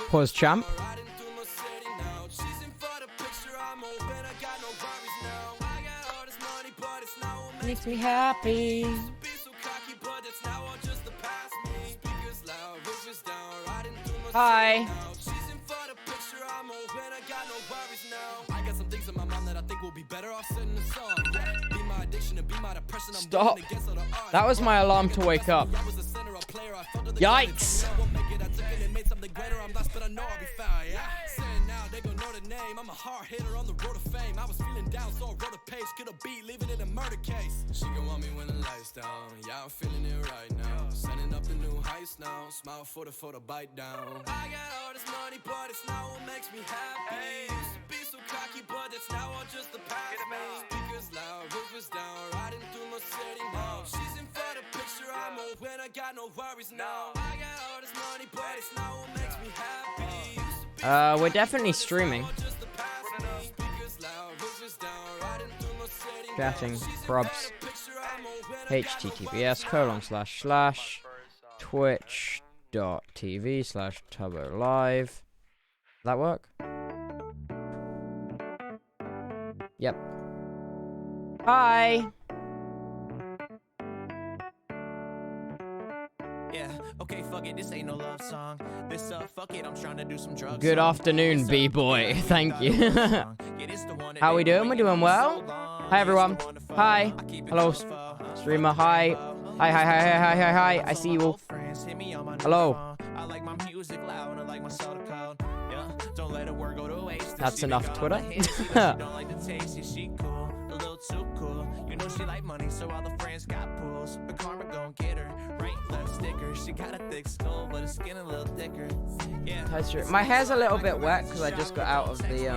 Pause champ. Makes me happy. Hi. Stop. That was my alarm to wake up. Yikes. I'm a hard hitter on the road of fame. I was feeling down, so I wrote a page. Get a beat, leave it in a murder case. She gon' want me when the lights down. Yeah, I'm feeling it right now. Setting up the new heist now. Smile for the bite down. I got all this money, but it's not what makes me happy. Used to be so cocky, but it's now all just the past. Speakers loud, roof is down. Riding through my city now. She's in for the picture. I'm old when I got no worries now. I got all this money, but it's not what makes me happy. We're definitely streaming. Chatting probs https://twitch.tv/TubboLive. Does that work? Yep. Hi. Yeah, okay, fuck it, this ain't no love song. This fuck it, I'm trying to do some drugs. Good afternoon, B-boy. Thank you. How we doing? We're doing well. Hi everyone. Hi. Hello streamer. Hi. Hi. I see you all. Hello. That's enough Twitter. Too cool. You know she like money, so all the friends got pools. But karma gon' get her. Right left sticker. She got a thick skull, but her skin a little thicker. Yeah. That's true. My hair's a little bit wet because I just got out of the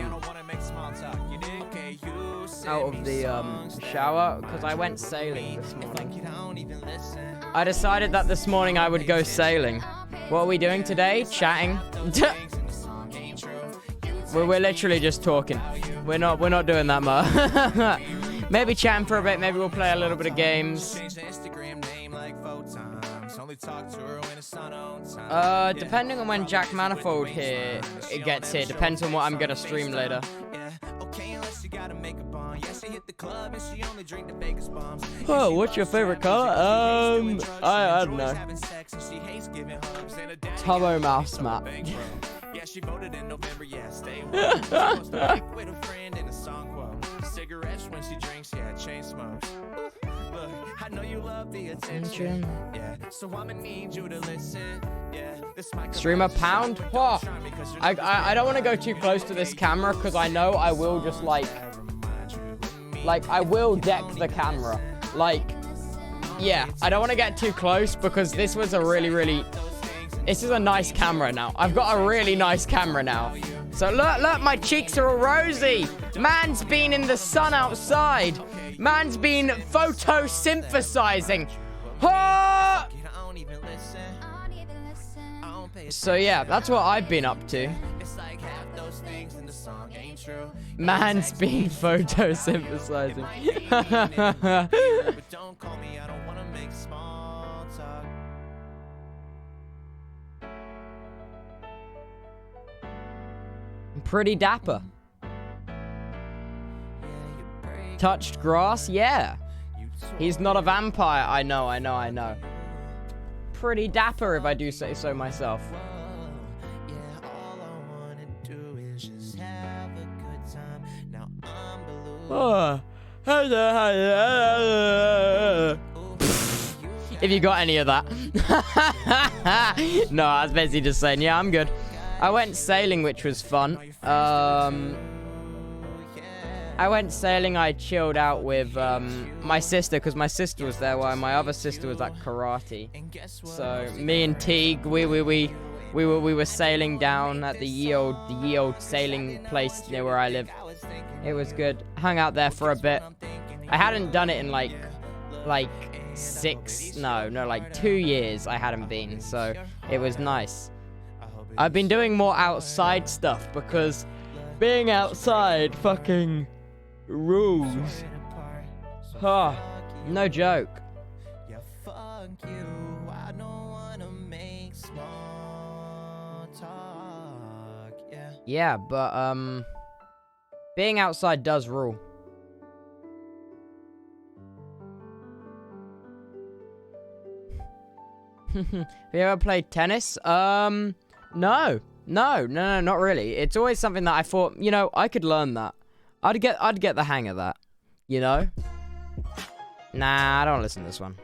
shower because I went sailing this morning. I decided that this morning I would go sailing. What are we doing today? Chatting. We're literally just talking. We're not doing that much. Maybe chatting for a bit. Maybe we'll play a little bit of games. Depending on when Jack Manifold gets here, depends on what I'm gonna stream later. Oh, what's your favorite color? I don't know. Tubbo mouse map. Yeah, she voted in November, yeah, stay with a friend in a song quote. Cigarettes when she drinks, yeah, chain smokes. Look, I know you love the attention. Yeah, so I'ma need you to listen. Yeah, this streamer pound? Whoa. I don't want to go too close to this camera because I know I will just like I will deck the camera. Yeah, I don't want to get too close because this was a really this is a nice camera now. I've got a really nice camera now. So look, my cheeks are all rosy. Man's been in the sun outside. Man's been photosynthesizing. Ah! So yeah, that's what I've been up to. Man's been photosynthesizing. Pretty dapper. Touched grass? Yeah. He's not a vampire. I know. Pretty dapper if I do say so myself. If you got any of that. No, I was basically just saying, yeah, I'm good. I went sailing, which was fun. I went sailing. I chilled out with my sister because my sister was there while my other sister was at karate. So me and Teague, we were sailing down at the ye old sailing place near where I live. It was good. Hung out there for a bit. I hadn't done it in like 2 years. I hadn't been, so it was nice. I've been doing more outside stuff because being outside fucking rules. Huh. No joke. Yeah, but, being outside does rule. Have you ever played tennis? No. No, not really. It's always something that I thought, you know, I could learn that. I'd get the hang of that. You know? Nah, I don't listen to this one.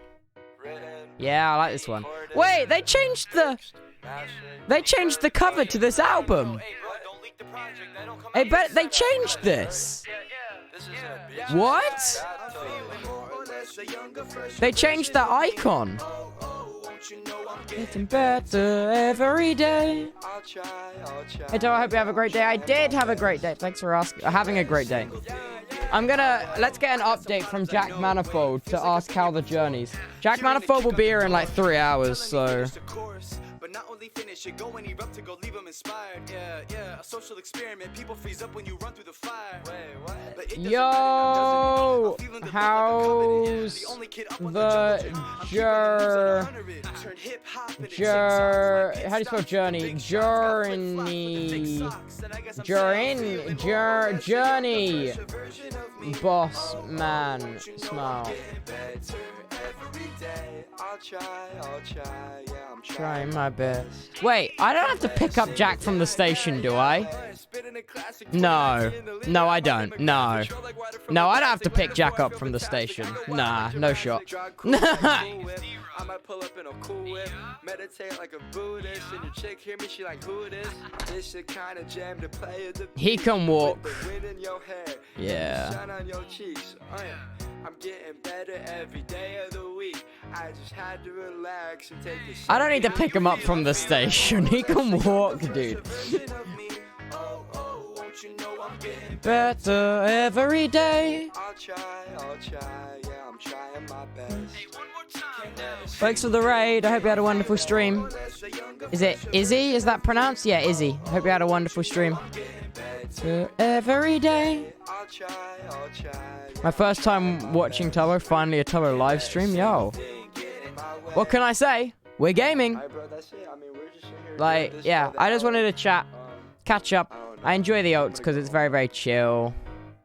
Yeah, I like this one. Wait, they changed the cover to this album. Hey, but they changed this. What? They changed the icon. Getting better every day. Hey, Joe, I hope you have a great day. I did have a great day. Thanks for having a great day. Let's get an update from Jack Manifold to ask how the journey's. Jack Manifold will be here in like 3 hours, so. But not only finish it, go and erupt to go leave them inspired. Yeah, a social experiment. People freeze up when you run through the fire. Wait, what? Yo, how's the how do you spell journey? Journey. Boss man, smile. I'll try, yeah, I'm trying my best. Wait, I don't have to pick up Jack from the station, do I? No, I don't. No, I don't have to pick Jack up from the station. Nah, no shot. I might pull up in a cool whip, meditate like a Buddhist, and your chick hear me, she like, who it is? This the kind of jam to play at the he can walk. Yeah. Shine on your cheeks. I'm getting better every day of the week. I just had to relax and take a I don't need to pick him up from the station. He can walk, dude. Better every day. I'll try, yeah, I'm trying my best. Thanks for the raid. I hope you had a wonderful stream. Is it Izzy? Is that pronounced? Yeah, Izzy. I hope you had a wonderful stream. Every day. My first time watching Tubbo. Finally a Tubbo live stream. Yo. What can I say? We're gaming. Like, yeah. I just wanted to chat. Catch up. I enjoy the alts because it's very, very chill.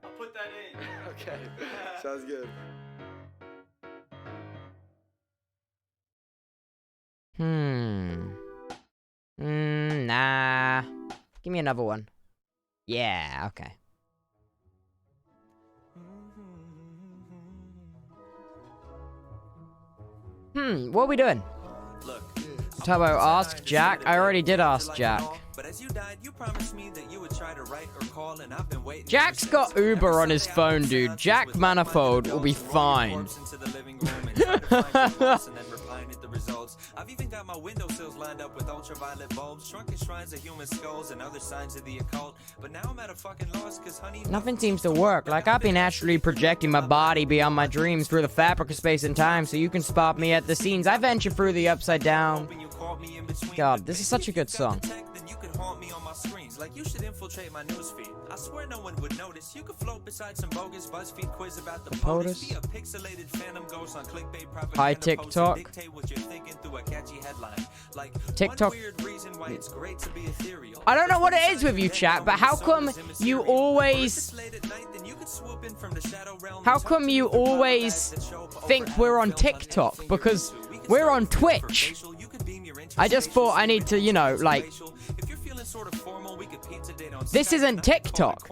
I'll put that in. Okay. Sounds good. Nah. Give me another one. Yeah, okay. What are we doing? Tubbo, ask Jack. I already did ask Jack. But as you died, you promised me that you would try to write or call, and I've been waiting. Jack's got Uber on his phone, dude. Jack Manifold will be fine. I've even got my windowsills lined up with ultraviolet bulbs, shrunken shrines of human skulls, and other signs of the occult. But now I'm at a fucking loss, cause honey, nothing seems to work. Like I've been actually projecting my body beyond my dreams through the fabric of space and time, so you can spot me at the scenes. I venture through the upside down. God, this is such a good song. Like you should infiltrate my newsfeed. I swear no one would notice. You could float beside some bogus BuzzFeed quiz about the POTUS. Be a pixelated phantom ghost on clickbait propaganda. Hi TikTok. Dictate what you're thinking through a catchy headline. Like TikTok. Weird reason why it's great to be ethereal. I don't know what it is with you, chat, but how come you always think we're on TikTok? Because we're on Twitch. I just thought I need to, you know, like. This isn't TikTok.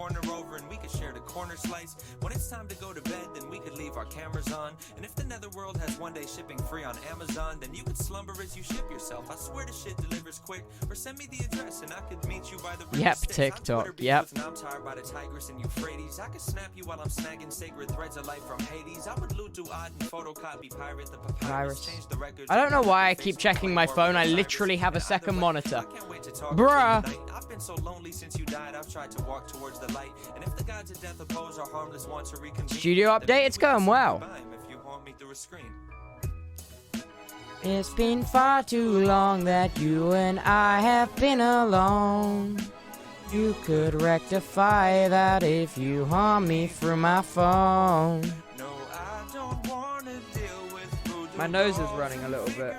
When it's time to go to bed, then we could leave our cameras on. And if the netherworld has one day shipping free on Amazon, then you could slumber as you ship yourself. I swear the shit delivers quick. Or send me the address and I could meet you by the yep, TikTok. Yep. I'm tired by the Tigris and Euphrates. I could snap you while I'm snagging sacred threads of life from Hades. I would loot, do odd and photocopy pirate the papyrus. Change the records. I don't know why I keep checking my phone. I literally have a second monitor. Bruh. I've been so lonely since you died. I've tried to walk towards the light. And if the gods of death oppose our harmless want to reconvene. Studio update, it's going well. It's been far too long that you and I have been alone. You could rectify that if you haunt me through my phone. No, I don't want to deal with my nose is running a little bit.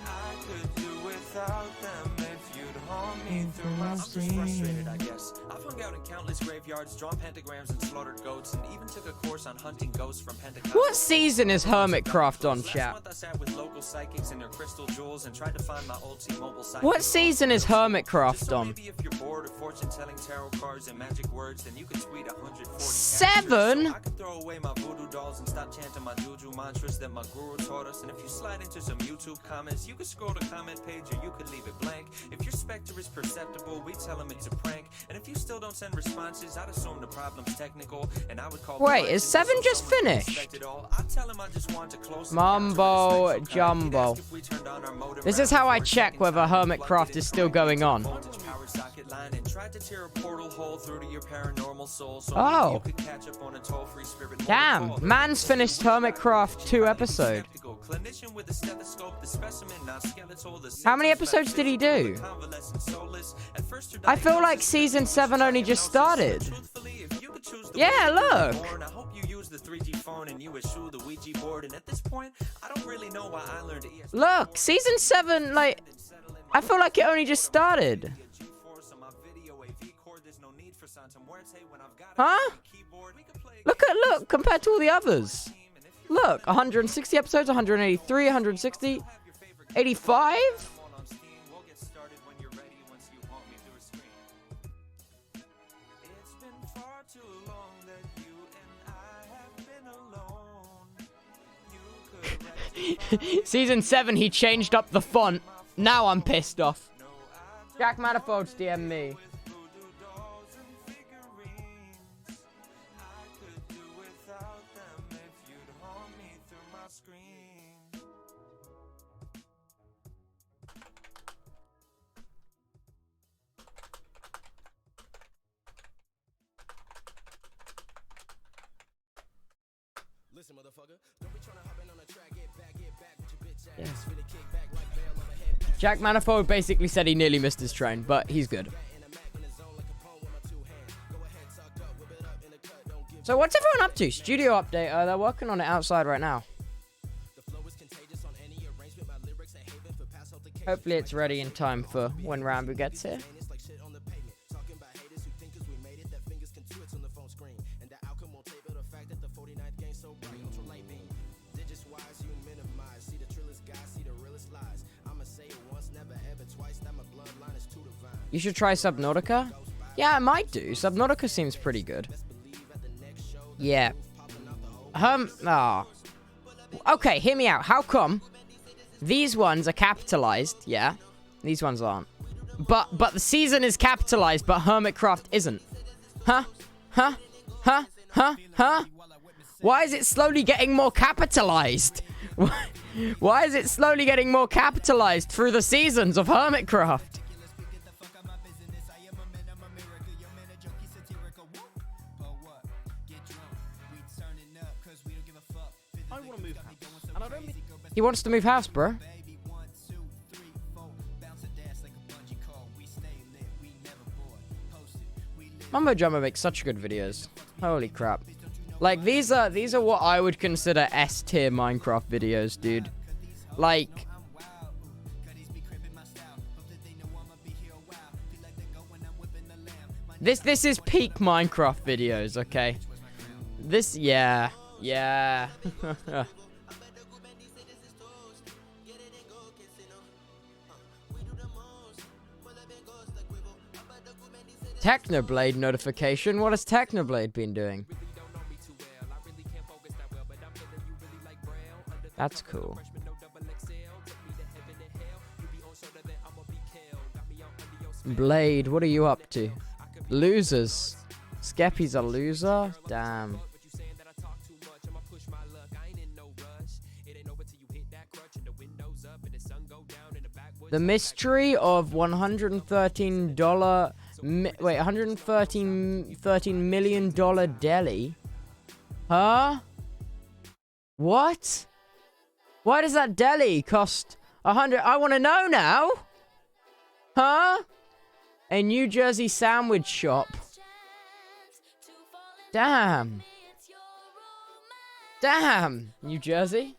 I could do without them if you'd haunt me through my I'm just frustrated, I guess. I've hung out in countless graveyards, drawn pentagrams and slaughtered goats, and even took a course on hunting ghosts from Pentecostal. What season is Hermitcraft on, chat? Last month I sat with local psychics and their crystal jewels and tried to find my old T-Mobile psychic. What season is Hermitcraft So on? maybe if you're bored of fortune-telling tarot cards and magic words, then you could tweet 140 7? So I could throw away my voodoo dolls and stop chanting my juju mantras that my guru taught us. And if you slide into some YouTube comments, you could scroll the comment page or you could leave it blank. If your specter is perceptible, we tell them it's a prank. And if you still don't send responses, I'd assume the problem's technical. And I would call. Wait, is 7 just finished? I'd tell him I just want to close Mumbo jumbo. This is how I check whether Hermitcraft is still going on. Oh. Damn, man's finished Hermitcraft 2 episode. How many episodes did he do? I feel like season 7 only just started. Yeah, look. Look, season 7, like, I feel like it only just started. Huh? Look, compared to all the others. Look, 160 episodes, 183, 160, 85? Season 7, he changed up the font. Now I'm pissed off. Jack Manifold's DM me. Listen, motherfucker, don't be trying to hop in on the track, get back with your bitch ass. Yeah. Really kick back like bail on the head. Jack Manifold basically said he nearly missed his train, but he's good. So what's everyone up to? Studio update. They're working on it outside right now. Hopefully it's ready in time for when Rambo gets here. You should try Subnautica? Yeah, I might do. Subnautica seems pretty good. Yeah. Okay, hear me out. How come these ones are capitalized? Yeah. These ones aren't. But the season is capitalized, but Hermitcraft isn't. Huh? Huh? Huh? Huh? Huh? Why is it slowly getting more capitalized? Why is it slowly getting more capitalized through the seasons of Hermitcraft? He wants to move house, bro. Mumbo Jumbo makes such good videos. Holy crap. Like, these are what I would consider S-tier Minecraft videos, dude. Like, this is peak Minecraft videos, okay? This, yeah. Technoblade notification? What has Technoblade been doing? That's cool. Blade, what are you up to? Losers. Skeppy's a loser? Damn. The mystery of $113 $113 million deli? Huh? What? Why does that deli cost 100? I want to know now. Huh? A New Jersey sandwich shop. Damn. Damn. New Jersey?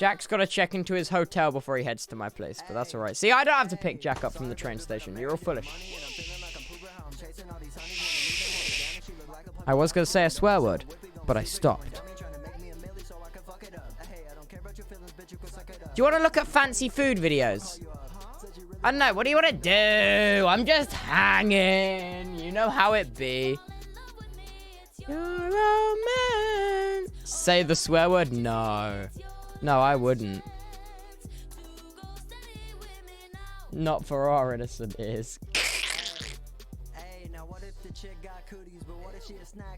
Jack's got to check into his hotel before he heads to my place, but that's all right. See, I don't have to pick Jack up from the train station. You're all full of I was going to say a swear word, but I stopped. Do you want to look at fancy food videos? I don't know. What do you want to do? I'm just hanging. You know how it be. You're a man. Say the swear word? No. No, I wouldn't. Not for our innocent ears.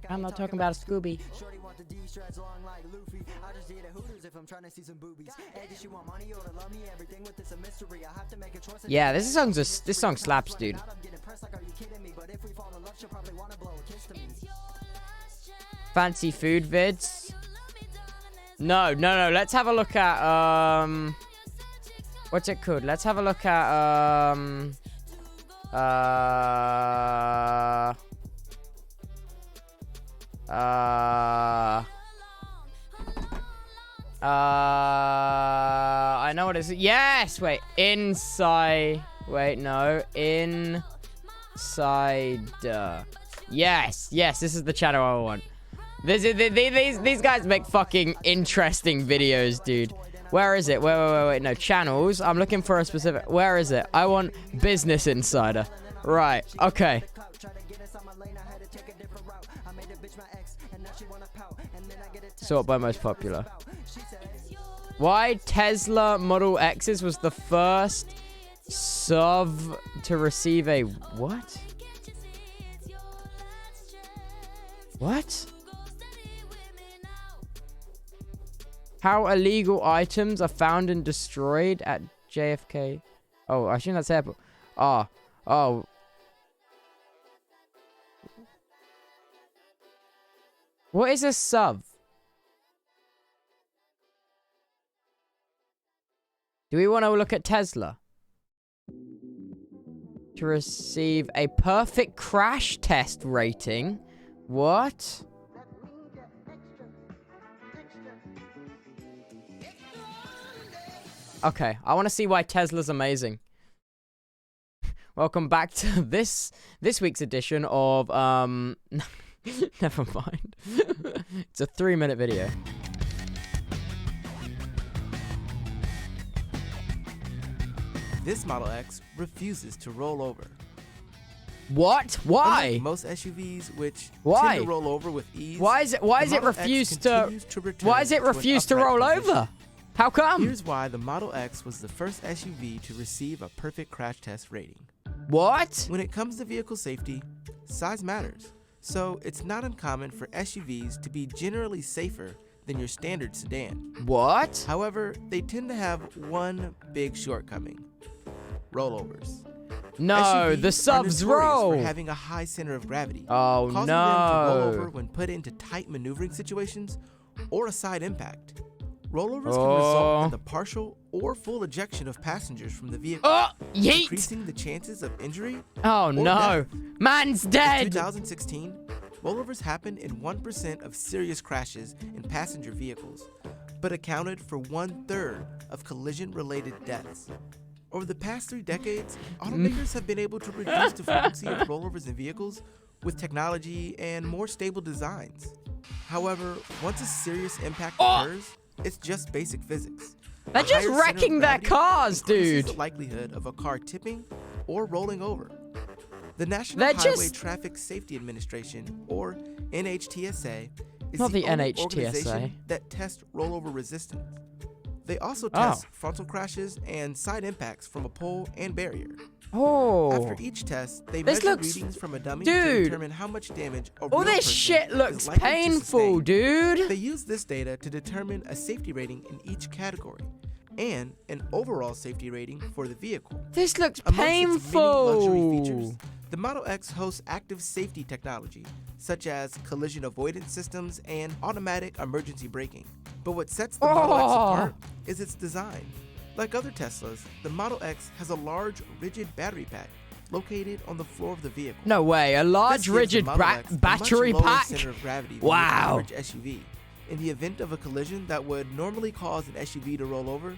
I'm not talking about a Scooby. Yeah, this song slaps, dude. Fancy food vids? No. Let's have a look at what's it called? Let's have a look at I know what it is. Yes, wait. Inside. Wait, no. Inside. Yes, this is the channel I want. These guys make fucking interesting videos, dude. Where is it? Wait. No, channels. I'm looking for a specific... Where is it? I want Business Insider. Right, okay. Sort by most popular. Why Tesla Model X's was the first SUV to receive a... What? What? How illegal items are found and destroyed at JFK. Oh, I shouldn't say airport. Oh. What is a SUV? Do we want to look at Tesla? To receive a perfect crash test rating. What? Okay, I want to see why Tesla's amazing. Welcome back to this week's edition of never mind. It's a 3-minute video. This Model X refuses to roll over. What? Why? Unlike most SUVs, which Why? tend to roll over with ease. Why is it refused to roll over? How come? Here's why the Model X was the first SUV to receive a perfect crash test rating. What? When it comes to vehicle safety, size matters. So it's not uncommon for SUVs to be generally safer than your standard sedan. What? However, they tend to have one big shortcoming: rollovers. No, SUVs the are subs notorious roll. for having a high center of gravity, Oh, causing them to roll no. over when put into tight maneuvering situations or a side impact. Rollovers can result in the partial or full ejection of passengers from the vehicle, Yeet. increasing the chances of injury. Oh, or no. death. Man's In dead. 2016, rollovers happened in 1% of serious crashes in passenger vehicles, but accounted for 1/3 of collision-related deaths. Over the past 3 decades, automakers have been able to reduce the frequency of rollovers in vehicles with technology and more stable designs. However, once a serious impact occurs, it's just basic physics. They're A just higher center of wrecking their gravity cars, increases dude. the likelihood of a car tipping or rolling over. The National They're Highway just- Traffic Safety Administration, or NHTSA, is Not the only NHTSA. organization that tests rollover resistance. They also test frontal crashes and side impacts from a pole and barrier. Oh. After each test, they This measure looks- readings from a dummy Dude. to determine how much damage a All real this person shit is looks likely to painful, sustain. dude. They use this data to determine a safety rating in each category and an overall safety rating for the vehicle. This looks Amongst its many luxury painful. features, the Model X hosts active safety technology, such as collision avoidance systems and automatic emergency braking. But what sets the Model X apart is its design. Like other Teslas, the Model X has a large, rigid battery pack located on the floor of the vehicle. No way, a large This gives the rigid Model X a much battery lower pack? center of gravity than Wow. your average SUV, In the event of a collision that would normally cause an SUV to roll over,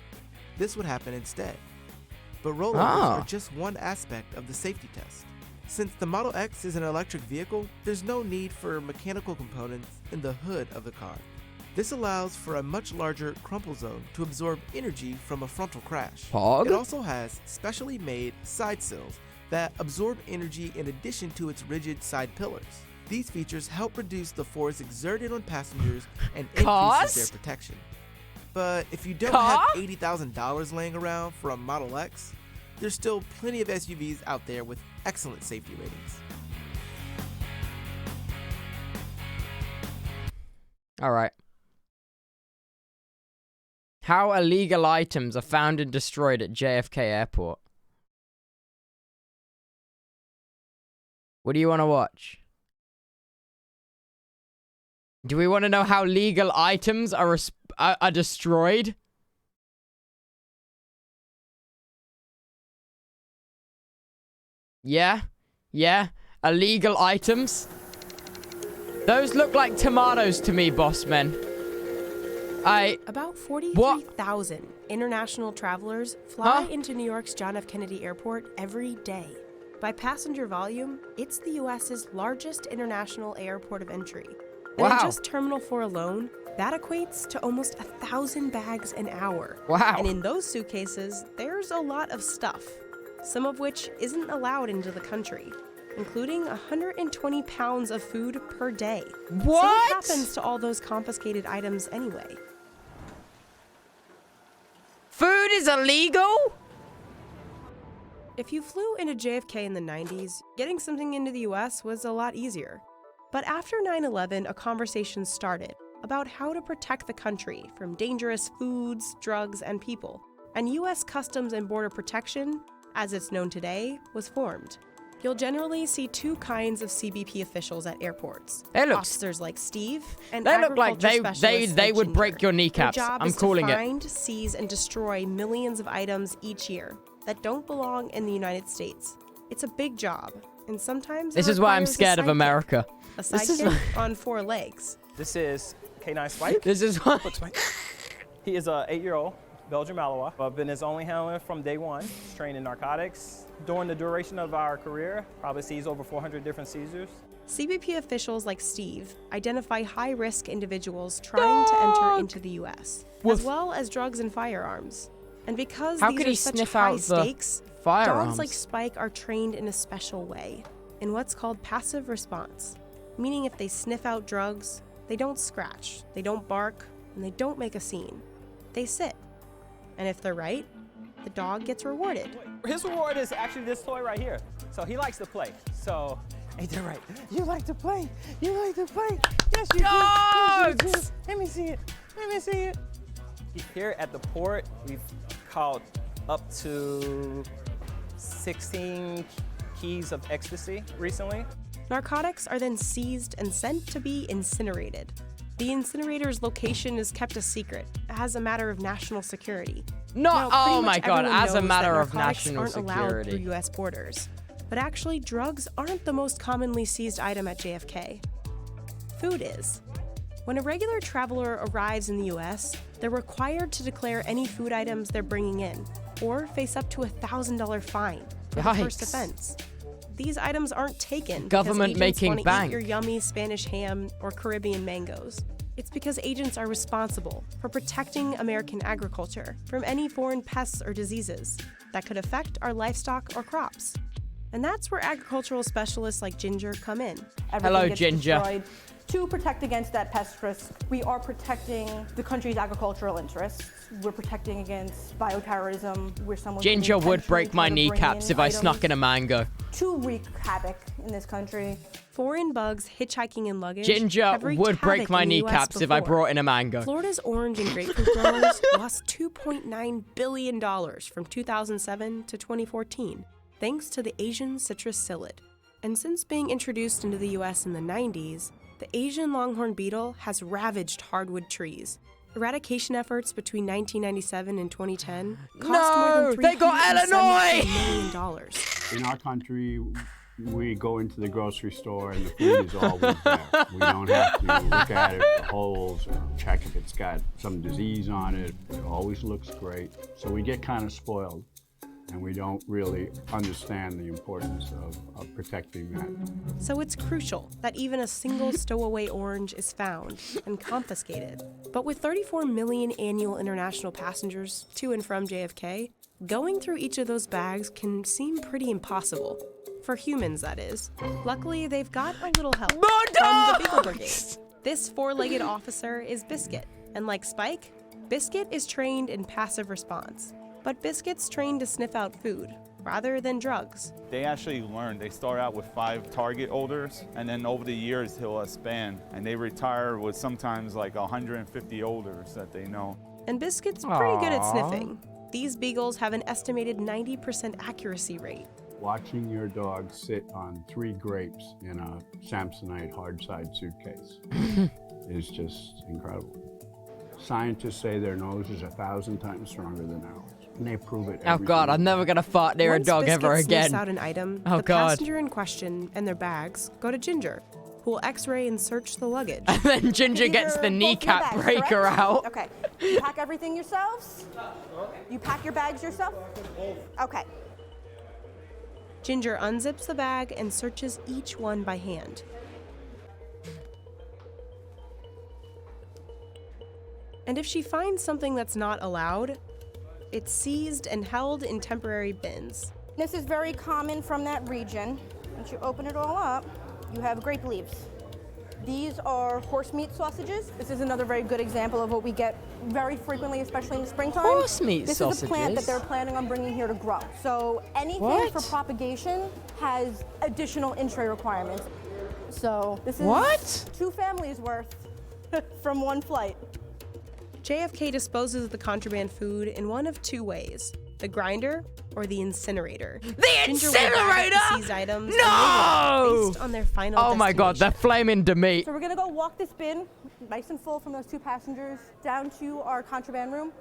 this would happen instead. But rollovers are just one aspect of the safety test. Since the Model X is an electric vehicle, there's no need for mechanical components in the hood of the car. This allows for a much larger crumple zone to absorb energy from a frontal crash. Pog? It also has specially made side sills that absorb energy in addition to its rigid side pillars. These features help reduce the force exerted on passengers and increases their protection. But if you don't have $80,000 laying around for a Model X, there's still plenty of SUVs out there with excellent safety ratings. All right. How illegal items are found and destroyed at JFK Airport. What do you want to watch? Do we want to know how legal items are destroyed? Yeah? Yeah? Illegal items? Those look like tomatoes to me, boss men. About 43,000 international travelers fly into New York's John F. Kennedy Airport every day. By passenger volume, it's the U.S.'s largest international airport of entry. And in just Terminal 4 alone, that equates to almost 1,000 bags an hour. Wow. And in those suitcases, there's a lot of stuff, some of which isn't allowed into the country, including 120 pounds of food per day. What? So what happens to all those confiscated items anyway? Food is illegal? If you flew into JFK in the 90s, getting something into the US was a lot easier. But after 9/11, a conversation started about how to protect the country from dangerous foods, drugs, and people. And US Customs and Border Protection, as it's known today, was formed. You'll generally see two kinds of CBP officials at airports. Officers like Steve and they look like agriculture specialists they like would Ginger. break your kneecaps. Their job I'm is calling to it. find, seize, and destroy millions of items each year that don't belong in the United States. It's a big job, and sometimes This is why I'm scared of America. A sidekick on 4 legs. This is K9 Spike. This is why. He is a 8-year-old Belgian Malinois. I've been his only handler from day one. He's trained in narcotics. During the duration of our career, probably seized over 400 different seizures. CBP officials like Steve identify high-risk individuals trying to enter into the U.S., as well as drugs and firearms. And because How these could are he such sniff high out the stakes, firearms? dogs like Spike are trained in a special way, in what's called passive response, meaning if they sniff out drugs, they don't scratch, they don't bark, and they don't make a scene. They sit. And if they're right, the dog gets rewarded. His reward is actually this toy right here. So he likes to play. So, ain't that right? You like to play. You like to play. Yes, you do. Yes, you do. Let me see it. Let me see it. Here at the port, we've caught up to 16 keys of ecstasy recently. Narcotics are then seized and sent to be incinerated. The incinerator's location is kept a secret as a matter of national security. Now, oh my much god, everyone as a knows matter that of narcotics national aren't allowed security. through U.S. borders. But actually, drugs aren't the most commonly seized item at JFK. Food is. When a regular traveler arrives in the U.S., they're required to declare any food items they're bringing in, or face up to a $1,000 fine for the first Yikes. offense. These items aren't taken Government because agents making want to bank. eat your yummy Spanish ham or Caribbean mangoes. It's because agents are responsible for protecting American agriculture from any foreign pests or diseases that could affect our livestock or crops. And that's where agricultural specialists like Ginger come in. Hello, Ginger. Destroyed. To protect against that pest risk, we are protecting the country's agricultural interests. We're protecting against bioterrorism, where someone Ginger would break my kneecaps if I snuck in a mango. to wreak havoc in this country. Foreign bugs hitchhiking in luggage Ginger have wreaked would break havoc my in the US kneecaps if I before. brought in a mango. Florida's orange and grapefruit growers lost $2.9 billion from 2007 to 2014, thanks to the Asian citrus psyllid. And since being introduced into the US in the 90s, the Asian longhorn beetle has ravaged hardwood trees. Eradication efforts between 1997 and 2010 cost more than they got $372 Illinois! million. In our country, We go into the grocery store and the food is always there. We don't have to look at it for holes or check if it's got some disease on it. It always looks great. So we get kind of spoiled, and we don't really understand the importance of protecting that. So it's crucial that even a single stowaway orange is found and confiscated. But with 34 million annual international passengers to and from JFK, going through each of those bags can seem pretty impossible. For humans, that is. Luckily, they've got a little help from the Beagle Brigade. This four-legged officer is Biscuit, and like Spike, Biscuit is trained in passive response. But Biscuit's trained to sniff out food, rather than drugs. They actually learn. They start out with 5 target odors, and then over the years he'll expand, and they retire with sometimes like 150 odors that they know. And Biscuit's pretty good at sniffing. These beagles have an estimated 90% accuracy rate. Watching your dog sit on 3 grapes in a Samsonite hard-side suitcase is just incredible. Scientists say their nose is 1,000 times stronger than ours, and they prove it. Oh God, I'm never gonna fart near a dog ever Once Biscuit again. sniffs out an item, Oh the God. passenger in question and their bags go to Ginger, who will X-ray and search the luggage. And then Ginger gets the kneecap breaker out. Okay. You pack everything yourselves? You pack your bags yourself? Okay. Ginger unzips the bag and searches each one by hand. And if she finds something that's not allowed, it's seized and held in temporary bins. This is very common from that region. Once you open it all up, you have grape leaves. These are horse meat sausages. This is another very good example of what we get very frequently, especially in the springtime. Horse meat This sausages? is a plant that they're planning on bringing here to grow. So anything What? for propagation has additional in-tray requirements. So this is What? 2 families worth from one flight. JFK disposes of the contraband food in one of 2 ways: the grinder or the incinerator. The Ginger will bag up incinerator? the seized items and No! label them based on their final Oh my God, they're flaming meat. So we're gonna go walk this bin, nice and full from those 2 passengers, down to our contraband room.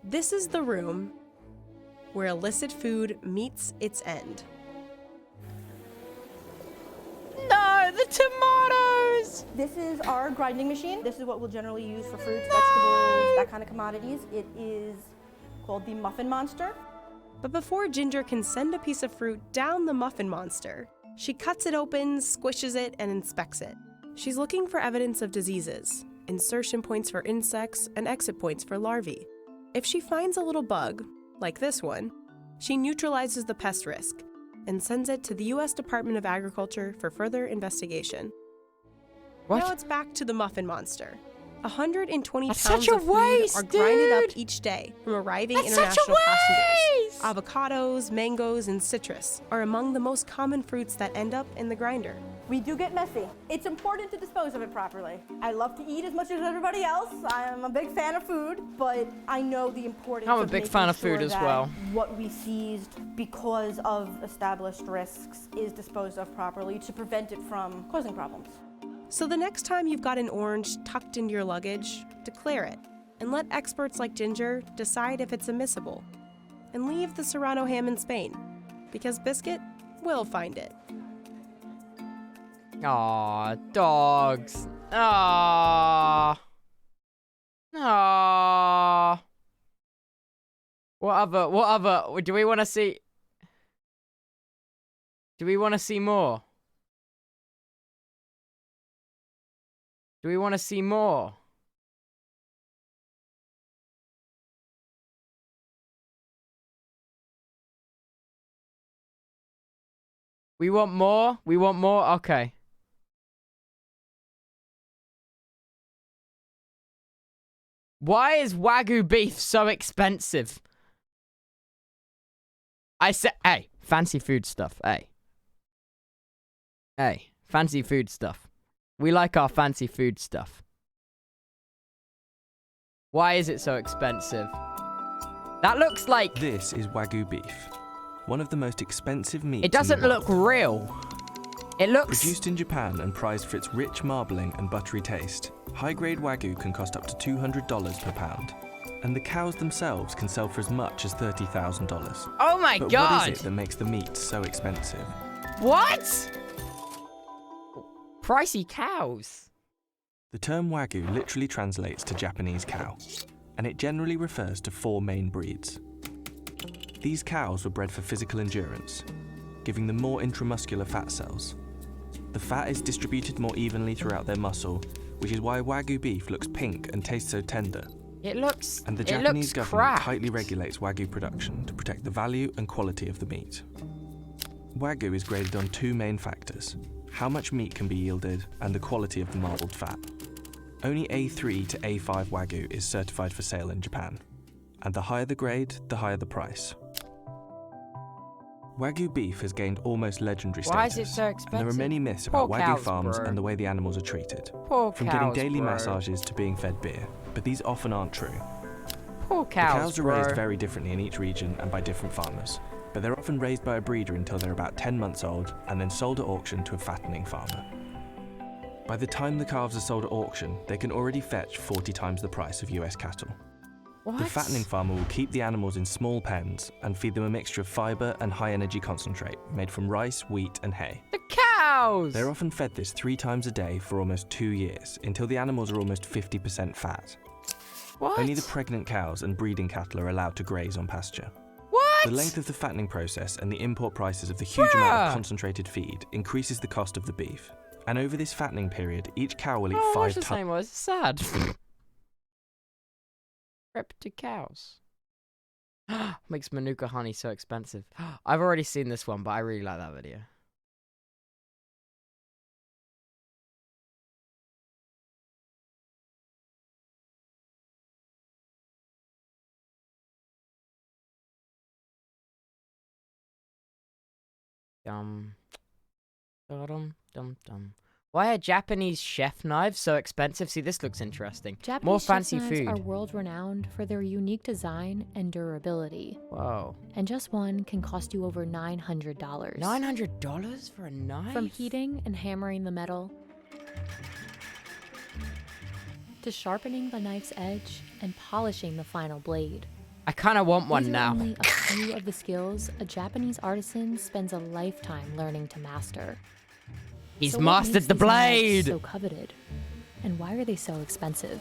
This is the room where illicit food meets its end. No, the tomatoes! This is our grinding machine. This is what we'll generally use for fruits, vegetables, that kind of commodities. It is called the Muffin Monster. But before Ginger can send a piece of fruit down the muffin monster, she cuts it open, squishes it, and inspects it. She's looking for evidence of diseases, insertion points for insects, and exit points for larvae. If she finds a little bug, like this one, she neutralizes the pest risk and sends it to the U.S. Department of Agriculture for further investigation. What? Now it's back to the muffin monster. 120 That's pounds such a of food waste, are grinded up dude. each day from arriving That's such a international passengers. waste! Avocados, mangoes, and citrus are among the most common fruits that end up in the grinder. We do get messy. It's important to dispose of it properly. I love to eat as much as everybody else. I'm a big fan of food, but I know the importance I'm a of big making fan of sure food as that well. what we seized because of established risks is disposed of properly to prevent it from causing problems. So the next time you've got an orange tucked into your luggage, declare it and let experts like Ginger decide if it's admissible. And leave the Serrano ham in Spain, because Biscuit will find it. Aw, dogs. Aw. Aw. What other, do we want to see? Do we want to see more? Do we want to see more? We want more? We want more? Okay. Why is Wagyu beef so expensive? I said, hey, fancy food stuff, hey. Hey, fancy food stuff. We like our fancy food stuff. Why is it so expensive? That looks like... This is Wagyu beef, one of the most expensive meats. It doesn't in the look world. real. It looks... Produced in Japan and prized for its rich marbling and buttery taste, high-grade Wagyu can cost up to $200 per pound. And the cows themselves can sell for as much as $30,000. Oh my but god! What is it that makes the meat so expensive? What? Pricey cows. The term Wagyu literally translates to Japanese cow, and it generally refers to 4 main breeds. These cows were bred for physical endurance, giving them more intramuscular fat cells. The fat is distributed more evenly throughout their muscle, which is why Wagyu beef looks pink and tastes so tender. It looks And the it Japanese looks government cracked. tightly regulates Wagyu production to protect the value and quality of the meat. Wagyu is graded on 2 main factors: how much meat can be yielded and the quality of the marbled fat. Only A3 to A5 Wagyu is certified for sale in Japan, and the higher the grade, the higher the price. Wagyu beef has gained almost legendary status. Why is it so And there are expensive? many myths Poor about Wagyu cows, farms bro. and the way the animals are treated. Poor From cows, getting daily bro. massages to being fed beer, but these often aren't true. Poor The cows, cows are bro. raised very differently in each region and by different farmers, but they're often raised by a breeder until they're about 10 months old and then sold at auction to a fattening farmer. By the time the calves are sold at auction, they can already fetch 40 times the price of US cattle. What? The fattening farmer will keep the animals in small pens and feed them a mixture of fibre and high-energy concentrate made from rice, wheat and hay. The cows! They're often fed this 3 times a day for almost 2 years, until the animals are almost 50% fat. What? Only the pregnant cows and breeding cattle are allowed to graze on pasture. What? The length of the fattening process and the import prices of the huge amount Bruh. of concentrated feed increases the cost of the beef. And over this fattening period, each cow will eat Oh, 5 what's the tons. same was? Sad. Rip to cows. Makes Manuka honey so expensive. I've already seen this one, but I really like that video. Dum dum dum dum. Why are Japanese chef knives so expensive? See, this looks interesting. Japanese More chef's fancy knives food. are world-renowned for their unique design and durability. Whoa. And just one can cost you over $900. $900 for a knife? From heating and hammering the metal, to sharpening the knife's edge and polishing the final blade. I kind of want one These are now. only a few of the skills a Japanese artisan spends a lifetime learning to master. He's So what mastered makes the these knives blade! so coveted? And why are they so expensive?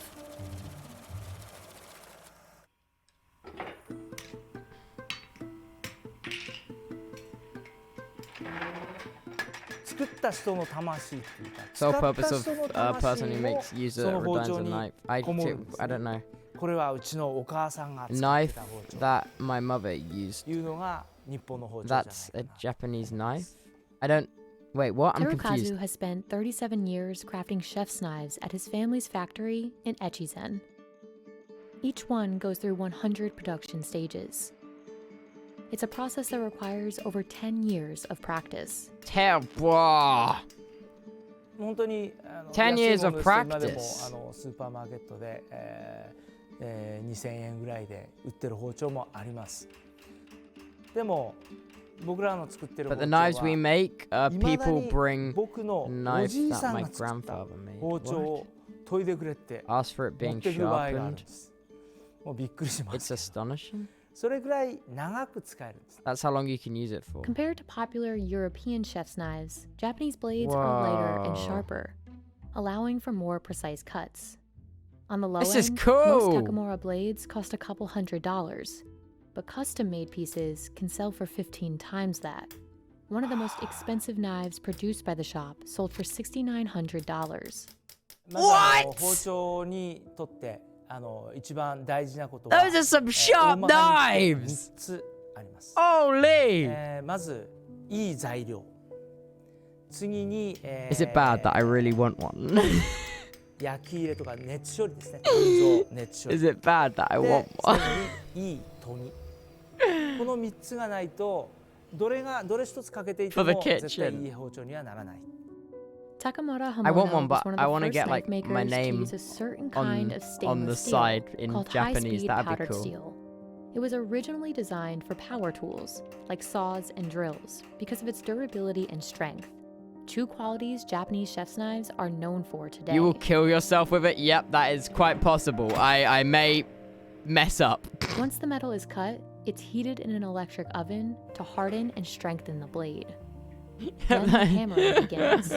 Sole purpose of a person who makes user returns a knife. I don't know. これはうちのお母さんが A 使って knife た包丁 that my mother used. いうのが日本の包丁じゃない That's a Japanese knife? I don't... Wait, what? I'm confused. Terukazu has spent 37 years crafting chef's knives at his family's factory in Echizen. Each one goes through 100 production stages. It's a process that requires over 10 years of practice. 本当に10 years of 安いものですと今でも practice. スーパーマーケットで、2000円ぐらいで売ってる包丁もあります。でも僕らの作ってる包 But 丁 the は knives we make, 未だ people に bring 僕のお knives じい that さん my が作った grandfather made. 包丁を研いでくれって Ask for it 持っ being てくる場合があるん sharpened. です。もうびっくりしま It's すけど。 astonishing. それぐらい長く使えるんです。 That's how long you can use it for. Compared to popular European chef's knives, Japanese blades are lighter and Whoa. sharper, allowing for more precise cuts. On the low This end, is most cool. Takamura blades cost a couple $100s, but custom-made pieces can sell for 15 times that. One of the most expensive knives produced by the shop sold for $6,900. まず包丁にとって一番大事なことは Those are some sharp 大まかに言って knives. 3つあります。 Holy! まずいい材料。次に、Is it bad that I really want one? 焼き入れとか熱処理ですね。構造熱処理。 Is it bad that I で want 最 one? 後にいい研ぎ。この3つがないとどれ一つ欠けていて For the も kitchen. 絶対いい包丁にはならない。 Takamura I want one, Homono was but one of I the want to first get knife like my makers to name use a certain on kind of the stainless steel side in called Japanese. high-speed That'd be powdered cool. steel. It was originally designed for power tools like saws and drills because of its durability and strength. Two qualities Japanese chef's knives are known for today. You will kill yourself with it? Yep, that is quite possible. I may mess up. Once the metal is cut, it's heated in an electric oven to harden and strengthen the blade. Then the hammering begins.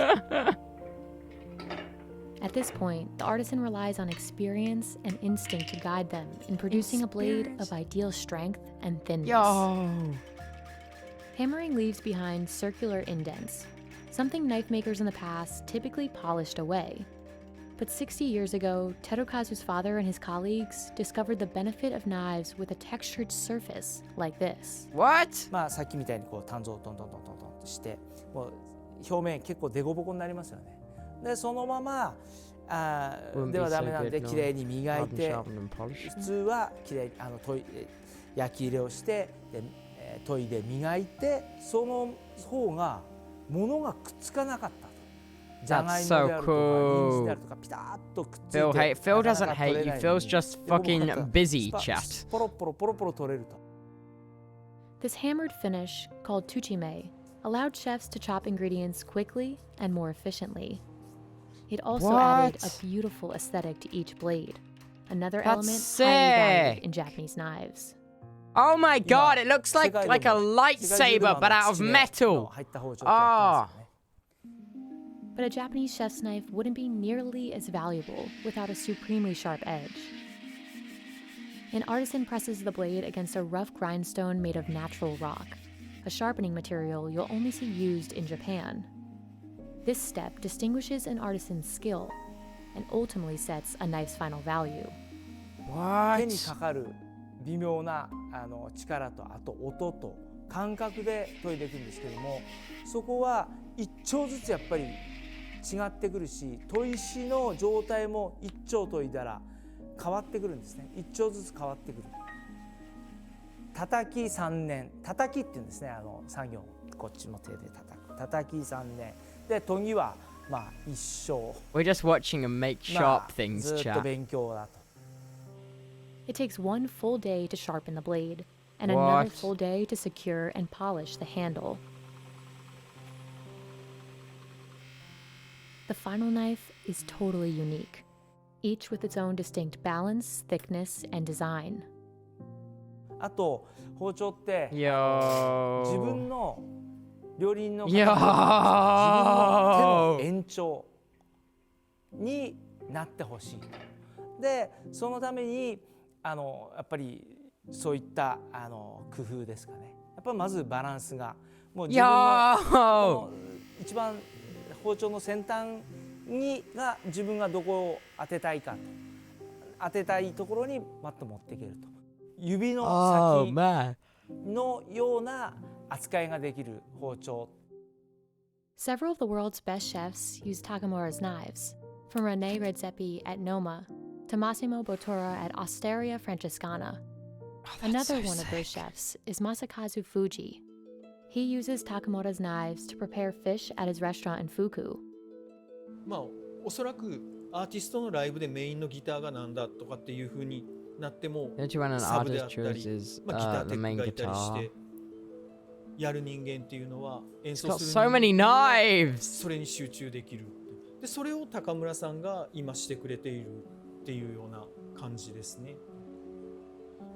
At this point, the artisan relies on experience and instinct to guide them in producing a blade of ideal strength and thinness. Hammering leaves behind circular indents, something knife makers in the past typically polished away. But 60 years ago, Terukazu's father and his colleagues discovered the benefit of knives with a textured surface like this. What? まあさっきみたいにこう鍛造をトントントントントンとしてもう表面結構デコボコになりますよね。でそのままではダメなんできれいに磨いて普通はきれい焼き入れをしてで研いで磨いてその方が物がくっつかなかった。That's so cool. Phil doesn't hate you. Phil's just fucking busy, chat. This hammered finish, called tuchime, allowed chefs to chop ingredients quickly and more efficiently. It also added a beautiful aesthetic to each blade, another element highly valued in Japanese knives. Oh my god, it looks like a lightsaber but out of metal. Oh. But a Japanese chef's knife wouldn't be nearly as valuable without a supremely sharp edge. An artisan presses the blade against a rough grindstone made of natural rock, a sharpening material you'll only see used in Japan. This step distinguishes an artisan's skill and ultimately sets a knife's final value. 手にかかる微妙な力とあと音と感覚で研いでいくんですけども、そこは一丁ずつやっぱり違ってくるし、砥石の状態も一丁研いだら変わってくるんですね。一丁ずつ変わってくる。叩き3年、叩きっていうんですね。作業こっちの手で叩く。叩き3年で研ぎはまあ一生。We're just watching them make sharp things, ずっと勉強だと。It takes one full day to sharpen the blade, and another full day to secure and polish the handle. The final knife is totally unique, each with its own distinct balance, thickness, and design. あと包丁って自分の料理人の方自分の手の延長になってほしい。で、そのためにやっぱりそういった工夫ですかね。やっぱりまずバランスがもう自分の一番包丁の先端が自分がどこを当てたいかと当てたいところにマット持っていけると指の先のような扱いができる包丁。Several of the world's best chefs use Takamura's knives, from René Redzepi at Noma to Massimo Bottura at Osteria Francescana. Another one of those chefs is Masakazu Fuji. He uses Takamura's knives to prepare fish at his restaurant in Fuku. まあおそらくアーティストのライブでメインのギターがなんだとかっていう風になってもサブであったり、ギターテックがいたりしてやる人間っていうのは演奏する人間はそれに集中できる。でそれを高村さんが今してくれているっていうような感じですね。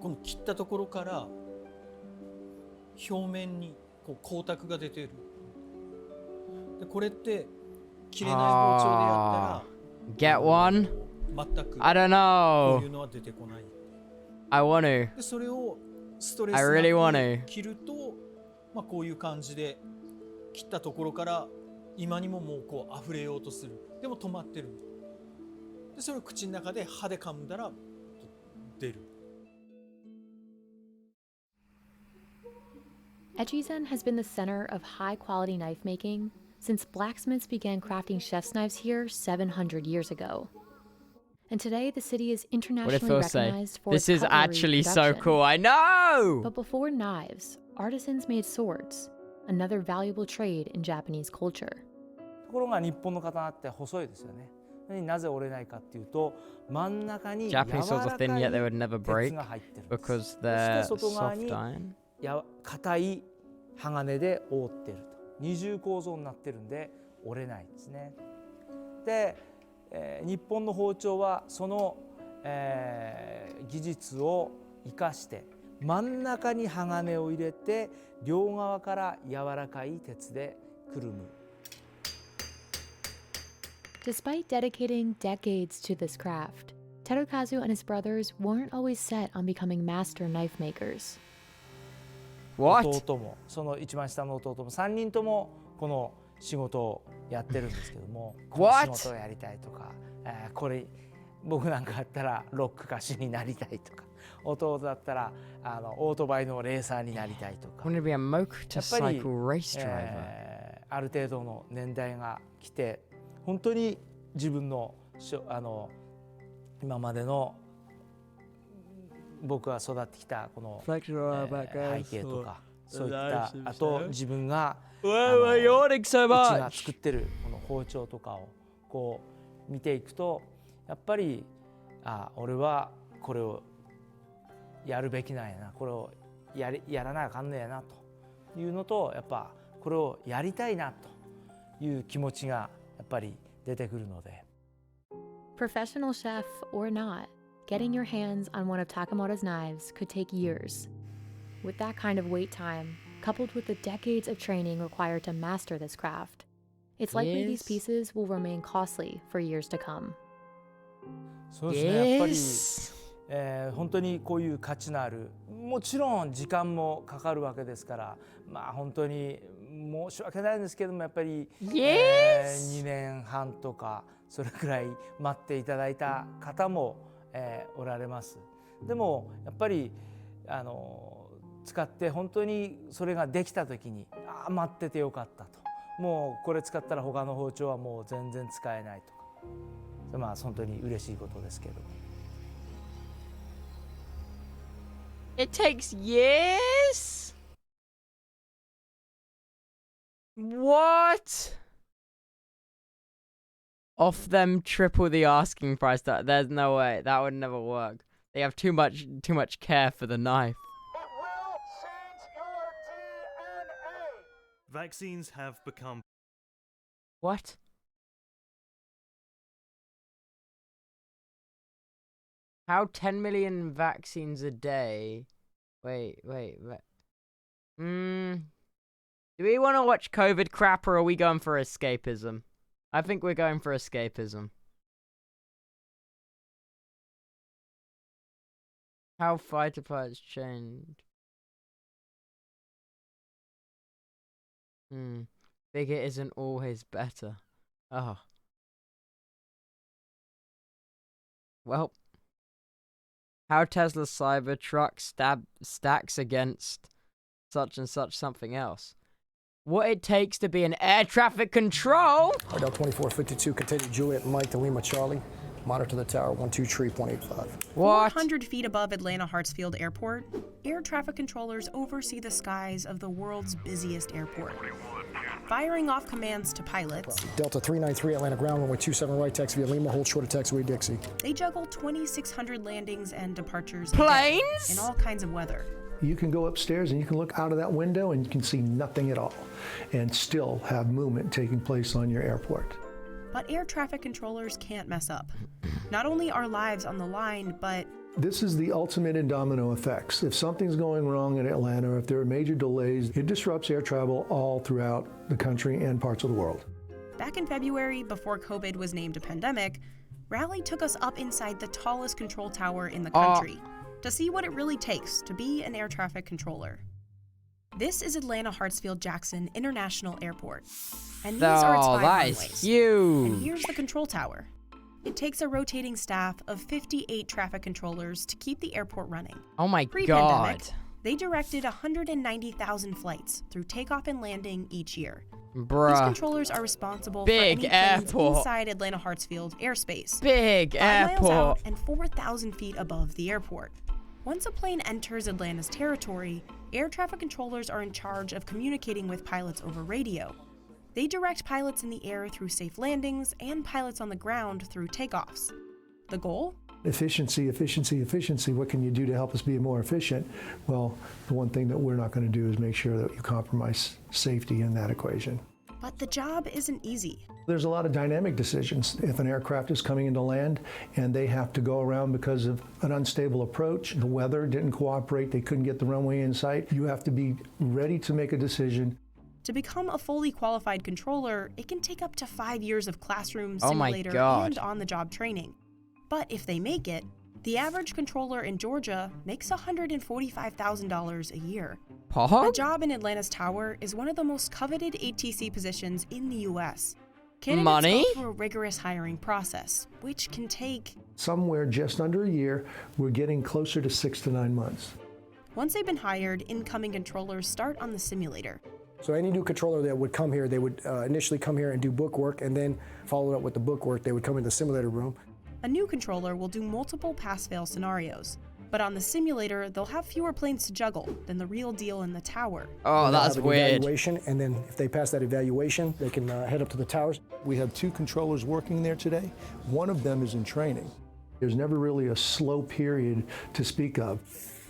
この切ったところから表面にこう光沢が出てる。でこれって切れない包丁でやったら Get one? 全く I don't know. こういうのは出てこない。I want to. でそれをストレス I really な want く切ると、まあ、こういう感じで切ったところから今にももうこう溢れようとする。でも止まってる。でそれを口の中で歯で噛んだら出る。Echizen has been the center of high-quality knife making since blacksmiths began crafting chef's knives here 700 years ago. And today, the city is internationally recognized for its This is cutlery actually so production. cool. I know! But before knives, artisans made swords, another valuable trade in Japanese culture. ところが日本の刀って細いですよね。なぜ折れないかっていうと、真ん中に柔らかい鉄が入ってる。そして外側に硬い鋼で覆っていると。二重構造になってるんで折れないんですね。で、日本の包丁はその、技術を生かして真ん中に鋼を入れて両側から柔らかい鉄でくるむ。Despite dedicating decades to this craft, Terukazu and his brothers weren't always set on becoming master knife makers. What? 弟もその一番下の弟も3人ともこの仕事をやってるんですけども、この仕事をやりたいとか、これ僕なんかだったらロック歌手になりたいとか、弟だったらオートバイのレーサーになりたいとか。Want to be a motorcycle race driver? ある程度の年代が来て本当に自分の今までの僕が育ってきたこの背景とかそういったあと自分がうちが作ってるこの包丁とかをこう見ていくとやっぱり俺はこれをやるべきなんやな、これをやらなあかんねやなというのと、やっぱこれをやりたいなという気持ちがやっぱり出てくるので。Professional chef or not, getting your hands on one of Takemoto's knives could take years. With that kind of wait time, coupled with the decades of training required to master this craft, it's likely these pieces will remain costly for years to come. そうですね、やっぱり、本当にこういう価値のある、もちろん時間もかかるわけですから、まあ本当に申し訳ないんですけどもやっぱり、2年半とかそれくらい待っていただいた方も、おられます。でもやっぱり使って本当にそれができた時に待っててよかったと、もうこれ使ったら他の包丁はもう全然使えないとか、まあ本当に嬉しいことですけど。It takes years? What? Off them triple the asking price. There's no way. That would never work. They have too much care for the knife. Vaccines have become... What? How 10 million vaccines a day? Wait. Do we want to watch COVID crap or are we going for escapism? I think we're going for escapism. How fighter pilots changed. Bigger isn't always better. Oh. Well. How Tesla Cybertruck stacks against such and such something else. What it takes to be an air traffic control. Ardell 2452, continue Juliet Mike to Lima Charlie. Monitor the tower 123.85. What? 400 feet above Atlanta Hartsfield Airport, air traffic controllers oversee the skies of the world's busiest airport. Firing off commands to pilots. Delta 393 Atlanta ground runway 27 right taxi via Lima, hold short of taxiway Dixie. They juggle 2,600 landings and departures planes in all kinds of weather. You can go upstairs and you can look out of that window and you can see nothing at all and still have movement taking place on your airport. But air traffic controllers can't mess up. Not only are lives on the line, but this is the ultimate in domino effects. If something's going wrong in Atlanta, or if there are major delays, it disrupts air travel all throughout the country and parts of the world. Back in February, before COVID was named a pandemic, Raleigh took us up inside the tallest control tower in the country to see what it really takes to be an air traffic controller. This is Atlanta Hartsfield-Jackson International Airport, and these are its 5 runways. Huge. And here's the control tower. It takes a rotating staff of 58 traffic controllers to keep the airport running. Oh my Pre-pandemic, god. They directed 190,000 flights through takeoff and landing each year. Bruh. These controllers are responsible Big for any planes airport. inside Atlanta Hartsfield airspace. Big 5 miles airport. out and 4,000 feet above the airport. Once a plane enters Atlanta's territory, air traffic controllers are in charge of communicating with pilots over radio. They direct pilots in the air through safe landings and pilots on the ground through takeoffs. The goal? Efficiency, efficiency, efficiency. What can you do to help us be more efficient? Well, the one thing that we're not going to do is make sure that you compromise safety in that equation. But the job isn't easy. There's a lot of dynamic decisions. If an aircraft is coming into land and they have to go around because of an unstable approach, the weather didn't cooperate, they couldn't get the runway in sight, you have to be ready to make a decision. To become a fully qualified controller, it can take up to 5 years of classroom, Oh my simulator, God. and on-the-job training. But if they make it, the average controller in Georgia makes $145,000 a year. Pog? A job in Atlanta's tower is one of the most coveted ATC positions in the U.S. Candidates Money? go through a rigorous hiring process, which can take... Somewhere just under a year, we're getting closer to 6 to 9 months. Once they've been hired, incoming controllers start on the simulator. So any new controller that would come here, they would initially come here and do book work, and then follow it up with the book work. They would come into the simulator room. A new controller will do multiple pass-fail scenarios, but on the simulator, they'll have fewer planes to juggle than the real deal in the tower. Oh, And they'll that's have an weird. Evaluation, and then if they pass that evaluation, they can head up to the towers. We have 2 controllers working there today. One of them is in training. There's never really a slow period to speak of.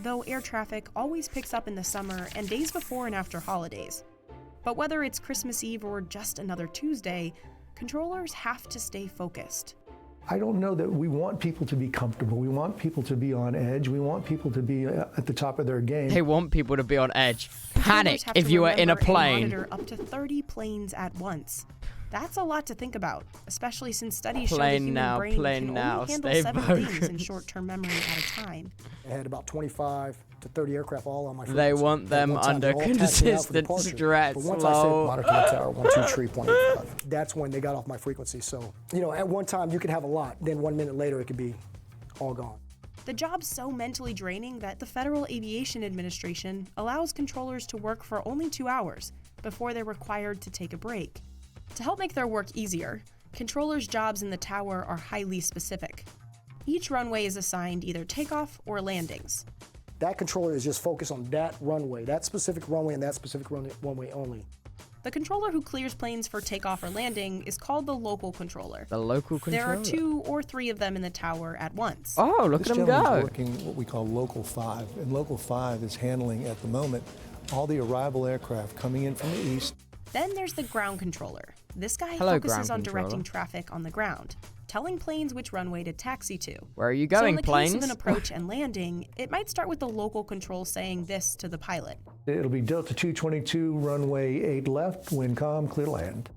Though air traffic always picks up in the summer and days before and after holidays. But whether it's Christmas Eve or just another Tuesday, controllers have to stay focused. I don't know that we want people to be comfortable. We want people to be on edge. We want people to be at the top of their game. They want people to be on edge. Panic Controllers have if to you are in a remember and plane. monitor up to 30 planes at once. That's a lot to think about, especially since studies show the Plane human now, brain plane can now, only handle stay 7 things in focused. short-term memory at a time. I had about 25 to 30 aircraft all on my They frequency. want At them one time, under they're all taxiing out for consistent departure. stress, But once I said lol. monitor the tower, 123.85, that's when they got off my frequency. So, you know, at one time you could have a lot, then 1 minute later it could be all gone. The job's so mentally draining that the Federal Aviation Administration allows controllers to work for only 2 hours before they're required to take a break. To help make their work easier, controllers' jobs in the tower are highly specific. Each runway is assigned either takeoff or landings. That controller is just focused on that runway, that specific runway and that specific runway only. The controller who clears planes for takeoff or landing is called the local controller. The local There are controller. 2 or 3 of them in the tower at once. Oh, look This at them gentleman's go. working what we call Local 5, and Local 5 is handling at the moment all the arrival aircraft coming in from the east. Then there's the ground controller. This guy Hello, focuses ground on directing controller. traffic on the ground, telling planes which runway to taxi to. Where are you So in going, the planes? case of an approach and landing, it might start with the local control saying this to the pilot. It'll be Delta 222, runway 8 left, wind calm, clear land.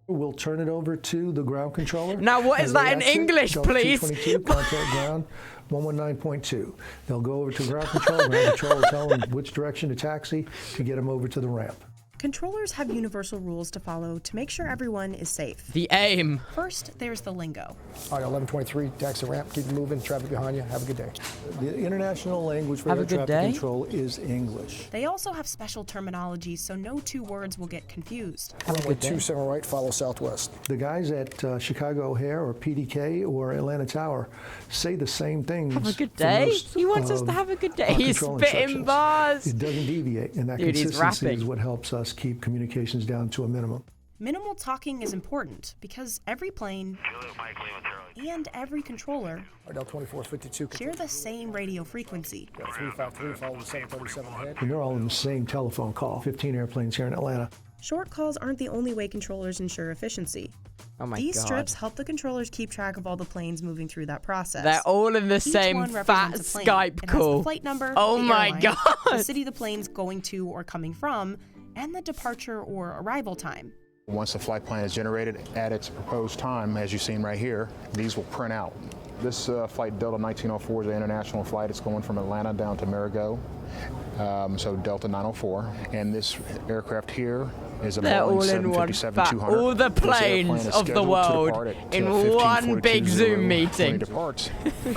We'll turn it over to the ground controller. Now, what is As that they in exit, English, Delta please? 222, contact ground 119.2. They'll go over to ground control. Ground control will tell them which direction to taxi to get them over to the ramp. Controllers have universal rules to follow to make sure everyone is safe. The aim. First, there's the lingo. All right, 1123, taxi ramp, keep moving, traffic behind you, have a good day. The international language for Have a air good traffic day. control is English. They also have special terminology so no 2 words will get confused. Runway 27 right, follow southwest. The guys at Chicago O'Hare or PDK or Atlanta Tower say the same things. Have a good for day. most He wants us of to have a good our day. He's control spitting instructions. bars. It doesn't deviate, and that Dude, he's consistency rapping. is what helps us keep communications down to a minimum. Minimal talking is important because every plane and every controller Delta 2452, share the same radio frequency. 353, follow the 737 ahead. And they're all in the same telephone call. 15 airplanes here in Atlanta. Short calls aren't the only way controllers ensure efficiency. Oh my These God. strips help the controllers keep track of all the planes moving through that process. They're all in the Each same one fat represents a plane. Skype It has call. the flight number, Oh the my airline, God. the city the plane's going to or coming from, and the departure or arrival time. Once the flight plan is generated at its proposed time, as you've seen right here, these will print out. This flight Delta 1904 is an international flight. It's going from Atlanta down to Marigot, so Delta 904. And this aircraft here is a They're Boeing all in one 757-200. fat. All the This airplane planes is of the scheduled to world depart at, in 15:42 one big Zoom When meeting. he departs,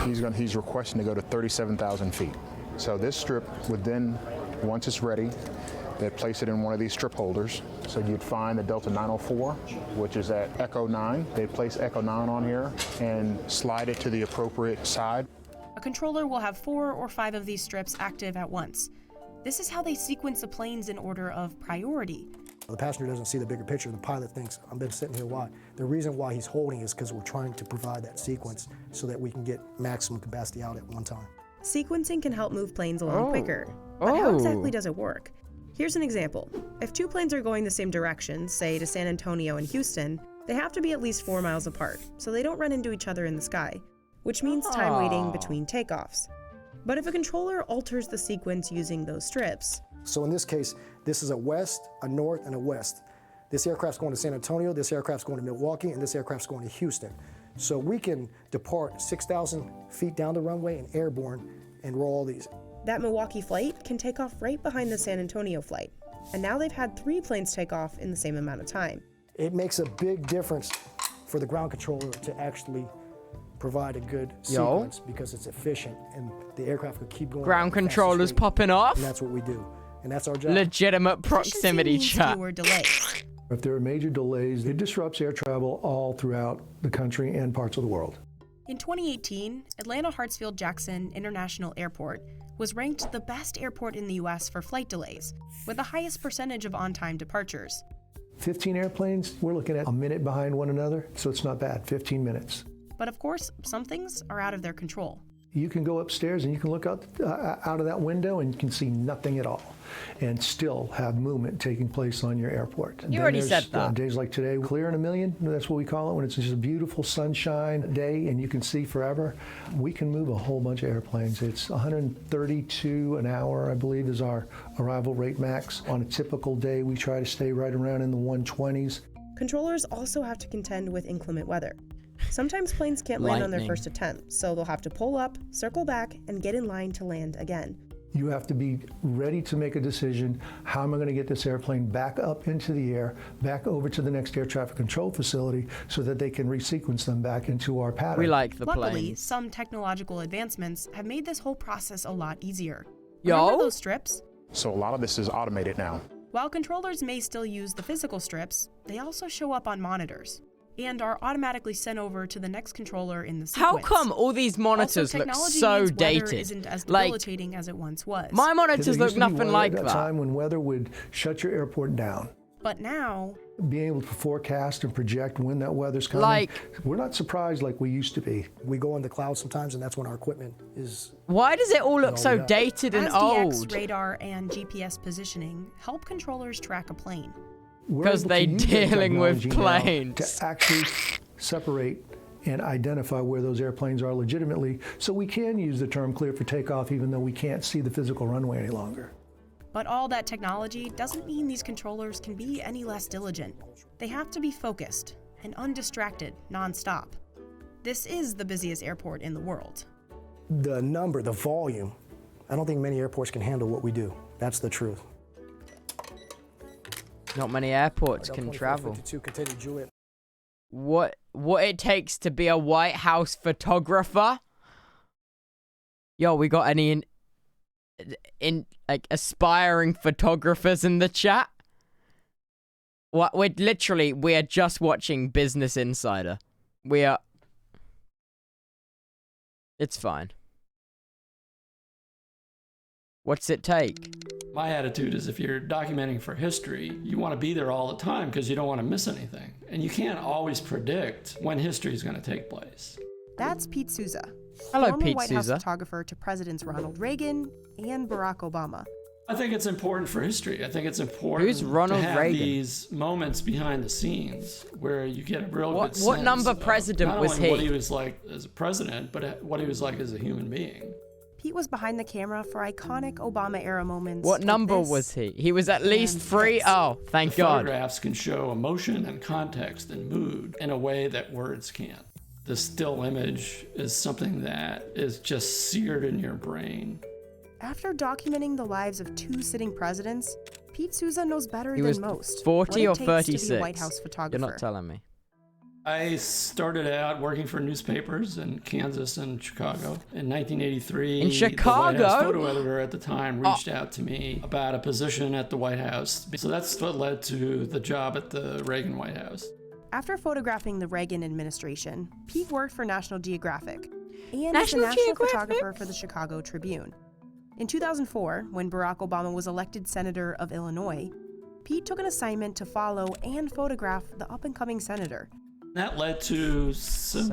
he's requesting to go to 37,000 feet. So this strip would then, once it's ready, they'd place it in one of these strip holders. So you'd find the Delta 904, which is at Echo 9. They'd place Echo 9 on here and slide it to the appropriate side. A controller will have 4 or 5 of these strips active at once. This is how they sequence the planes in order of priority. The passenger doesn't see the bigger picture. The pilot thinks, I've been sitting here, why? The reason why he's holding is because we're trying to provide that sequence so that we can get maximum capacity out at one time. Sequencing can help move planes along Oh. quicker. But how Oh. exactly does it work? Here's an example. If 2 planes are going the same direction, say to San Antonio and Houston, They have to be at least 4 miles apart, so they don't run into each other in the sky, which means time waiting between takeoffs. But if a controller alters the sequence using those strips... So in this case, this is a west, a north, and a west. This aircraft's going to San Antonio, this aircraft's going to Milwaukee, and this aircraft's going to Houston. So we can depart 6,000 feet down the runway and airborne and roll all these. That Milwaukee flight can take off right behind the San Antonio flight. And now they've had 3 planes take off in the same amount of time. It makes a big difference for the ground controller to actually provide a good sequence because it's efficient and the aircraft could keep going. Ground controllers popping off. And that's what we do. And that's our job. Legitimate proximity chat. If there are major delays, it disrupts air travel all throughout the country and parts of the world. In 2018, Atlanta Hartsfield-Jackson International Airport was ranked the best airport in the U.S. for flight delays, with the highest percentage of on-time departures. 15 airplanes, we're looking at a minute behind one another, so it's not bad, 15 minutes. But of course, some things are out of their control. You can go upstairs and you can look out of that window and you can see nothing at all and still have movement taking place on your airport. You already said that. Days like today, clear in a million, that's what we call it, when it's just a beautiful sunshine day and you can see forever. We can move a whole bunch of airplanes. It's 132 an hour, I believe, is our arrival rate max. On a typical day, we try to stay right around in the 120s. Controllers also have to contend with inclement weather. Sometimes planes can't land on their first attempt, so they'll have to pull up, circle back, and get in line to land again. You have to be ready to make a decision. How am I going to get this airplane back up into the air, back over to the next air traffic control facility so that they can resequence them back into our pattern? We like the Luckily, planes. some technological advancements have made this whole process a lot easier. Yo? Remember those strips? So a lot of this is automated now. While controllers may still use the physical strips, they also show up on monitors and are automatically sent over to the next controller in the sequence. How come all these monitors look so dated? Isn't as debilitating as it once was. My monitors look nothing like that. A time when weather would shut your airport down. But now, being able to forecast and project when that weather's coming, we're not surprised like we used to be. We go in the cloud sometimes, and that's when our equipment is... Why does it all look so dated and old? SDX, radar, and GPS positioning help controllers track a plane. Because they're dealing with planes. To actually separate and identify where those airplanes are legitimately, so we can use the term clear for takeoff even though we can't see the physical runway any longer. But all that technology doesn't mean these controllers can be any less diligent. They have to be focused and undistracted nonstop. This is the busiest airport in the world. The number, the volume, I don't think many airports can handle what we do. That's the truth. Not many airports can travel. 52, continue, Juliet. What it takes to be a White House photographer? Yo, we got any in like aspiring photographers in the chat? What we're just watching Business Insider. It's fine. What's it take? My attitude is if you're documenting for history, you want to be there all the time because you don't want to miss anything. And you can't always predict when history is going to take place. That's Pete Souza. Hello, former Pete White House Souza. photographer to Presidents Ronald Reagan and Barack Obama. I think it's important for history. I think it's important Who's Ronald to have Reagan? these moments behind the scenes where you get a real good sense What number of president not was only he? what he was like as a president, but what he was like as a human being. Pete was behind the camera for iconic Obama-era moments. What like number this. was he? He was at least And 3? this. Oh, thank The God. Photographs can show emotion and context and mood in a way that words can't. The still image is something that is just seared in your brain. After documenting the lives of 2 sitting presidents, Pete Souza knows better He than was most 40 or what it takes to be 36. a White House You're photographer. not telling me. I started out working for newspapers in Kansas and Chicago. In 1983, In the White Chicago? House photo editor at the time reached out to me about a position at the White House. So that's what led to the job at the Reagan White House. After photographing the Reagan administration, Pete worked for National Geographic and National as a national Geographic? photographer for the Chicago Tribune. In 2004, when Barack Obama was elected senator of Illinois, Pete took an assignment to follow and photograph the up-and-coming senator. That led to some,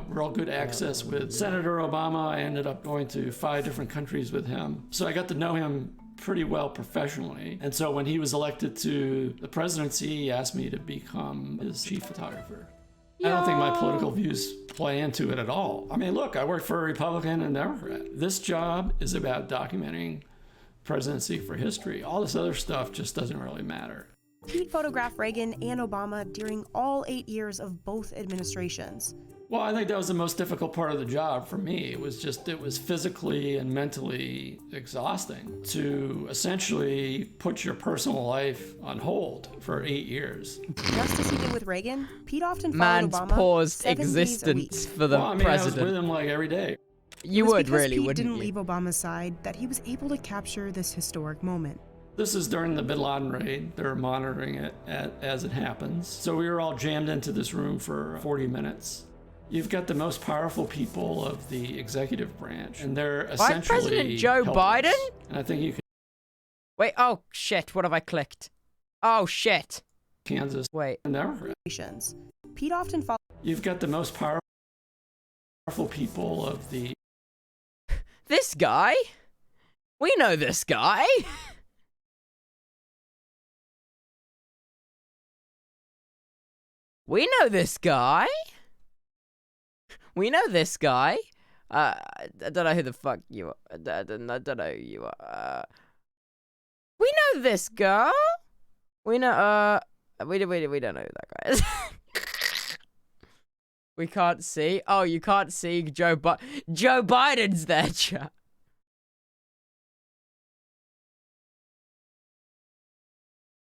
real good access with Senator Obama. I ended up going to 5 different countries with him. So I got to know him pretty well professionally. And so when he was elected to the presidency, he asked me to become his chief photographer. I don't think my political views play into it at all. I mean, look, I worked for a Republican and Democrat. This job is about documenting presidency for history. All this other stuff just doesn't really matter. Pete photographed Reagan and Obama during all 8 years of both administrations. Well, I think that was the most difficult part of the job for me. It was physically and mentally exhausting to essentially put your personal life on hold for 8 years. Just as he did with Reagan, Pete often followed Man's Obama paused 7 days a existence week. for the Well, I mean, president. I was with him like every day. You It was would because really, Pete wouldn't didn't you? leave Obama's side that he was able to capture this historic moment. This is during the Bin Laden raid. They're monitoring it as it happens. So we were all jammed into this room for 40 minutes. You've got the most powerful people of the executive branch, and they're essentially Vice President Joe helpless. Biden? And I think you can. Wait, oh shit, what have I clicked? Oh shit. Kansas. Wait. Democrat. Pete often followed. You've got the most powerful people of the. This guy? We know this guy. We know this guy. We know this guy. I don't know who the fuck you are. I don't know who you are. We know this girl. We know, we don't know who that guy is. We can't see. Oh, you can't see Joe Biden's there, chat.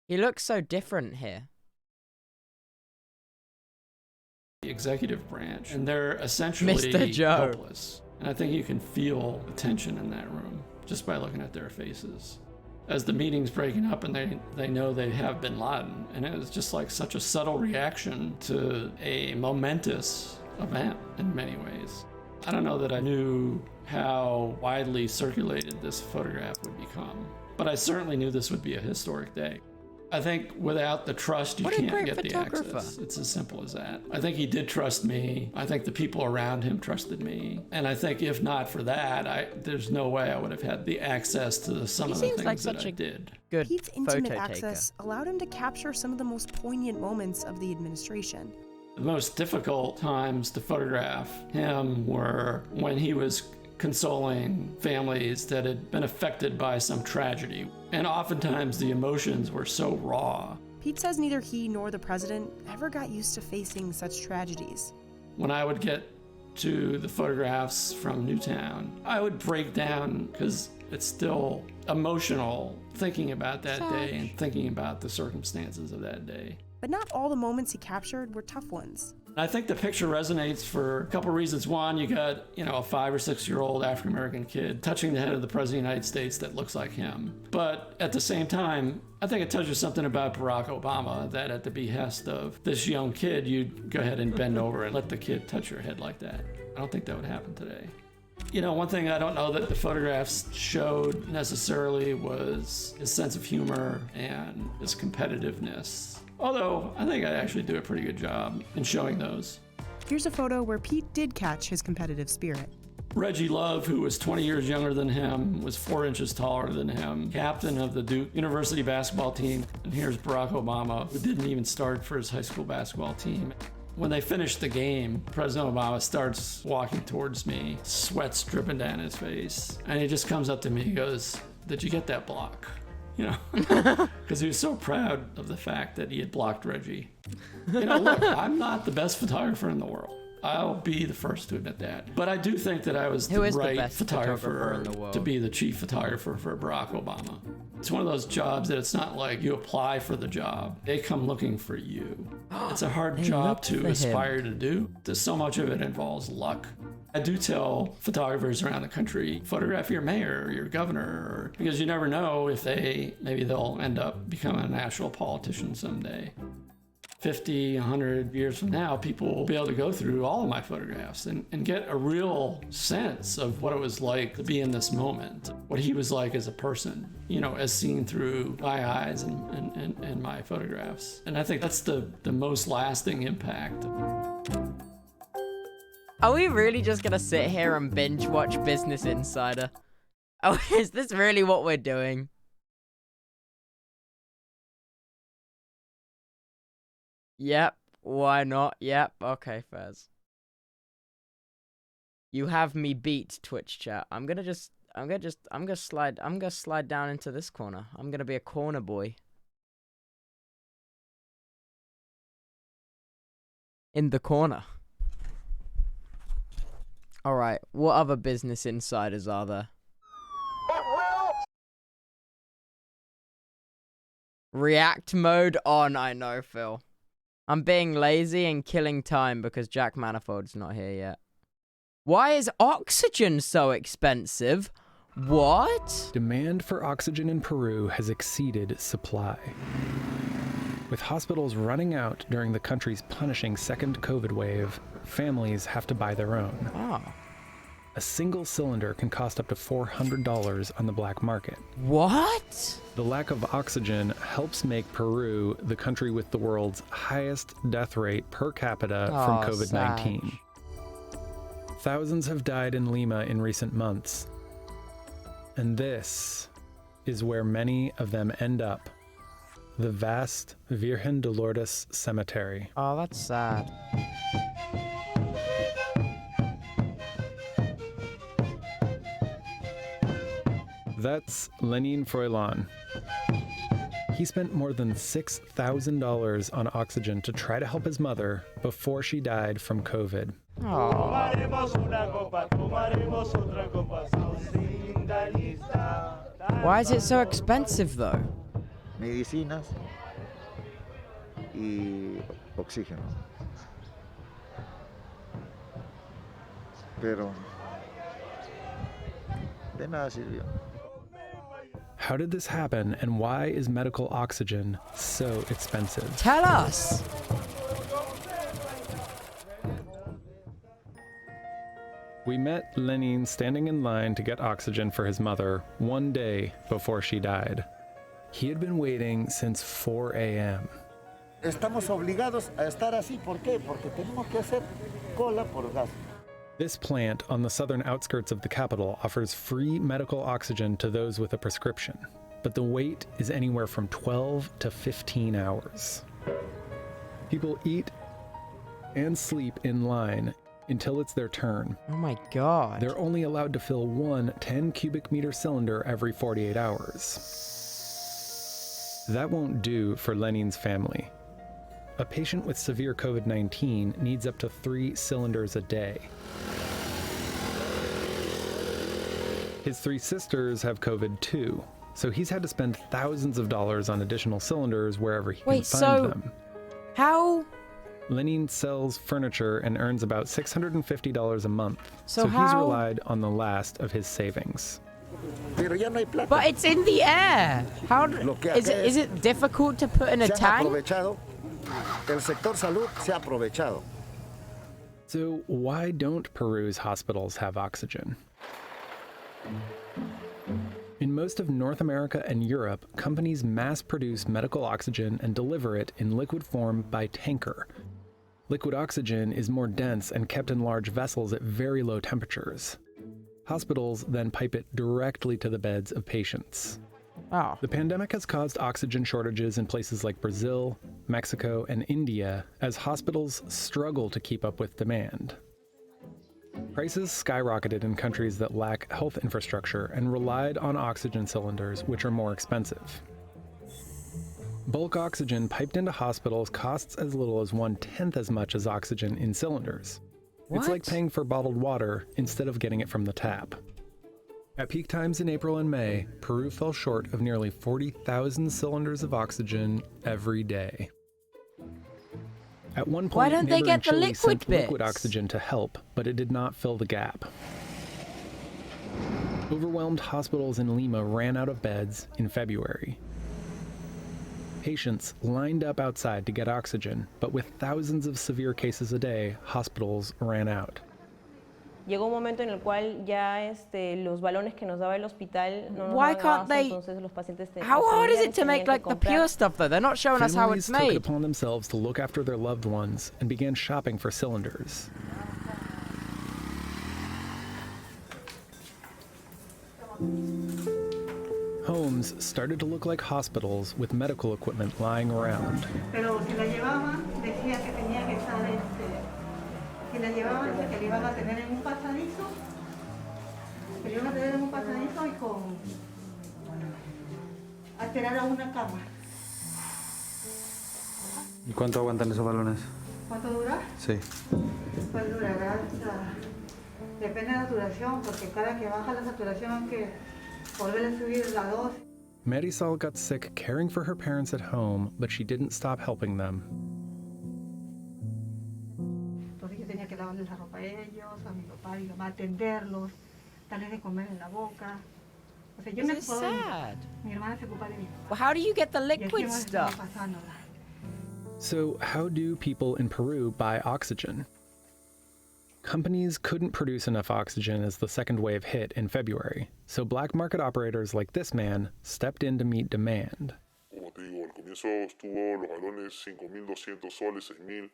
He looks so different here. The executive branch, and they're essentially Mr. Joe. helpless. And I think you can feel the tension in that room just by looking at their faces. As the meeting's breaking up and they know they have Bin Laden, and it was just like such a subtle reaction to a momentous event in many ways. I don't know that I knew how widely circulated this photograph would become, but I certainly knew this would be a historic day. I think without the trust, you can't get the access. It's as simple as that. I think he did trust me. I think the people around him trusted me. And I think if not for that, there's no way I would have had the access to some of the things that I did. Good Pete's intimate photo access allowed him to capture some of the most poignant moments of the administration. The most difficult times to photograph him were when he was consoling families that had been affected by some tragedy. And oftentimes the emotions were so raw. Pete says neither he nor the president ever got used to facing such tragedies. When I would get to the photographs from Newtown, I would break down because it's still emotional thinking about that day and thinking about the circumstances of that day. But not all the moments he captured were tough ones. I think the picture resonates for a couple reasons. One, you got, a 5 or 6 year old African-American kid touching the head of the President of the United States that looks like him. But at the same time, I think it touches something about Barack Obama that at the behest of this young kid, you'd go ahead and bend over and let the kid touch your head like that. I don't think that would happen today. One thing I don't know that the photographs showed necessarily was his sense of humor and his competitiveness. Although, I think I actually do a pretty good job in showing those. Here's a photo where Pete did catch his competitive spirit. Reggie Love, who was 20 years younger than him, was 4 inches taller than him, captain of the Duke University basketball team. And here's Barack Obama, who didn't even start for his high school basketball team. When they finished the game, President Obama starts walking towards me, sweat's dripping down his face. And he just comes up to me and goes, "Did you get that block?" Because he was so proud of the fact that he had blocked Reggie. Look, I'm not the best photographer in the world. I'll be the first to admit that. But I do think that I was the right photographer to be the chief photographer for Barack Obama. It's one of those jobs that it's not like you apply for the job. They come looking for you. It's a hard job to aspire to do. There's so much of it involves luck. I do tell photographers around the country, photograph your mayor or your governor, because you never know if maybe they'll end up becoming a national politician someday. 50, 100 years from now, people will be able to go through all of my photographs and get a real sense of what it was like to be in this moment, what he was like as a person, as seen through my eyes and my photographs. And I think that's the most lasting impact. Are we really just gonna sit here and binge watch Business Insider? Oh, is this really what we're doing? Yep. Why not? Yep. Okay, Fez. You have me beat, Twitch chat. I'm gonna slide down into this corner. I'm gonna be a corner boy. In the corner. Alright, what other business insiders are there? React mode on, I know, Phil. I'm being lazy and killing time because Jack Manifold's not here yet. Why is oxygen so expensive? What? Demand for oxygen in Peru has exceeded supply. With hospitals running out during the country's punishing second COVID wave, families have to buy their own. Oh. A single cylinder can cost up to $400 on the black market. What? The lack of oxygen helps make Peru the country with the world's highest death rate per capita from COVID-19. Thousands have died in Lima in recent months. And this is where many of them end up. The vast Virgen de Lourdes Cemetery. Oh, that's sad. That's Lenin Froilan. He spent more than $6,000 on oxygen to try to help his mother before she died from COVID. Why is it so expensive though? Medicinas y oxígeno. Pero de nada sirvió. How did this happen, and why is medical oxygen so expensive? Tell us! We met Lenin standing in line to get oxygen for his mother one day before she died. He had been waiting since 4 a.m. Estamos obligados a estar así. ¿Por qué? Porque tenemos que hacer cola por gas. This plant on the southern outskirts of the capital offers free medical oxygen to those with a prescription, but the wait is anywhere from 12 to 15 hours. People eat and sleep in line until it's their turn. Oh my God. They're only allowed to fill one 10 cubic meter cylinder every 48 hours. That won't do for Lenin's family. A patient with severe COVID-19 needs up to 3 cylinders a day. His 3 sisters have COVID too, so he's had to spend thousands of dollars on additional cylinders wherever he can find them. How? Lenin sells furniture and earns about $650 a month, So he's how- relied on the last of his savings. But it's in the air. How is it difficult to put in a tank? El sector salud se ha aprovechado. So why don't Peru's hospitals have oxygen? In most of North America and Europe, companies mass-produce medical oxygen and deliver it in liquid form by tanker. Liquid oxygen is more dense and kept in large vessels at very low temperatures. Hospitals then pipe it directly to the beds of patients. Oh. The pandemic has caused oxygen shortages in places like Brazil, Mexico, and India as hospitals struggle to keep up with demand. Prices skyrocketed in countries that lack health infrastructure and relied on oxygen cylinders, which are more expensive. Bulk oxygen piped into hospitals costs as little as 1/10 as much as oxygen in cylinders. It's like paying for bottled water instead of getting it from the tap. At peak times in April and May, Peru fell short of nearly 40,000 cylinders of oxygen every day. At one point, Why don't they neighboring get the Chile liquid sent liquid bits? oxygen to help, but it did not fill the gap. Overwhelmed hospitals in Lima ran out of beds in February. Patients lined up outside to get oxygen, but with thousands of severe cases a day, hospitals ran out. Llegó un momento en el cual ya los balones que nos daba el hospital no nos Why daban can't abasto, they? entonces los pacientes How hard is it to make tenían like que the comprar. pure stuff though? They're not showing us how it's Families took it made. upon themselves to look after their loved ones and began shopping for cylinders. Homes started to look like hospitals with medical equipment lying around. Pero se la llevaban decía que tenía que estar, si la llevaban, que le iban a tener en un pasadizo, que le iban a tener en un pasadizo y a esperar a una cama. ¿Y cuánto aguantan esos balones? ¿Cuánto dura? Sí. Pues durará hasta, depende de la saturación, porque cada que baja la saturación hay que volver a subir la dosis. Marisol got sick caring for her parents at home, but she didn't stop helping them. Entonces yo tenía que lavarles la ropa a ellos, a mi papá y mi mamá, atenderlos, darles de comer en la boca. O sea, yo me This is ocupaba de sad. mi hermana se ocupa de mí. Well, how do you get the Y aquí liquid hemos estado stuff? pasándola. So, how do people in Peru buy oxygen? Companies couldn't produce enough oxygen as the second wave hit in February, so black market operators like this man stepped in to meet demand. Como te digo, al comienzo estuvo los balones 5.200 soles, 6.000.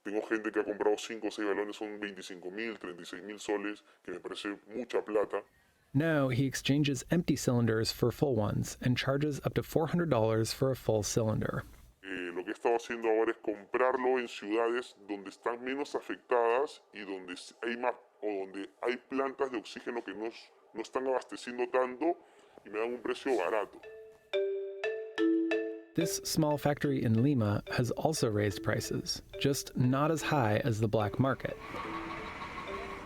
Tengo gente que ha comprado 5 o 6 balones, son 25.000, 36.000 soles, que me parece mucha plata. Now he exchanges empty cylinders for full ones and charges up to $400 for a full cylinder. Lo que he estado haciendo ahora es comprarlo en ciudades donde están menos afectadas y donde hay más o donde hay plantas de oxígeno que no están abasteciendo tanto y me dan un precio barato. This small factory in Lima has also raised prices, just not as high as the black market.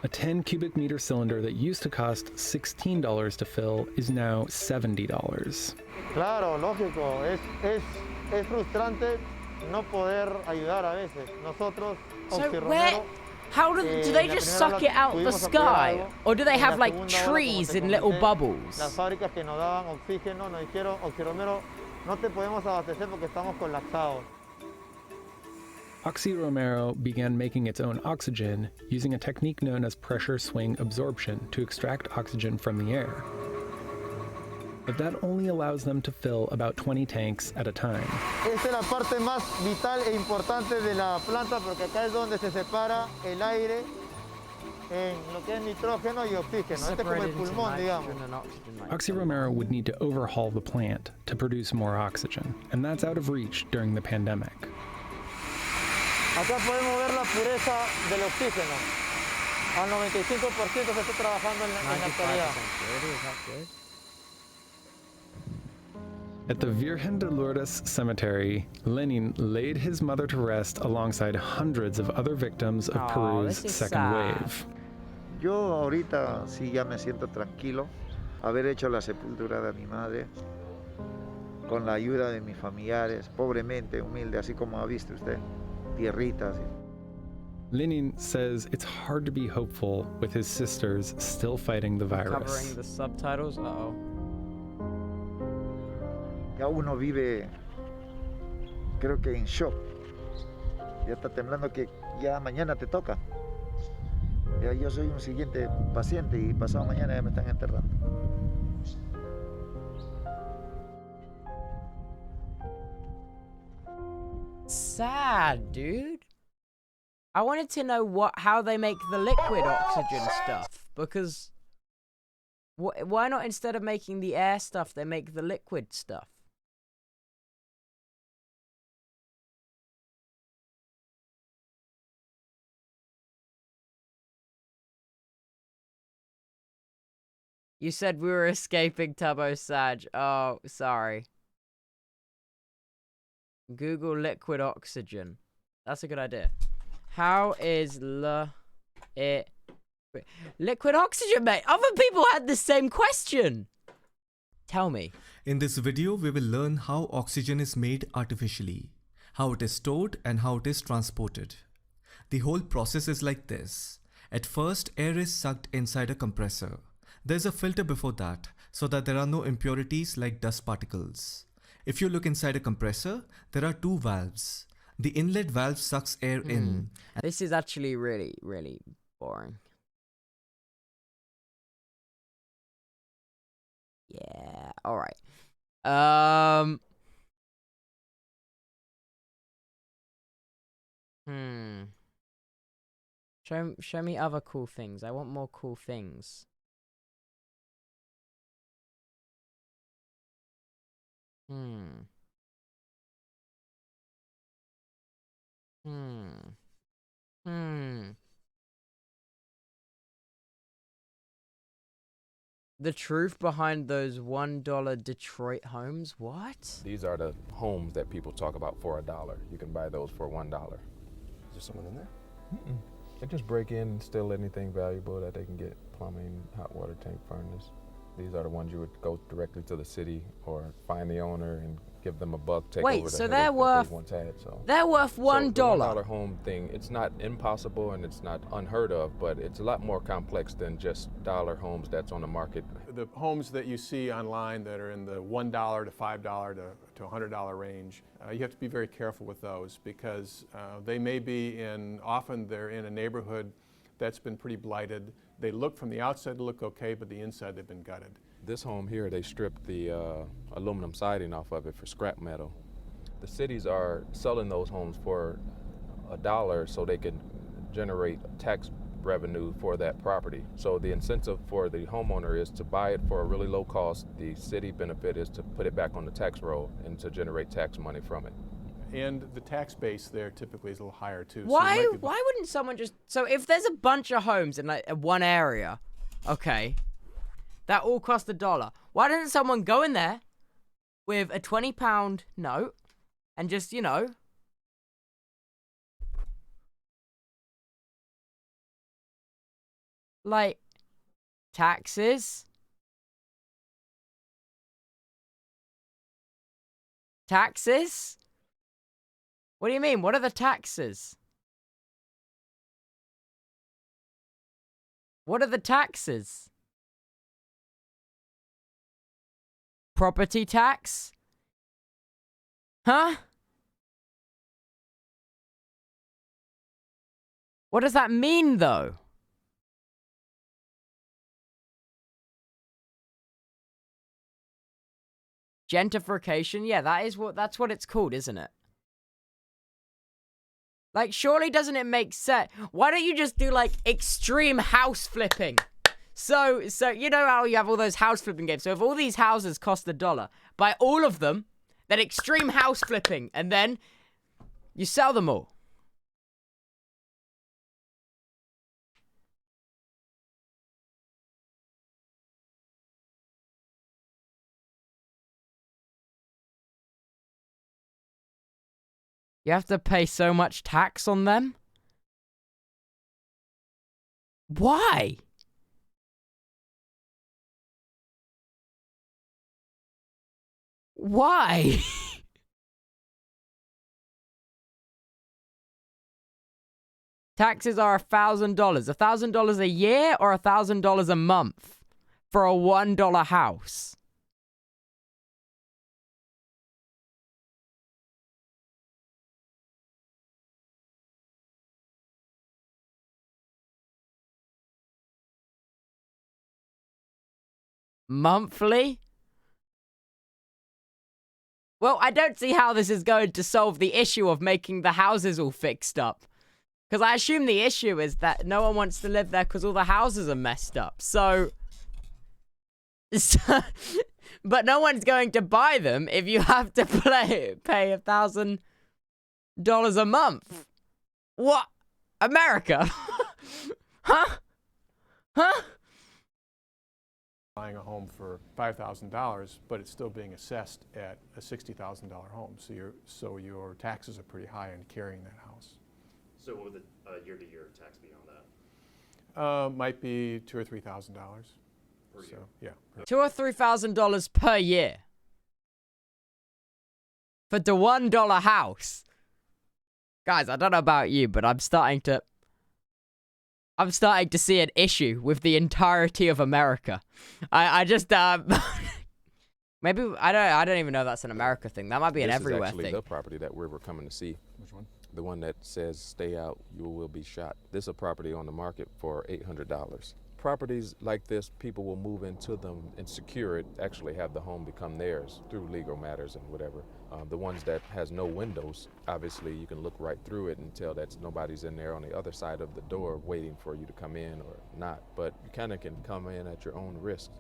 A 10 cubic meter cylinder that used to cost $16 to fill is now $70. Claro, lógico, es frustrante no poder ayudar a veces. Nosotros, So where, how do they just suck it out the sky? Or do they have like trees in little bubbles? Las fábricas que nos daban oxígeno nos dijeron, Oxiromero, no te podemos abastecer porque estamos colapsados. Oxy Romero began making its own oxygen using a technique known as pressure swing absorption to extract oxygen from the air. But that only allows them to fill about 20 tanks at a time. Esta es la parte más vital e importante de la planta porque acá es donde se separa el aire en lo que es nitrógeno y oxígeno. Este es como el pulmón, digamos. Oxy Romero would need to overhaul the plant to produce more oxygen, and that's out of reach during the pandemic. Acá podemos ver la pureza del oxígeno. Al 95% se está trabajando en la actualidad. At the Virgen de Lourdes Cemetery, Lenin laid his mother to rest alongside hundreds of other victims of Peru's second wave. Yo ahorita sí ya me siento tranquilo haber hecho la sepultura de mi madre con la ayuda de mis familiares, pobremente, humilde, así como ha visto usted, tierritas. Lenin says it's hard to be hopeful with his sisters still fighting the virus. Covering the subtitles? Uh-oh. Ya uno vive, creo que en shock. Ya está temblando que ya mañana te toca. Ya yo soy un siguiente paciente y pasado mañana ya me están enterrando. Sad, dude. I wanted to know how they make the liquid oxygen stuff, because why not, instead of making the air stuff, they make the liquid stuff? You said we were escaping Tubbo Sag. Oh, sorry. Google liquid oxygen. That's a good idea. How is liquid oxygen made? Other people had the same question. Tell me. In this video, we will learn how oxygen is made artificially, how it is stored and how it is transported. The whole process is like this. At first, air is sucked inside a compressor. There's a filter before that, so that there are no impurities like dust particles. If you look inside a compressor, there are two valves. The inlet valve sucks air in. This is actually really, really boring. Yeah, alright. Show me other cool things. I want more cool things. The truth behind those $1 Detroit homes? What? These are the homes that people talk about for $1. You can buy those for $1. Is there someone in there? Mm-mm. They just break in and steal anything valuable that they can get. Plumbing, hot water tank, furnace. These are the ones you would go directly to the city or find the owner and give them a buck, take Wait, over the so headache they're that worth they once had. So they're worth $1. So the $1 home thing, it's not impossible and it's not unheard of, but it's a lot more complex than just dollar homes that's on the market. The homes that you see online that are in the $1 to $5 to $100 range, you have to be very careful with those because they may be often they're in a neighborhood that's been pretty blighted. They look from the outside to look okay, but the inside they've been gutted. This home here, they stripped the aluminum siding off of it for scrap metal. The cities are selling those homes for $1 so they can generate tax revenue for that property. So the incentive for the homeowner is to buy it for a really low cost. The city benefit is to put it back on the tax roll and to generate tax money from it. And the tax base there typically is a little higher too. Why wouldn't someone just, so if there's a bunch of homes in like one area, okay, that all cost $1, why doesn't someone go in there with a £20 note and just, you know, like, taxes? Taxes? What do you mean? What are the taxes? What are the taxes? Property tax? Huh? What does that mean, though? Gentrification? Yeah, that's what it's called, isn't it? Like, surely doesn't it make sense? Why don't you just do, like, extreme house flipping? So you know how you have all those house flipping games? So if all these houses cost $1, buy all of them, then extreme house flipping, and then you sell them all. You have to pay so much tax on them? Why? Why? Taxes are $1,000. $1,000 a year or $1,000 a month for a $1 house? Monthly? Well, I don't see how this is going to solve the issue of making the houses all fixed up. Because I assume the issue is that no one wants to live there because all the houses are messed up. So but no one's going to buy them if you have to pay $1,000 a month. What? America? Huh? Huh? Buying a home for $5,000, but it's still being assessed at a $60,000 home. So your taxes are pretty high in carrying that house. So what would the year-to-year tax be on that? Might be $2,000 or $3,000 per year. Yeah. $2,000 or $3,000 per year for the $1 house. Guys, I don't know about you, but I'm starting to see an issue with the entirety of America. I just maybe I don't even know if that's an America thing. That might be an everywhere thing. This is actually thing. the property that we were coming to see. Which one? The one that says "Stay out, you will be shot." This is a property on the market for $800. Properties like this, people will move into them and secure it, actually have the home become theirs through legal matters and whatever. The ones that has no windows, obviously you can look right through it and tell that nobody's in there on the other side of the door waiting for you to come in or not. But you kind of can come in at your own risk.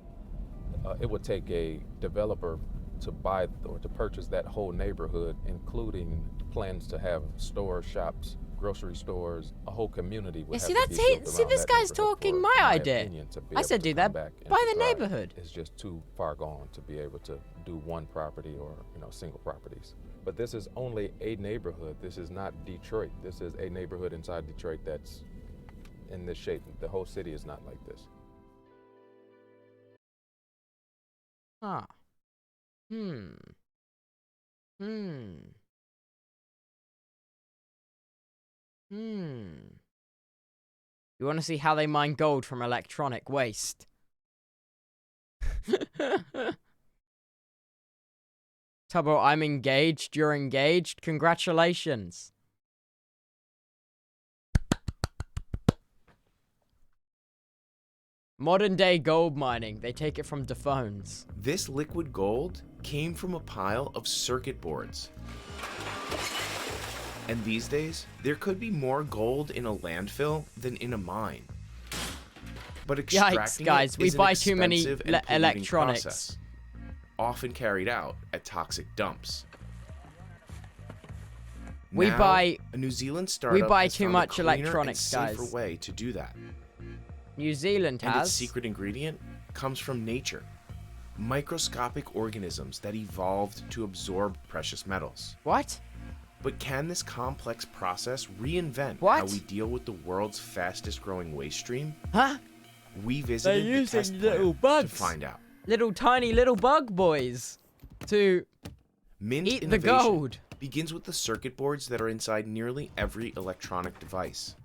It would take a developer to buy or to purchase that whole neighborhood, including plans to have stores, shops, grocery stores, a whole community would Yeah, have see, to that's be built it. See, around this that guy's neighborhood talking for my idea. opinion, to be I able said to do come that back and by the thrive. neighborhood. It's just too far gone to be able to do one property or, you know, single properties. But this is only a neighborhood. This is not Detroit. This is a neighborhood inside Detroit that's in this shape. The whole city is not like this. Huh. Hmm. Hmm. Hmm. You want to see how they mine gold from electronic waste? Tubbo, I'm engaged. You're engaged. Congratulations. Modern day gold mining. They take it from the phones. This liquid gold came from a pile of circuit boards. And these days, there could be more gold in a landfill than in a mine. But extracting Yikes, guys, it we is an buy too many expensive and polluting electronics. process, often carried out at toxic dumps. We Now, buy- a New Zealand startup buy has too found much a cleaner electronics, and safer guys. way to do that. New Zealand And has. its secret ingredient comes from nature. Microscopic organisms that evolved to absorb precious metals. What? But can this complex process reinvent What? how we deal with the world's fastest growing waste stream? Huh? We They're visited the using test little plant bugs. to find out. Little tiny little bug boys to Mint eat the innovation gold. begins with the circuit boards that are inside nearly every electronic device.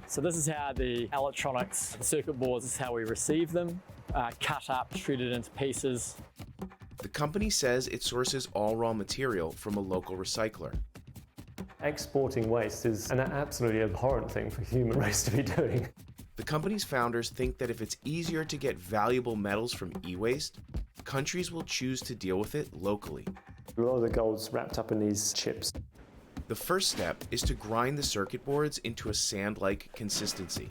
So this is how the electronics, the circuit boards, this is how we receive them, cut up, shredded into pieces. The company says it sources all raw material from a local recycler. Exporting waste is an absolutely abhorrent thing for human race to be doing. The company's founders think that if it's easier to get valuable metals from e-waste, countries will choose to deal with it locally. A lot of the gold's wrapped up in these chips. The first step is to grind the circuit boards into a sand-like consistency.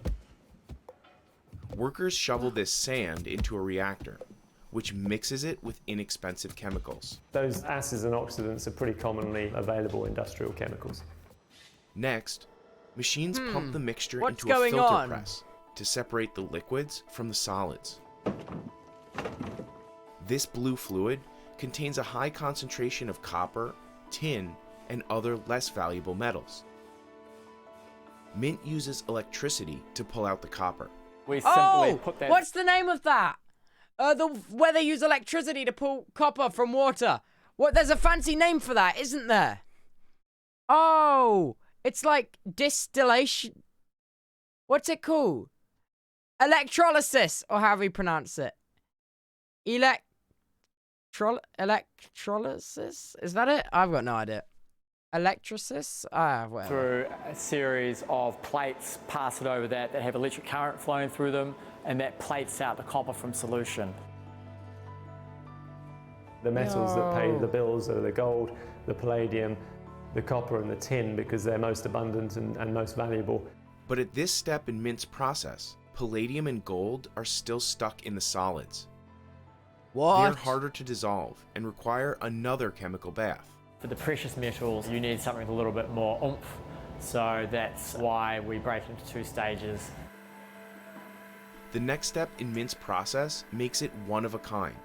Workers shovel this sand into a reactor, which mixes it with inexpensive chemicals. Those acids and oxidants are pretty commonly available industrial chemicals. Next, machines pump the mixture what's into a going filter on? press to separate the liquids from the solids. This blue fluid contains a high concentration of copper, tin, and other less valuable metals. Mint uses electricity to pull out the copper. We simply put that. What's the name of that? Where they use electricity to pull copper from water. What? There's a fancy name for that, isn't there? Oh, it's like distillation. What's it called? Electrolysis, or however you pronounce it. Electrolysis? Is that it? I've got no idea. Electrolysis? Whatever. Through a series of plates, pass it over that have electric current flowing through them, and that plates out the copper from solution. The metals that pay the bills are the gold, the palladium, the copper and the tin because they're most abundant and most valuable. But at this step in Mint's process, palladium and gold are still stuck in the solids. What? They're harder to dissolve and require another chemical bath. For the precious metals, you need something with a little bit more oomph, so that's why we break it into two stages. The next step in Mint's process makes it one of a kind,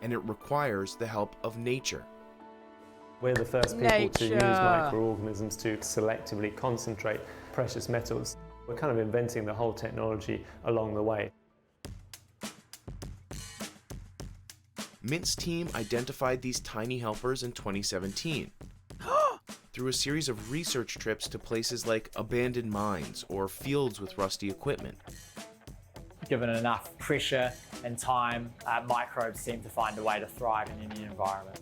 and it requires the help of nature. We're the first people to use Nature. microorganisms to selectively concentrate precious metals. We're kind of inventing the whole technology along the way. Mint's team identified these tiny helpers in 2017 through a series of research trips to places like abandoned mines or fields with rusty equipment. Given enough pressure and time, microbes seem to find a way to thrive in any environment.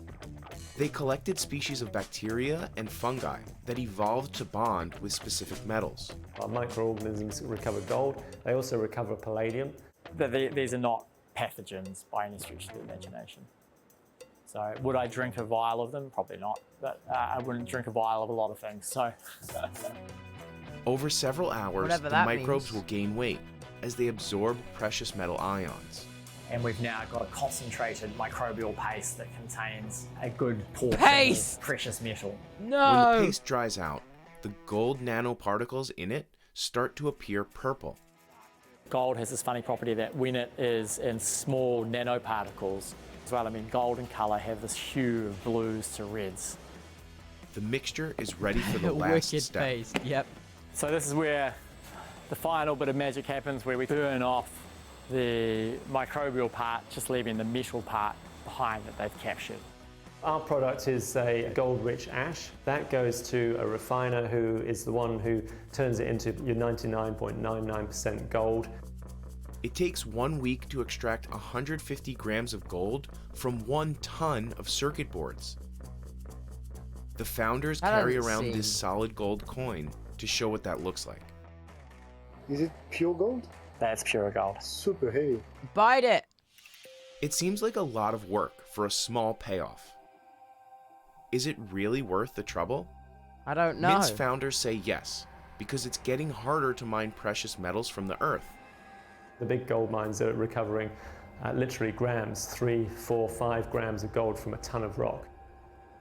They collected species of bacteria and fungi that evolved to bond with specific metals. Our microorganisms recover gold. They also recover palladium. These are not pathogens by any stretch of the imagination. So would I drink a vial of them? Probably not, but I wouldn't drink a vial of a lot of things, so. Over several hours, Whatever the that microbes means. will gain weight as they absorb precious metal ions. And we've now got a concentrated microbial paste that contains a good portion Paste! of precious metal. No! When the paste dries out, the gold nanoparticles in it start to appear purple. Gold has this funny property that when it is in small nanoparticles as well, I mean, gold and colour have this hue of blues to reds. The mixture is ready for the last Wicked step. paste, yep. So this is where the final bit of magic happens, where we burn off the microbial part, just leaving the metal part behind that they've captured. Our product is a gold-rich ash. That goes to a refiner who is the one who turns it into your 99.99% gold. It takes 1 week to extract 150 grams of gold from 1 ton of circuit boards. The founders That carry doesn't around seem- this solid gold coin to show what that looks like. Is it pure gold? That's pure gold. Super heavy. Bite it. It seems like a lot of work for a small payoff. Is it really worth the trouble? I don't know. Mint's founders say yes, because it's getting harder to mine precious metals from the earth. The big gold mines are recovering literally grams, 3, 4, 5 grams of gold from a ton of rock.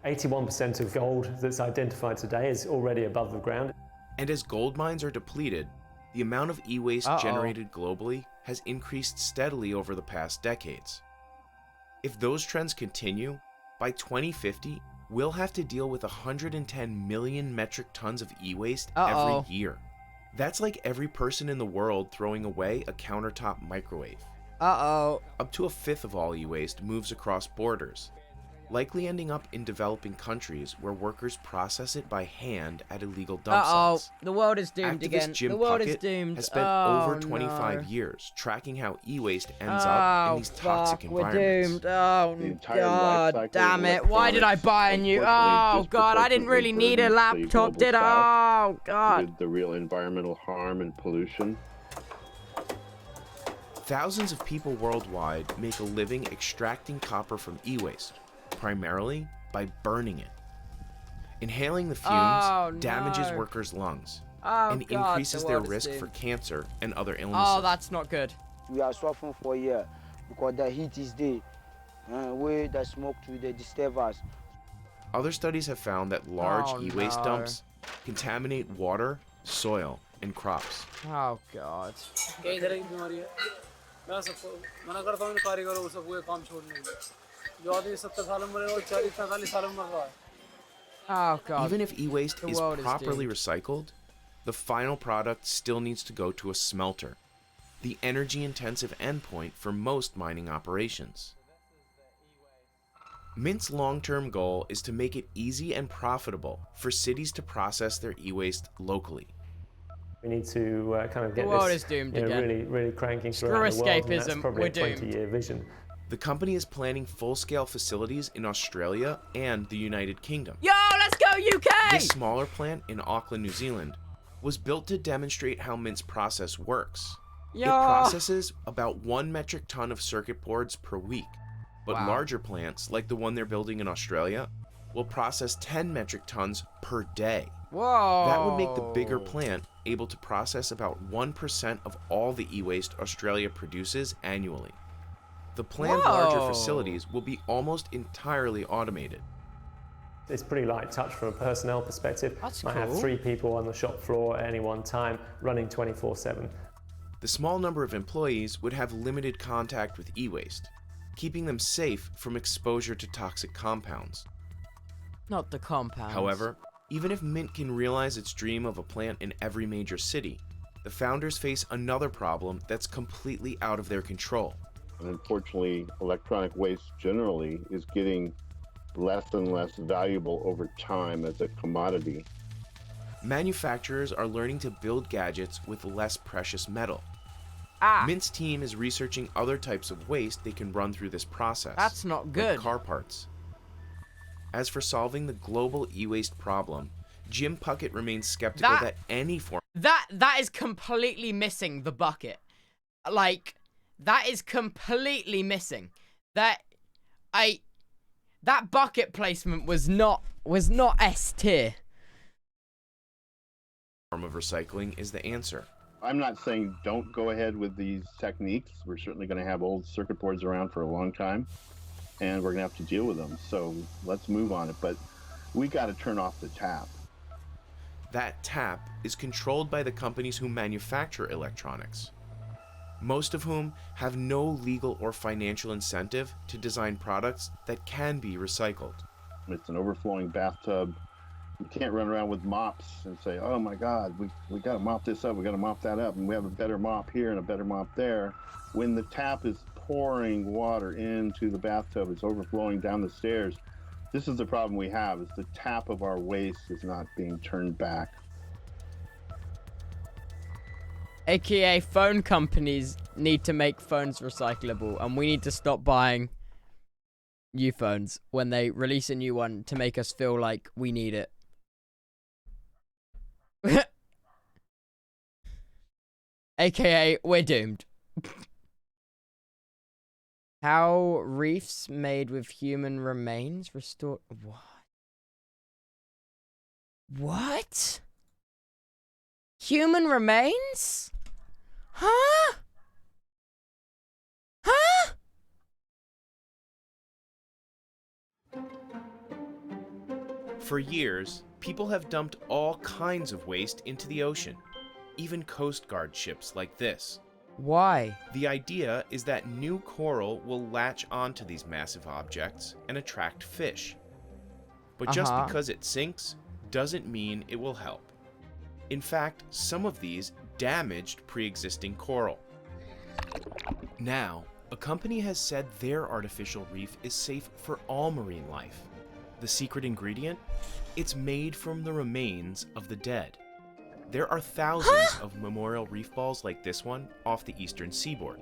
81% of gold that's identified today is already above the ground. And as gold mines are depleted, the amount of e-waste generated globally has increased steadily over the past decades. If those trends continue, by 2050, we'll have to deal with 110 million metric tons of e-waste every year. That's like every person in the world throwing away a countertop microwave. Up to a fifth of all e-waste moves across borders, likely ending up in developing countries where workers process it by hand at illegal dump sites. The world is doomed Activist again. Jim The world is Puckett doomed. has spent over 25 years tracking how e-waste ends up in these toxic environments. We're doomed. Oh, God damn it. Why did I buy a new... Oh, God, I didn't really need a laptop, did I? Oh, God. With the real environmental harm and pollution. Thousands of people worldwide make a living extracting copper from e-waste, primarily by burning it. Inhaling the fumes damages workers' lungs and increases their risk for cancer and other illnesses. Oh, that's not good. We are suffering for a year because the heat is there, where the smoke to disturb us. Other studies have found that large e-waste dumps contaminate water, soil, and crops. Oh, God. Oh, God. Even if e-waste The is world is properly doomed. recycled, the final product still needs to go to a smelter, the energy-intensive endpoint for most mining operations. Mint's long-term goal is to make it easy and profitable for cities to process their e-waste locally. We need to kind of get The world this is doomed you know, again. really cranking Screw throughout the world, and that's escapism, probably we're a doomed. 20-year vision. The company is planning full-scale facilities in Australia and the United Kingdom. Yo, let's go UK! This smaller plant in Auckland, New Zealand, was built to demonstrate how Mint's process works. Yo. It processes about 1 metric ton of circuit boards per week, but Wow. larger plants, like the one they're building in Australia, will process 10 metric tons per day. Whoa. That would make the bigger plant able to process about 1% of all the e-waste Australia produces annually. The planned larger Whoa. facilities will be almost entirely automated. It's pretty light touch from a personnel perspective. That's Might have cool. 3 people on the shop floor at any one time, running 24/7. The small number of employees would have limited contact with e-waste, keeping them safe from exposure to toxic compounds. Not the compound. However, even if Mint can realize its dream of a plant in every major city, the founders face another problem that's completely out of their control. And unfortunately, electronic waste generally is getting less and less valuable over time as a commodity. Manufacturers are learning to build gadgets with less precious metal. Mint's team is researching other types of waste they can run through this process. That's not good. Like car parts. As for solving the global e-waste problem, Jim Puckett remains skeptical that any form... That is completely missing the bucket. Like, that is completely missing. That bucket placement was not S tier. of recycling is the answer. I'm not saying don't go ahead with these techniques. We're certainly going to have old circuit boards around for a long time, and we're going to have to deal with them. So let's move on it. But we got to turn off the tap. That tap is controlled by the companies who manufacture electronics, most of whom have no legal or financial incentive to design products that can be recycled. It's an overflowing bathtub. You can't run around with mops and say, oh my God, we got to mop this up, we got to mop that up, and we have a better mop here and a better mop there. When the tap is pouring water into the bathtub, it's overflowing down the stairs. This is the problem we have, is the tap of our waste is not being turned back. AKA phone companies need to make phones recyclable, and we need to stop buying new phones when they release a new one to make us feel like we need it. AKA, we're doomed. How reefs made with human remains restore... What? What? Human remains? Huh? Huh? For years, people have dumped all kinds of waste into the ocean, even Coast Guard ships like this. Why? The idea is that new coral will latch onto these massive objects and attract fish. But just because it sinks doesn't mean it will help. In fact, some of these damaged pre-existing coral. Now, a company has said their artificial reef is safe for all marine life. The secret ingredient? It's made from the remains of the dead. There are thousands of memorial reef balls like this one off the eastern seaboard.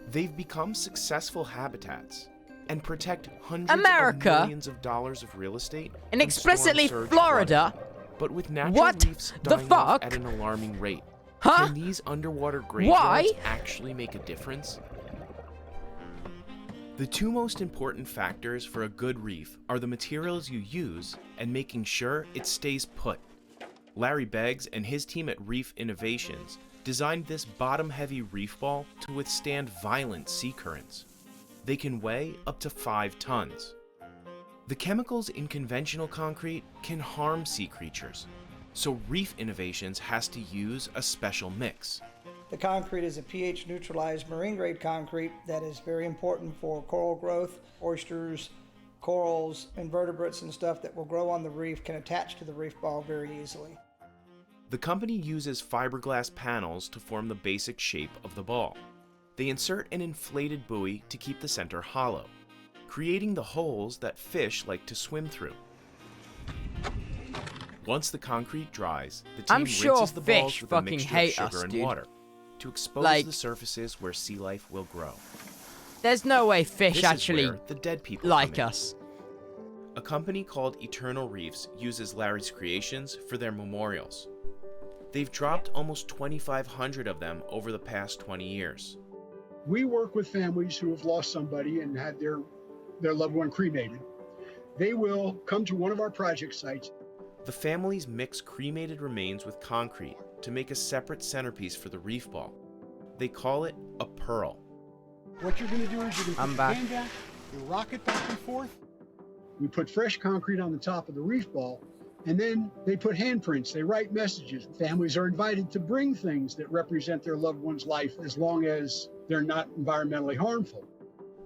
They've become successful habitats and protect hundreds of millions of dollars of real estate. And explicitly Florida. But with natural reefs dying off at an alarming rate, can these underwater graveyards actually make a difference? The two most important factors for a good reef are the materials you use and making sure it stays put. Larry Beggs and his team at Reef Innovations designed this bottom-heavy reef ball to withstand violent sea currents. They can weigh up to 5 tons. The chemicals in conventional concrete can harm sea creatures, so Reef Innovations has to use a special mix. The concrete is a pH neutralized marine grade concrete that is very important for coral growth. Oysters, corals, invertebrates and stuff that will grow on the reef can attach to the reef ball very easily. The company uses fiberglass panels to form the basic shape of the ball. They insert an inflated buoy to keep the center hollow, creating the holes that fish like to swim through. Once the concrete dries, the team rinses the balls with a mixture of sugar and water to expose the surfaces where sea life will grow. There's no way fish This actually is where the dead people like come in. us. A company called Eternal Reefs uses Larry's creations for their memorials. They've dropped almost 2,500 of them over the past 20 years. We work with families who have lost somebody and had their loved one cremated. They will come to one of our project sites. The families mix cremated remains with concrete to make a separate centerpiece for the reef ball. They call it a pearl. What you're going to do is you're going to put your hand down, you rock it back and forth. We put fresh concrete on the top of the reef ball, and then they put handprints, they write messages. Families are invited to bring things that represent their loved one's life as long as they're not environmentally harmful.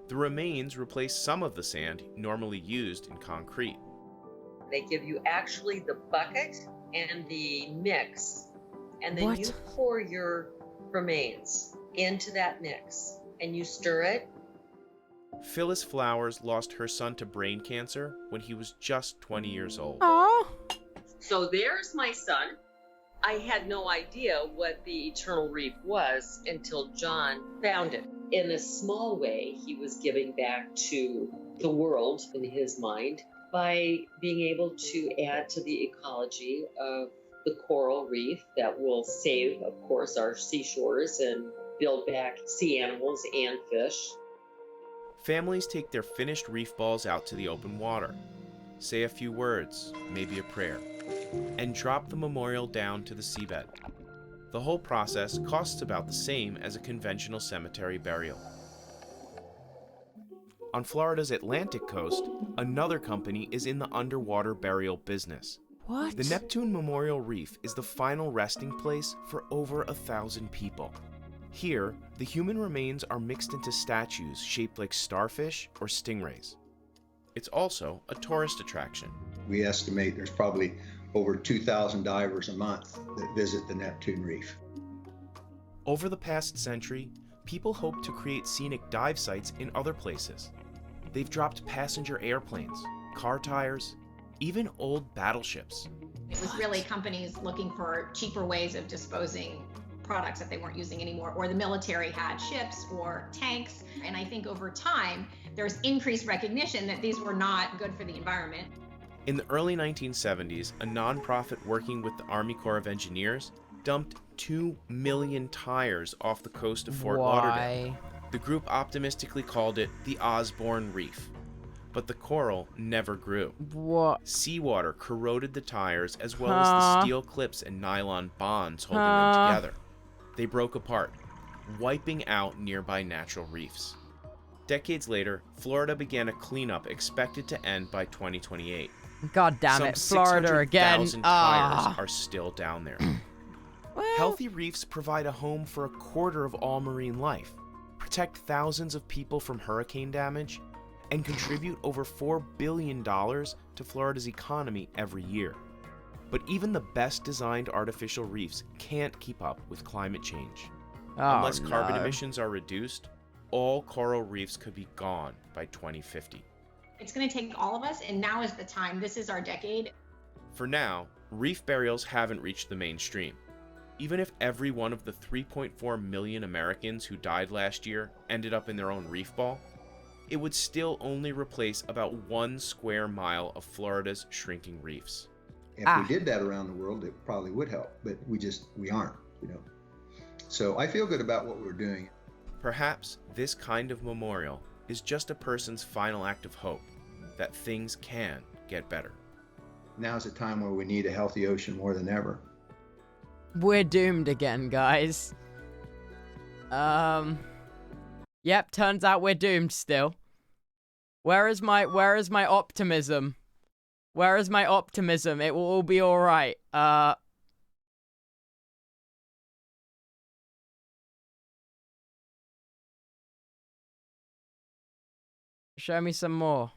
The remains replace some of the sand normally used in concrete. They give you actually the bucket and the mix, and then you pour your remains into that mix and you stir it. Phyllis Flowers lost her son to brain cancer when he was just 20 years old. Aww. So there's my son. I had no idea what the Eternal Reef was until John found it. In a small way, he was giving back to the world in his mind by being able to add to the ecology of the coral reef that will save, of course, our seashores and build back sea animals and fish. Families take their finished reef balls out to the open water, say a few words, maybe a prayer, and drop the memorial down to the seabed. The whole process costs about the same as a conventional cemetery burial. On Florida's Atlantic coast, another company is in the underwater burial business. What? The Neptune Memorial Reef is the final resting place for over 1,000 people. Here, the human remains are mixed into statues shaped like starfish or stingrays. It's also a tourist attraction. We estimate there's probably over 2,000 divers a month that visit the Neptune Reef. Over the past century, people hope to create scenic dive sites in other places. They've dropped passenger airplanes, car tires, even old battleships. It was really companies looking for cheaper ways of disposing products that they weren't using anymore, or the military had ships or tanks. And I think over time, there's increased recognition that these were not good for the environment. In the early 1970s, a nonprofit working with the Army Corps of Engineers dumped 2 million tires off the coast of Fort Lauderdale. The group optimistically called it the Osborne Reef. But the coral never grew. What? Seawater corroded the tires as well as the steel clips and nylon bonds holding them together. They broke apart, wiping out nearby natural reefs. Decades later, Florida began a cleanup expected to end by 2028. God damn it, Florida again. 600,000 tires are still down there. Healthy reefs provide a home for a quarter of all marine life, protect thousands of people from hurricane damage, and contribute over $4 billion to Florida's economy every year. But even the best designed artificial reefs can't keep up with climate change. Unless carbon emissions are reduced, all coral reefs could be gone by 2050. It's going to take all of us, and now is the time. This is our decade. For now, reef burials haven't reached the mainstream. Even if every one of the 3.4 million Americans who died last year ended up in their own reef ball, it would still only replace about 1 square mile of Florida's shrinking reefs. If we did that around the world, it probably would help, but we aren't, So I feel good about what we're doing. Perhaps this kind of memorial is just a person's final act of hope that things can get better. Now's a time where we need a healthy ocean more than ever. We're doomed again, guys. Yep, turns out we're doomed still. Where is my optimism? Where is my optimism? It will all be alright. Show me some more.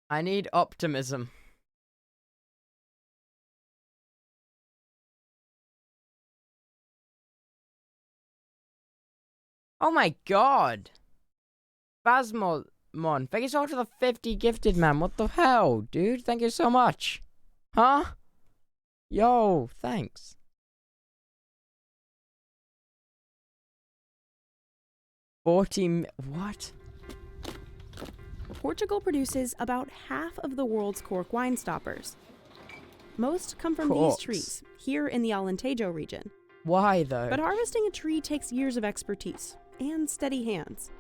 I need optimism. Oh my god! Phasmon, thank you so much for the 50 gifted, man. What the hell, dude? Thank you so much. Huh? Yo, thanks. What? Portugal produces about half of the world's cork wine stoppers. Most come from these trees, here in the Alentejo region. Why, though? But harvesting a tree takes years of expertise and steady hands.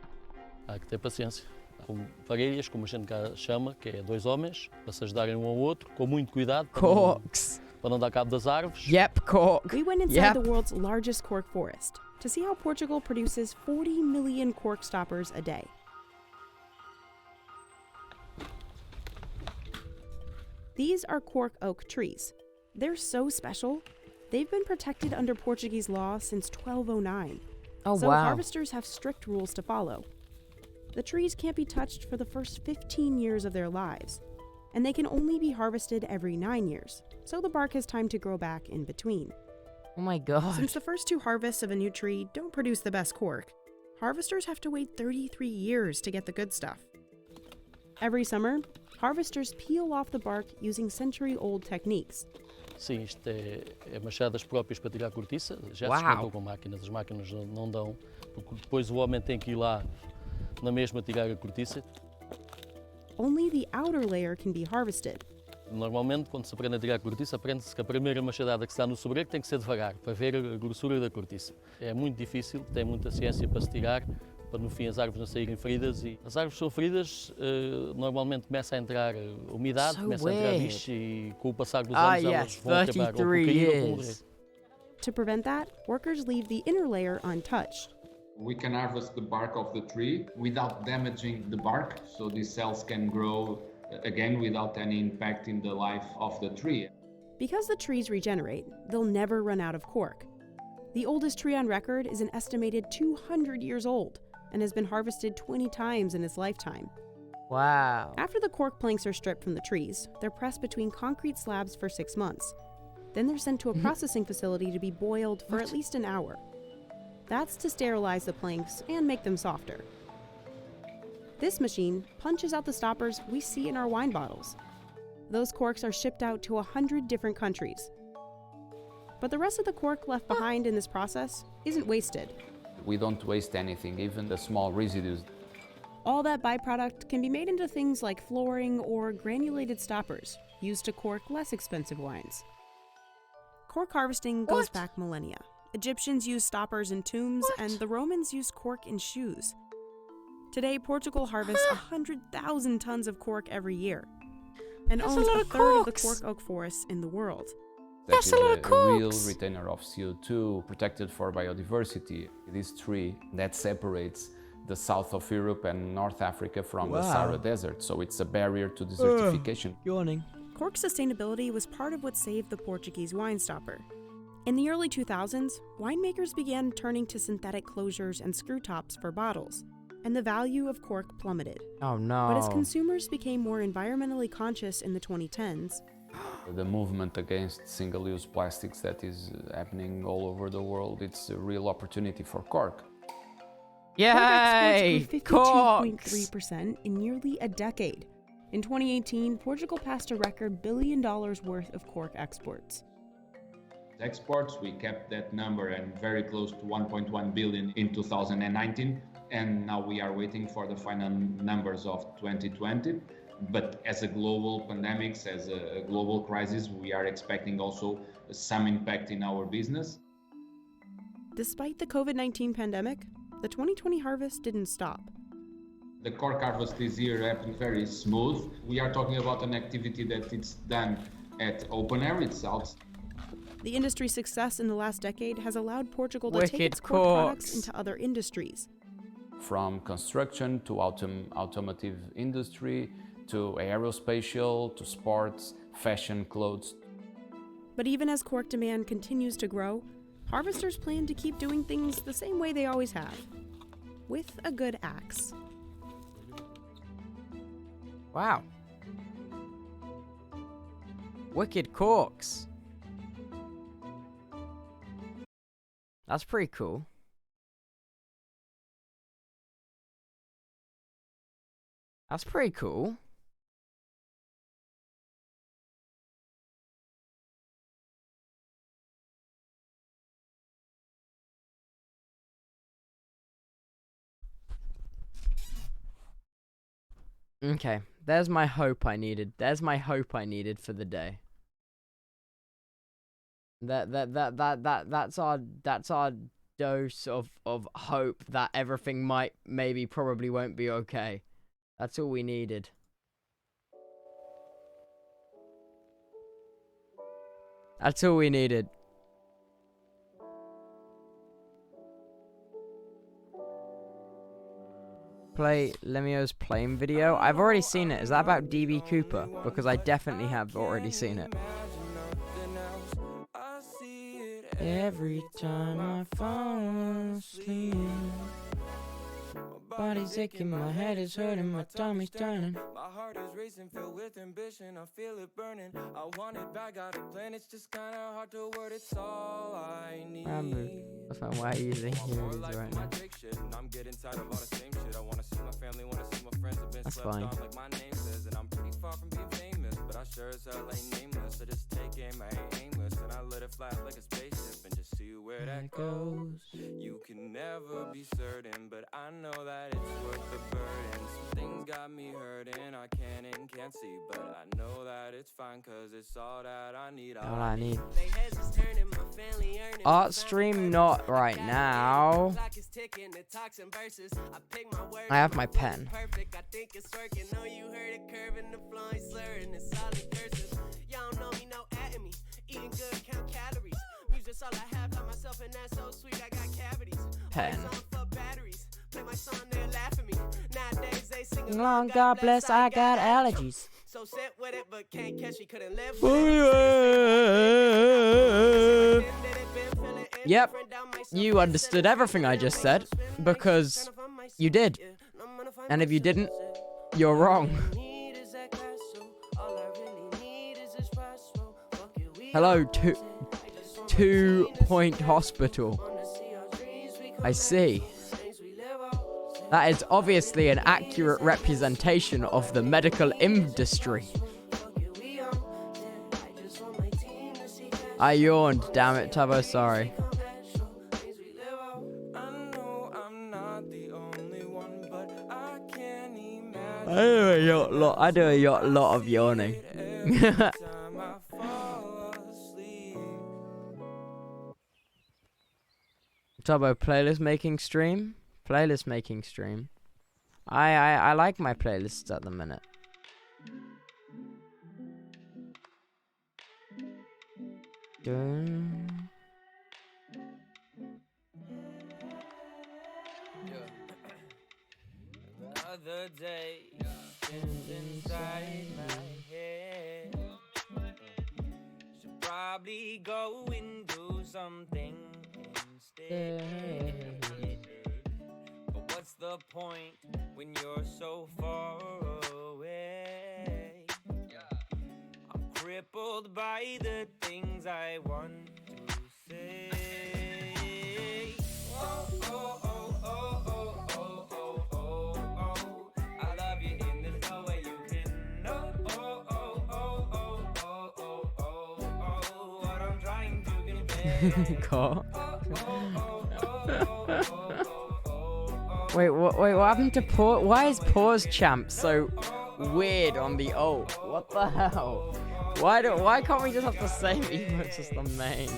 Há que ter paciência. Com vagueiras, como a gente cá chama, que é 2 homens, para se ajudarem um ao outro, com muito cuidado. Para não dar cabo das árvores. Yep, cork. We went inside the world's largest cork forest to see how Portugal produces 40 million cork stoppers a day. These are cork oak trees. They're so special. They've been protected under Portuguese law since 1209. Oh, so wow. harvesters have strict rules to follow. The trees can't be touched for the first 15 years of their lives, and they can only be harvested every 9 years, so the bark has time to grow back in between. Oh my god. Since the first 2 harvests of a new tree don't produce the best cork, harvesters have to wait 33 years to get the good stuff. Every summer, harvesters peel off the bark using century-old techniques. Sim, isto é machadas próprias para tirar a cortiça. Já se experimentou com máquinas, as máquinas não dão, porque depois o homem tem que ir lá na mesma tirar a cortiça. Only the outer layer can be harvested. Normalmente, quando se aprende a tirar a cortiça, aprende-se que a primeira machadada que está no sobreiro tem que ser devagar, para ver a grossura da cortiça. É muito difícil, tem muita ciência para se tirar, para no fim as árvores não saírem feridas. E as árvores são feridas, normalmente começa a entrar umidade, começa a entrar bicho e com o passar dos anos elas vão acabar ou por cair ou por morrer. To prevent that, workers leave the inner layer untouched. We can harvest the bark of the tree without damaging the bark, so these cells can grow again without any impact in the life of the tree. Because the trees regenerate, they'll never run out of cork. The oldest tree on record is an estimated 200 years old and has been harvested 20 times in its lifetime. Wow. After the cork planks are stripped from the trees, they're pressed between concrete slabs for 6 months. Then they're sent to a processing facility to be boiled for at least an hour. That's to sterilize the planks and make them softer. This machine punches out the stoppers we see in our wine bottles. Those corks are shipped out to 100 different countries. But the rest of the cork left behind in this process isn't wasted. We don't waste anything, even the small residues. All that byproduct can be made into things like flooring or granulated stoppers, used to cork less expensive wines. Cork harvesting goes back millennia. Egyptians used stoppers in tombs, and the Romans used cork in shoes. Today, Portugal harvests 100,000 tons of cork every year, and owns a third of the cork oak forests in the world. That's a real retainer of CO2, protected for biodiversity. This tree that separates the south of Europe and North Africa from the Sahara Desert, so it's a barrier to desertification. Yawning. Cork sustainability was part of what saved the Portuguese wine stopper. In the early 2000s, winemakers began turning to synthetic closures and screw tops for bottles, and the value of cork plummeted. Oh no. But as consumers became more environmentally conscious in the 2010s, The movement against single-use plastics that is happening all over the world, it's a real opportunity for cork. Yay! Cork exports grew 52.3% in nearly a decade. In 2018, Portugal passed a record $1 billion worth of cork exports. Exports, we kept that number and very close to 1.1 billion in 2019, and now we are waiting for the final numbers of 2020. But as a global pandemic, as a global crisis, we are expecting also some impact in our business. Despite the COVID-19 pandemic, the 2020 harvest didn't stop. The cork harvest this year happened very smooth. We are talking about an activity that it's done at open air, it's out. The industry's success in the last decade has allowed Portugal to Wicked take its cork products into other industries. From construction to automotive industry, to aerospatial, to sports, fashion, clothes. But even as cork demand continues to grow, harvesters plan to keep doing things the same way they always have, with a good axe. Wow. Wicked corks. That's pretty cool. That's pretty cool. Okay, there's my hope I needed. There's my hope I needed for the day. That's our dose of hope that everything might, maybe, probably won't be okay. That's all we needed. That's all we needed. Play Lemio's playing video. I've already seen it. Is that about DB Cooper? Because I definitely have already seen it. Every time I fall asleep, my body's aching, my head is hurting, my tummy's turning. My heart is racing, filled with ambition, I feel it burning. I want it back, got a plan, it's just kinda hard to word, it's all I need. That's not why you're using heroes right now. I'm getting tired of all the same shit. I wanna see my family, wanna see my friends. I've been That's slept fine. on like my name says, and I'm pretty far from being famous, but I sure as hell ain't nameless. I just take aim, I ain't aimless, and I let it fly like a spaceship and just see you where that goes. You can never be certain, but I know that it's worth the burden. Some things got me hurting, I can't see, but I know that it's fine, cause it's all that I need. All I need. Art stream not right now. I have my pen. Pen. Long God bless, I got allergies. Yep, you understood everything I just said, because you did. And if you didn't, you're wrong. Hello, 2 Point Hospital. I see. That is obviously an accurate representation of the medical industry. I yawned, damn it, Tubbo, sorry. I do a lot of yawning. Tubbo, playlist making stream? Playlist making stream. I like my playlists at the minute. Another day inside my head. Should probably go and do something instead. But what's the point when you're so far away? I'm crippled by the things I want to say. Oh, oh, oh, oh, oh, oh, oh, oh, oh. I love you and there's no way you can know. Oh, oh, oh, oh, oh, oh, oh, oh. What I'm trying to convey. Wait, what happened to pause? Why is pause champ so weird on the ult? What the hell? Why can't we just have the same emotes as the main?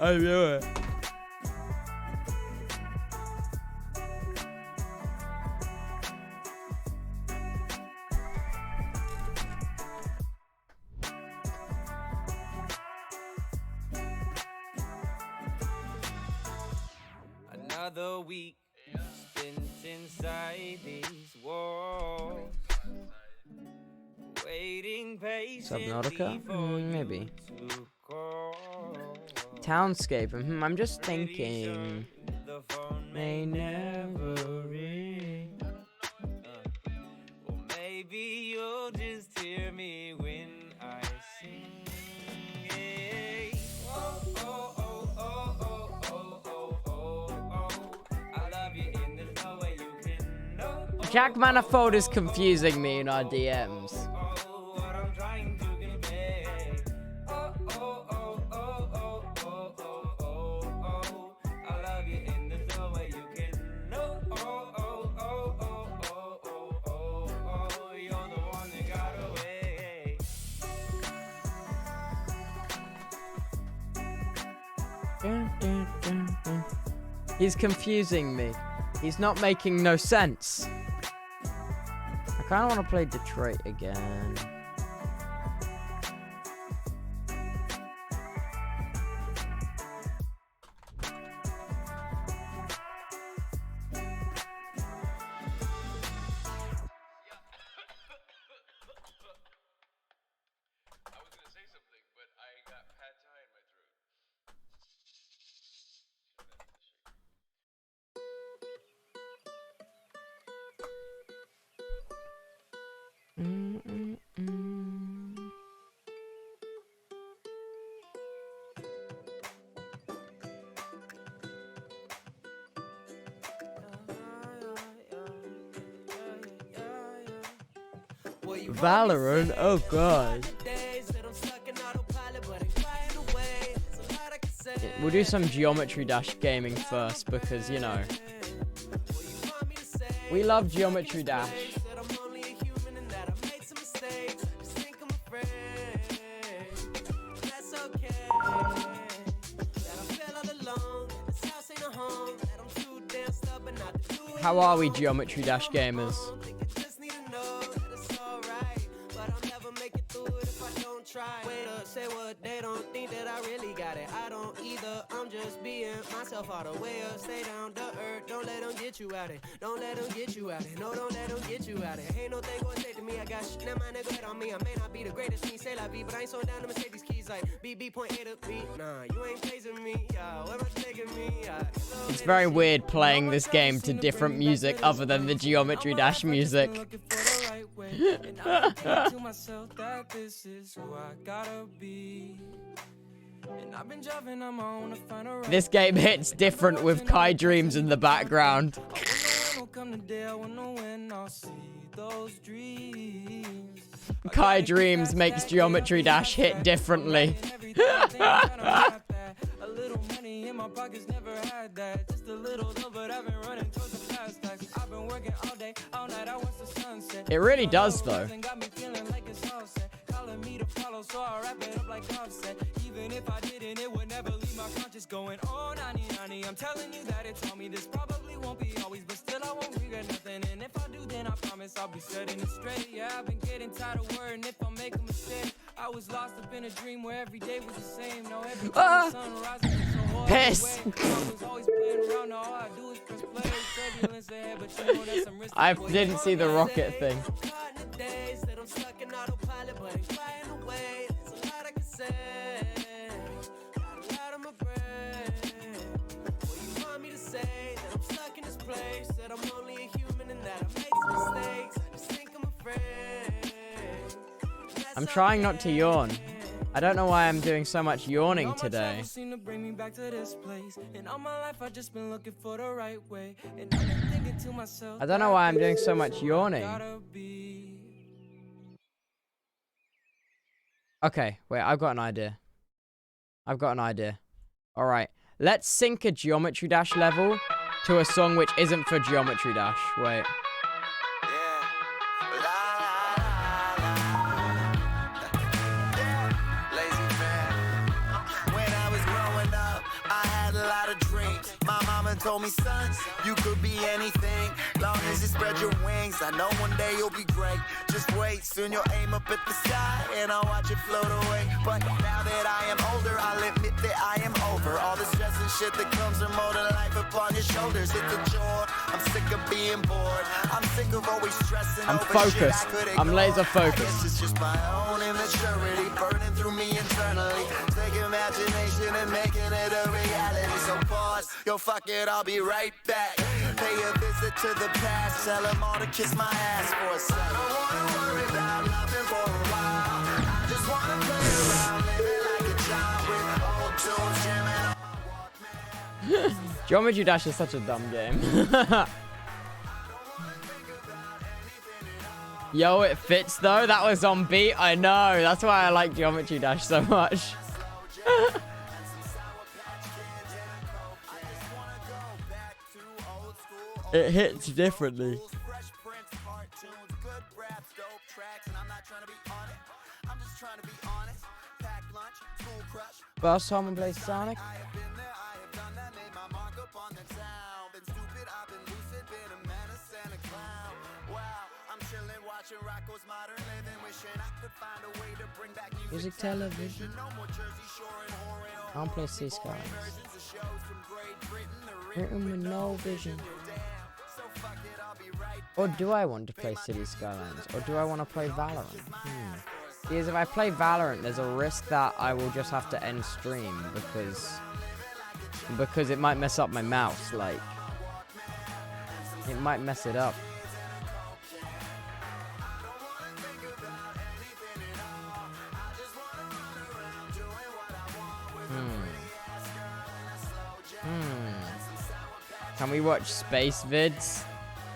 I knew it. Another week spent inside these walls, waiting patiently Subnautica? for Maybe. you to call. Townscape. I'm just thinking. The phone may never ring. Or maybe you'll just hear me when I sing. Hey. Oh, oh, oh, oh, oh, oh, oh, oh, oh. I love you and there's no way you can know. Jack Manifold is confusing me in our DMs. What I'm trying to convey. Oh, oh, oh, oh, oh, oh, oh, oh, oh. I love you and there's no way you can know. Oh, oh, oh, oh, oh, oh, oh, oh. You're the one that got away. He's confusing me. He's not making no sense. I kind of want to play Detroit again. Valorant? Oh god. We'll do some Geometry Dash gaming first because, you know, we love Geometry Dash. How are we, Geometry Dash gamers? Say what they don't think that I really got it. I don't either. I'm just being myself all the way up. Stay down to earth. Don't let them get you out it. Don't let them get you out it. No, don't let them get you out it. Ain't no thing gonna take to me. I got shit that my nigga hit on me. I may not be the greatest me, say la vie, but I ain't so down to mistake these keys like BB point A to B. Nah, you ain't chasing me. Yeah, where am I taking me? It's very weird playing this game to different music other than the Geometry Dash music. This game hits different with Kai Dreams in the background. Kai Dreams makes Geometry Dash hit differently. It really does, though. Even if I didn't, it would never leave my conscience going, oh, nani, nani. I'm telling you that it told me this probably won't be always, but still I won't regret nothing. And if I do, then I promise I'll be setting it straight. Yeah, I've been getting tired of worrying if I make a mistake. I was lost up in a dream where every day was the same. Now every time the sun rises, it's so hard. Piss. I was always playing around, now all I do is press play. Turbulence ahead, but you know that's some risk. I didn't see the rocket thing. I'm trying not to yawn. I don't know why I'm doing so much yawning today. I don't know why I'm doing so much yawning. Okay, wait, I've got an idea. Alright, let's sync a Geometry Dash level to a song which isn't for Geometry Dash. Wait. Told me, son, you could be anything, long as you spread your wings. I know one day you'll be great. Just wait, soon you'll aim up at the sky, and I'll watch it float away. But now that I am older, I'll admit that I am over all the stress and shit that comes from molding life upon your shoulders. It's a chore. I'm sick of being bored. I'm sick of always stressing. I'm focused. I'm laser focused. It's just my own immaturity burning through me internally. Take imagination and making it a reality. So pause, yo, fuck it, I'll be right back. Pay a visit to the past, tell them all to kiss my ass for a second. I don't wanna worry about nothing for a while. I just wanna play around, living like a child with old tools, jamming on my Walkman. Geometry Dash is such a dumb game. Yo, it fits though. That was on beat. I know. That's why I like Geometry Dash so much. It hits differently. First time I play Sonic. Music television. I don't play Sea Skylines. Written with no vision. Or do I want to play City Skylines? Or do I want to play Valorant? Because if I play Valorant, there's a risk that I will just have to end stream because it might mess up my mouse. Like, it might mess it up. Can we watch space vids?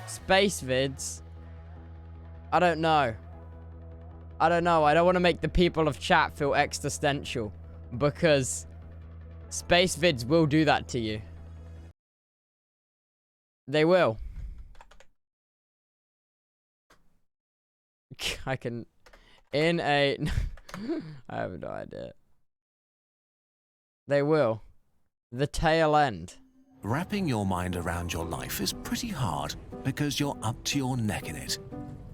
Space vids? I don't know. I don't know. I don't want to make the people of chat feel existential because space vids will do that to you. They will. I can... In a... I have no idea. They will. The tail end. Wrapping your mind around your life is pretty hard because you're up to your neck in it.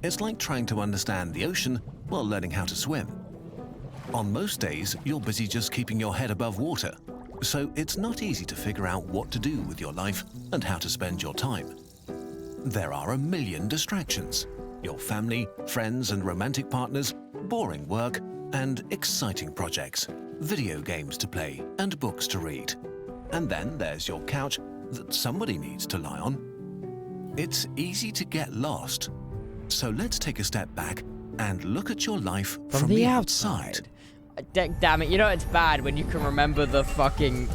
It's like trying to understand the ocean while learning how to swim. On most days, you're busy just keeping your head above water, so it's not easy to figure out what to do with your life and how to spend your time. There are a million distractions. Your family, friends and romantic partners, boring work, and exciting projects, video games to play and books to read. And then there's your couch that somebody needs to lie on. It's easy to get lost. So let's take a step back and look at your life from the outside. Damn it, you know it's bad when you can remember the fucking...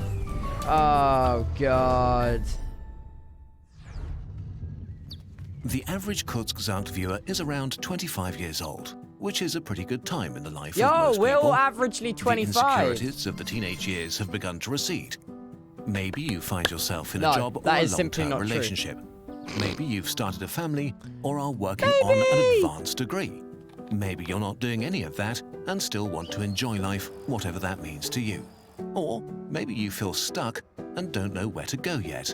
Oh, God. The average Kurzgesagt viewer is around 25 years old, which is a pretty good time in the life of most we're people. all averagely 25. The insecurities of the teenage years have begun to recede. Maybe you find yourself in a job or a long-term relationship. Maybe you've started a family or are working on an advanced degree. Maybe you're not doing any of that and still want to enjoy life, whatever that means to you. Or maybe you feel stuck and don't know where to go yet.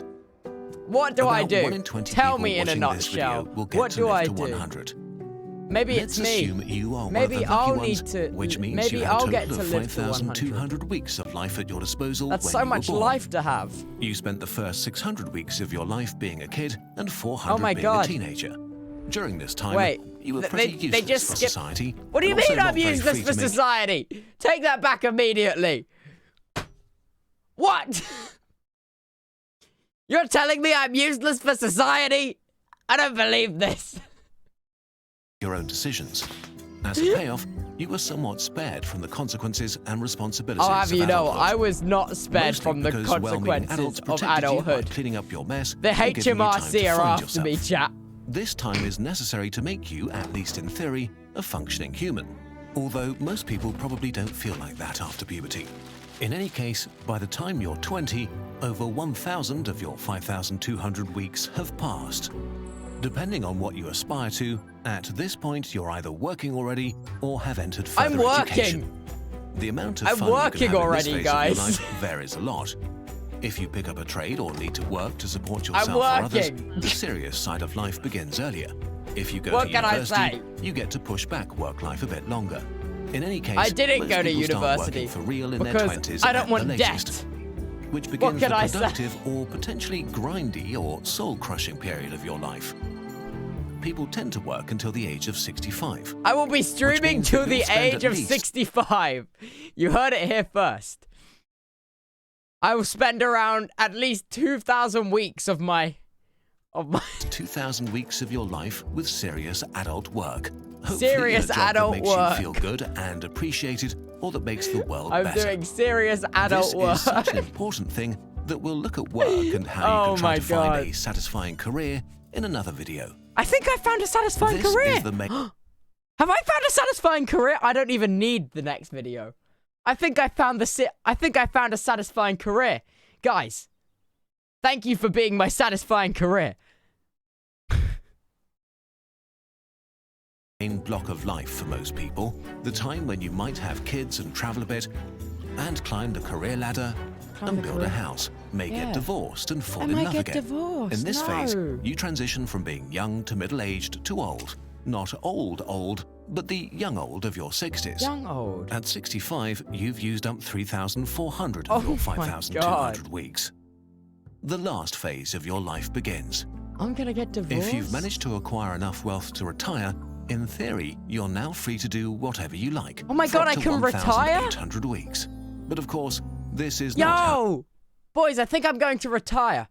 What do I do? 1 in 20 Tell people me in a watching this nutshell. video will get What to do live I to do? 100. Maybe Let's it's me. assume you are Maybe one of the I'll lucky need ones, to. which means Maybe you have I'll a get total to of live to 100. 5,200 weeks of life at your disposal. That's when so you were much born. life to have. You spent the first 600 weeks of your life being a kid and 400 Oh my being God. a teenager. During this time, Wait, you were they pretty useless just for skip- society. What do you but also mean I'm not very useless free for to make society? Take that back immediately. What? You're telling me I'm useless for society? I don't believe this. your own decisions. As a payoff, you were somewhat spared from the consequences and responsibilities I'll have of you know, adulthood. I was not spared Mostly from the because well-meaning consequences adults of protected you by adulthood. cleaning up your mess The and giving you time HMRC to are find after me, yourself. chat. This time is necessary to make you, at least in theory, a functioning human. Although most people probably don't feel like that after puberty. In any case, by the time you're 20, over 1,000 of your 5,200 weeks have passed. Depending on what you aspire to, at this point you're either working already or have entered further I'm working. education. The amount of I'm fun you working can have already, in this phase guys. of your life varies a lot. If you pick up a trade or need to work to support I'm yourself or others, working. the serious side of life begins earlier. If you go What to can I university, say? you get to push back work life a bit longer. In any case, I didn't most go to people start university working for real in their because 20s I don't at want the debt. latest, which What begins can the I say? productive or potentially grindy or soul-crushing period of your life. People tend to work until the age of 65. I will be streaming means till that the you'll spend age at of least 65. You heard it here first. I will spend around at least 2,000 weeks of my 2,000 weeks of your life with serious adult work. Hopefully Serious in a job adult that makes work. you feel good and appreciated, or that makes the world I'm better. doing serious adult This work. is such an important thing that we'll look at work and how you Oh can try my to find God. a satisfying career in another video. I think I found a satisfying This career. is the main. Have I found a satisfying career? I don't even need the next video. I think I found a satisfying career. Guys, thank you for being my satisfying career. Main block of life for most people, the time when you might have kids and travel a bit, and climb the career ladder, and build a house, may get divorced and fall in love again. In this phase, you transition from being young to middle-aged to old. Not old, but the young old of your 60s. Young old. At 65, you've used up 3,400 Oh of your my 5,200 weeks. The last phase of your life begins. I'm gonna get divorced. If you've managed to acquire enough wealth to retire, in theory, you're now free to do whatever you like. Oh my for God, up I to can retire? 1,800 weeks. But of course, this is not how Yo! Boys, I think I'm going to retire.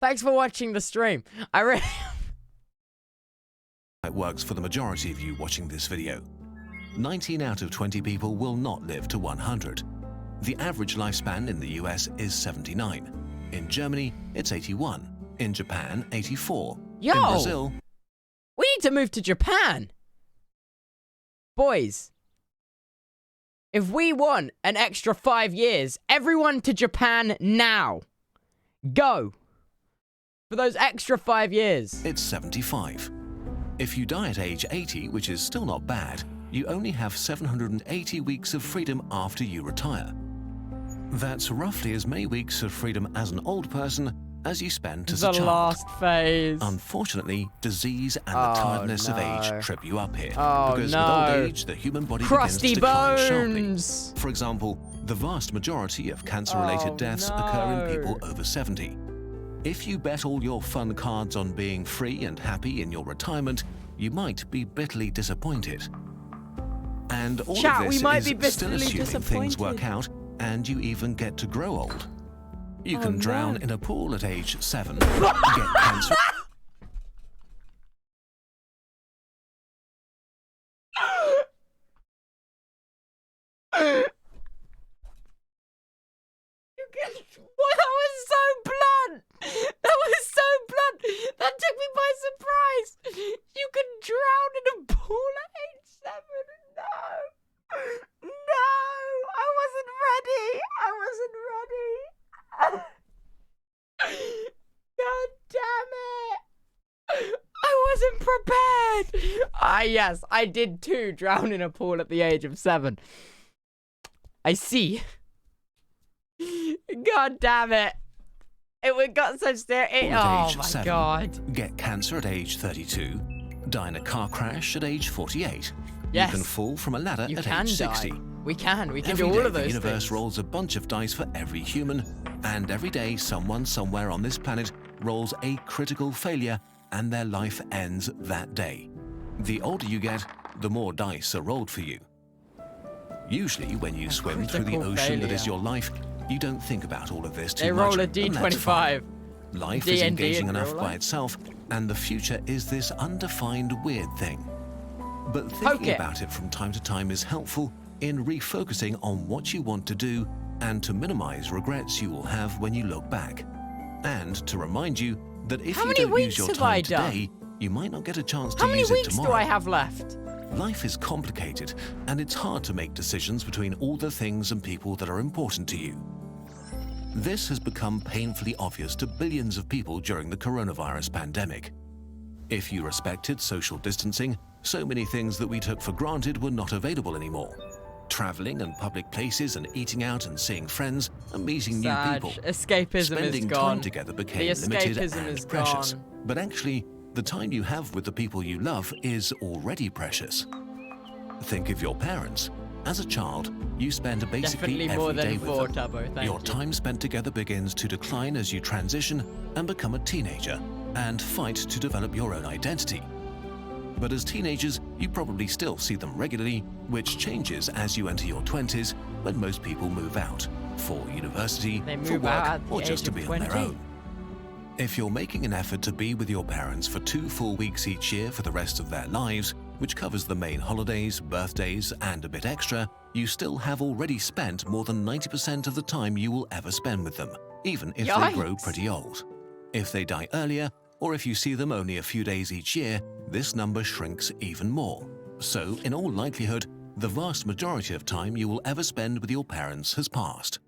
Thanks for watching the stream. I really... it works for the majority of you watching this video. 19 out of 20 people will not live to 100. The average lifespan in the US is 79. In Germany, it's 81. In Japan, 84. Yo! In Brazil, We need to move to Japan. Boys, if we want an extra 5 years, everyone to Japan now. Go. For those extra 5 years. It's 75. If you die at age 80, which is still not bad, you only have 780 weeks of freedom after you retire. That's roughly as many weeks of freedom as an old person as you spend as a child. The last phase. Unfortunately, disease and the tiredness of age trip you up here. Oh, because no. with old age, the human body Crusty begins to decline bones. sharply. For example, the vast majority of cancer-related deaths occur in people over 70. If you bet all your fun cards on being free and happy in your retirement, you might be bitterly disappointed. And all Chat, of we this might be is still bitterly assuming things work out and you even get to grow old. You can drown in a pool at age 7, get cancer. Well, that was so blunt. That was so blunt. That took me by surprise. You can drown in a pool at age 7. No. No. I wasn't ready. God damn it. I wasn't prepared. Yes, I did too drown in a pool at the age of 7. I see. God damn it. It got so scary. Oh Age my 7, god. Get cancer at age 32, die in a car crash at age 48. Yes. You can fall from a ladder at age 60. Die. We can Every do all day of those the universe things. rolls a bunch of dice for every human, and every day someone somewhere on this planet rolls a critical failure and their life ends that day. The older you get, the more dice are rolled for you. Usually when you swim through the ocean that is your life, you don't think about all of this too They much. roll a and that's D25. fine. Life is D&D engaging in enough real by life. itself, and the future is this undefined weird thing. But thinking about it from time to time is helpful in refocusing on what you want to do and to minimize regrets you will have when you look back. And to remind you that if How you many don't use weeks your have I time done? today, you might not get a chance to How many use it weeks tomorrow. do I have left? Life is complicated, and it's hard to make decisions between all the things and people that are important to you. This has become painfully obvious to billions of people during the coronavirus pandemic. If you respected social distancing, so many things that we took for granted were not available anymore. Traveling and public places and eating out and seeing friends and meeting new people. Escapism Spending is gone. time together became The limited escapism and is precious. gone. But actually, the time you have with the people you love is already precious. Think of your parents. As a child, you spend basically Definitely more every day than with 4, them. Tubbo, thank Your you. time spent together begins to decline as you transition and become a teenager and fight to develop your own identity. But as teenagers, you probably still see them regularly, which changes as you enter your 20s when most people move out for university, They for move work, out at the or age just to of be on their 20. own. If you're making an effort to be with your parents for 2 full weeks each year for the rest of their lives, which covers the main holidays, birthdays, and a bit extra, you still have already spent more than 90% of the time you will ever spend with them, even if they grow pretty old. If they die earlier, or if you see them only a few days each year, this number shrinks even more. So, in all likelihood, the vast majority of time you will ever spend with your parents has passed.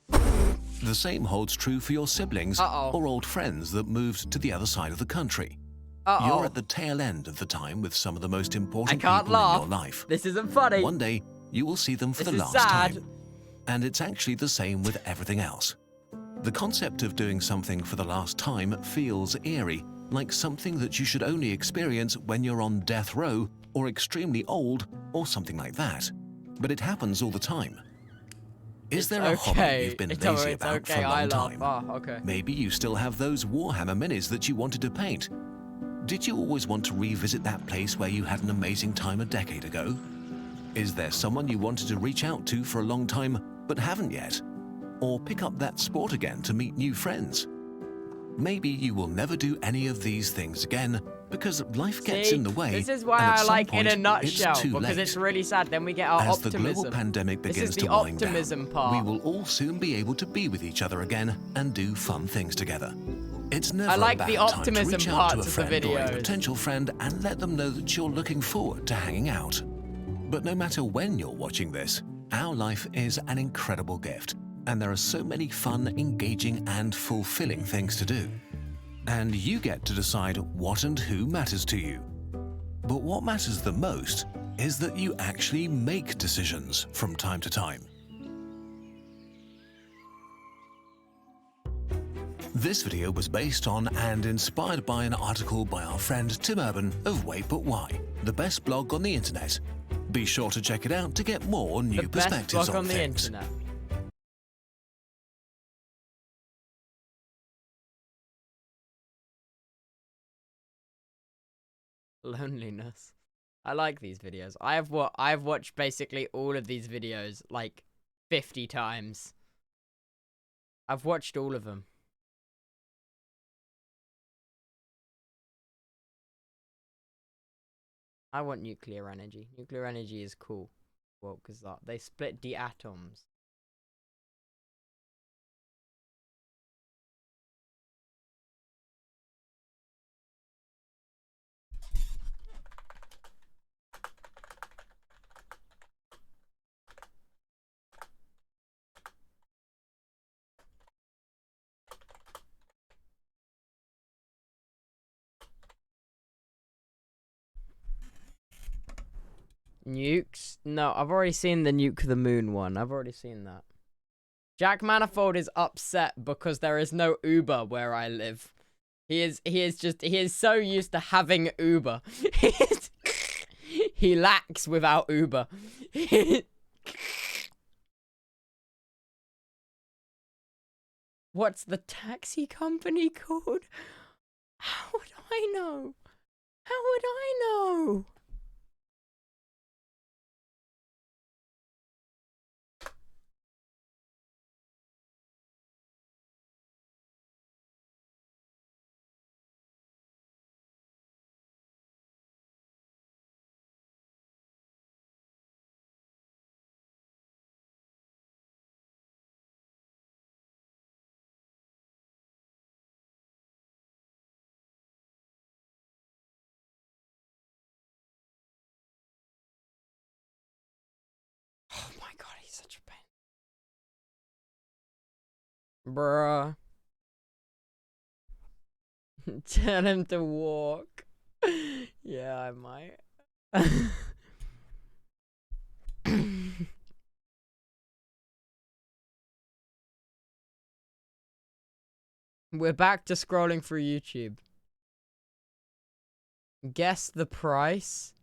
The same holds true for your siblings or old friends that moved to the other side of the country. You're at the tail end of the time with some of the most important people in your life. This isn't funny. One day, you will see them for This the is last sad. time. And it's actually the same with everything else. The concept of doing something for the last time feels eerie, like something that you should only experience when you're on death row or extremely old or something like that. But it happens all the time. Is there a hobby you've been lazy about for a long time? Okay. Maybe you still have those Warhammer minis that you wanted to paint. Did you always want to revisit that place where you had an amazing time a decade ago? Is there someone you wanted to reach out to for a long time but haven't yet? Or pick up that sport again to meet new friends? Maybe you will never do any of these things again because life gets in the way. This is why and at I some like in a point, nutshell, it's too because late. it's really sad. Then we get our As optimism. the global pandemic This begins is the to wind optimism down, part. we will all soon be able to be with each other again and do fun things together. It's never I like a bad the time to optimism reach out parts to a of the friend or a videos. potential friend and let them know that you're looking forward to hanging out. But no matter when you're watching this, our life is an incredible gift, and there are so many fun, engaging, and fulfilling things to do. And you get to decide what and who matters to you. But what matters the most is that you actually make decisions from time to time. This video was based on and inspired by an article by our friend Tim Urban of Wait But Why, the best blog on the internet. Be sure to check it out to get more new perspectives on things. Internet. Loneliness. I like these videos. I've watched basically all of these videos like 50 times. I've watched all of them. I want nuclear energy. Nuclear energy is cool. Well, because they split the atoms. Nukes? No, I've already seen the nuke the moon one. I've already seen that. Jack Manifold is upset because there is no Uber where I live. He is so used to having Uber. He lacks without Uber. What's the taxi company called? How would I know? How would I know? Oh my god, he's such a pain. Bruh. Tell him to walk. Yeah, I might. We're back to scrolling through YouTube. Guess the price?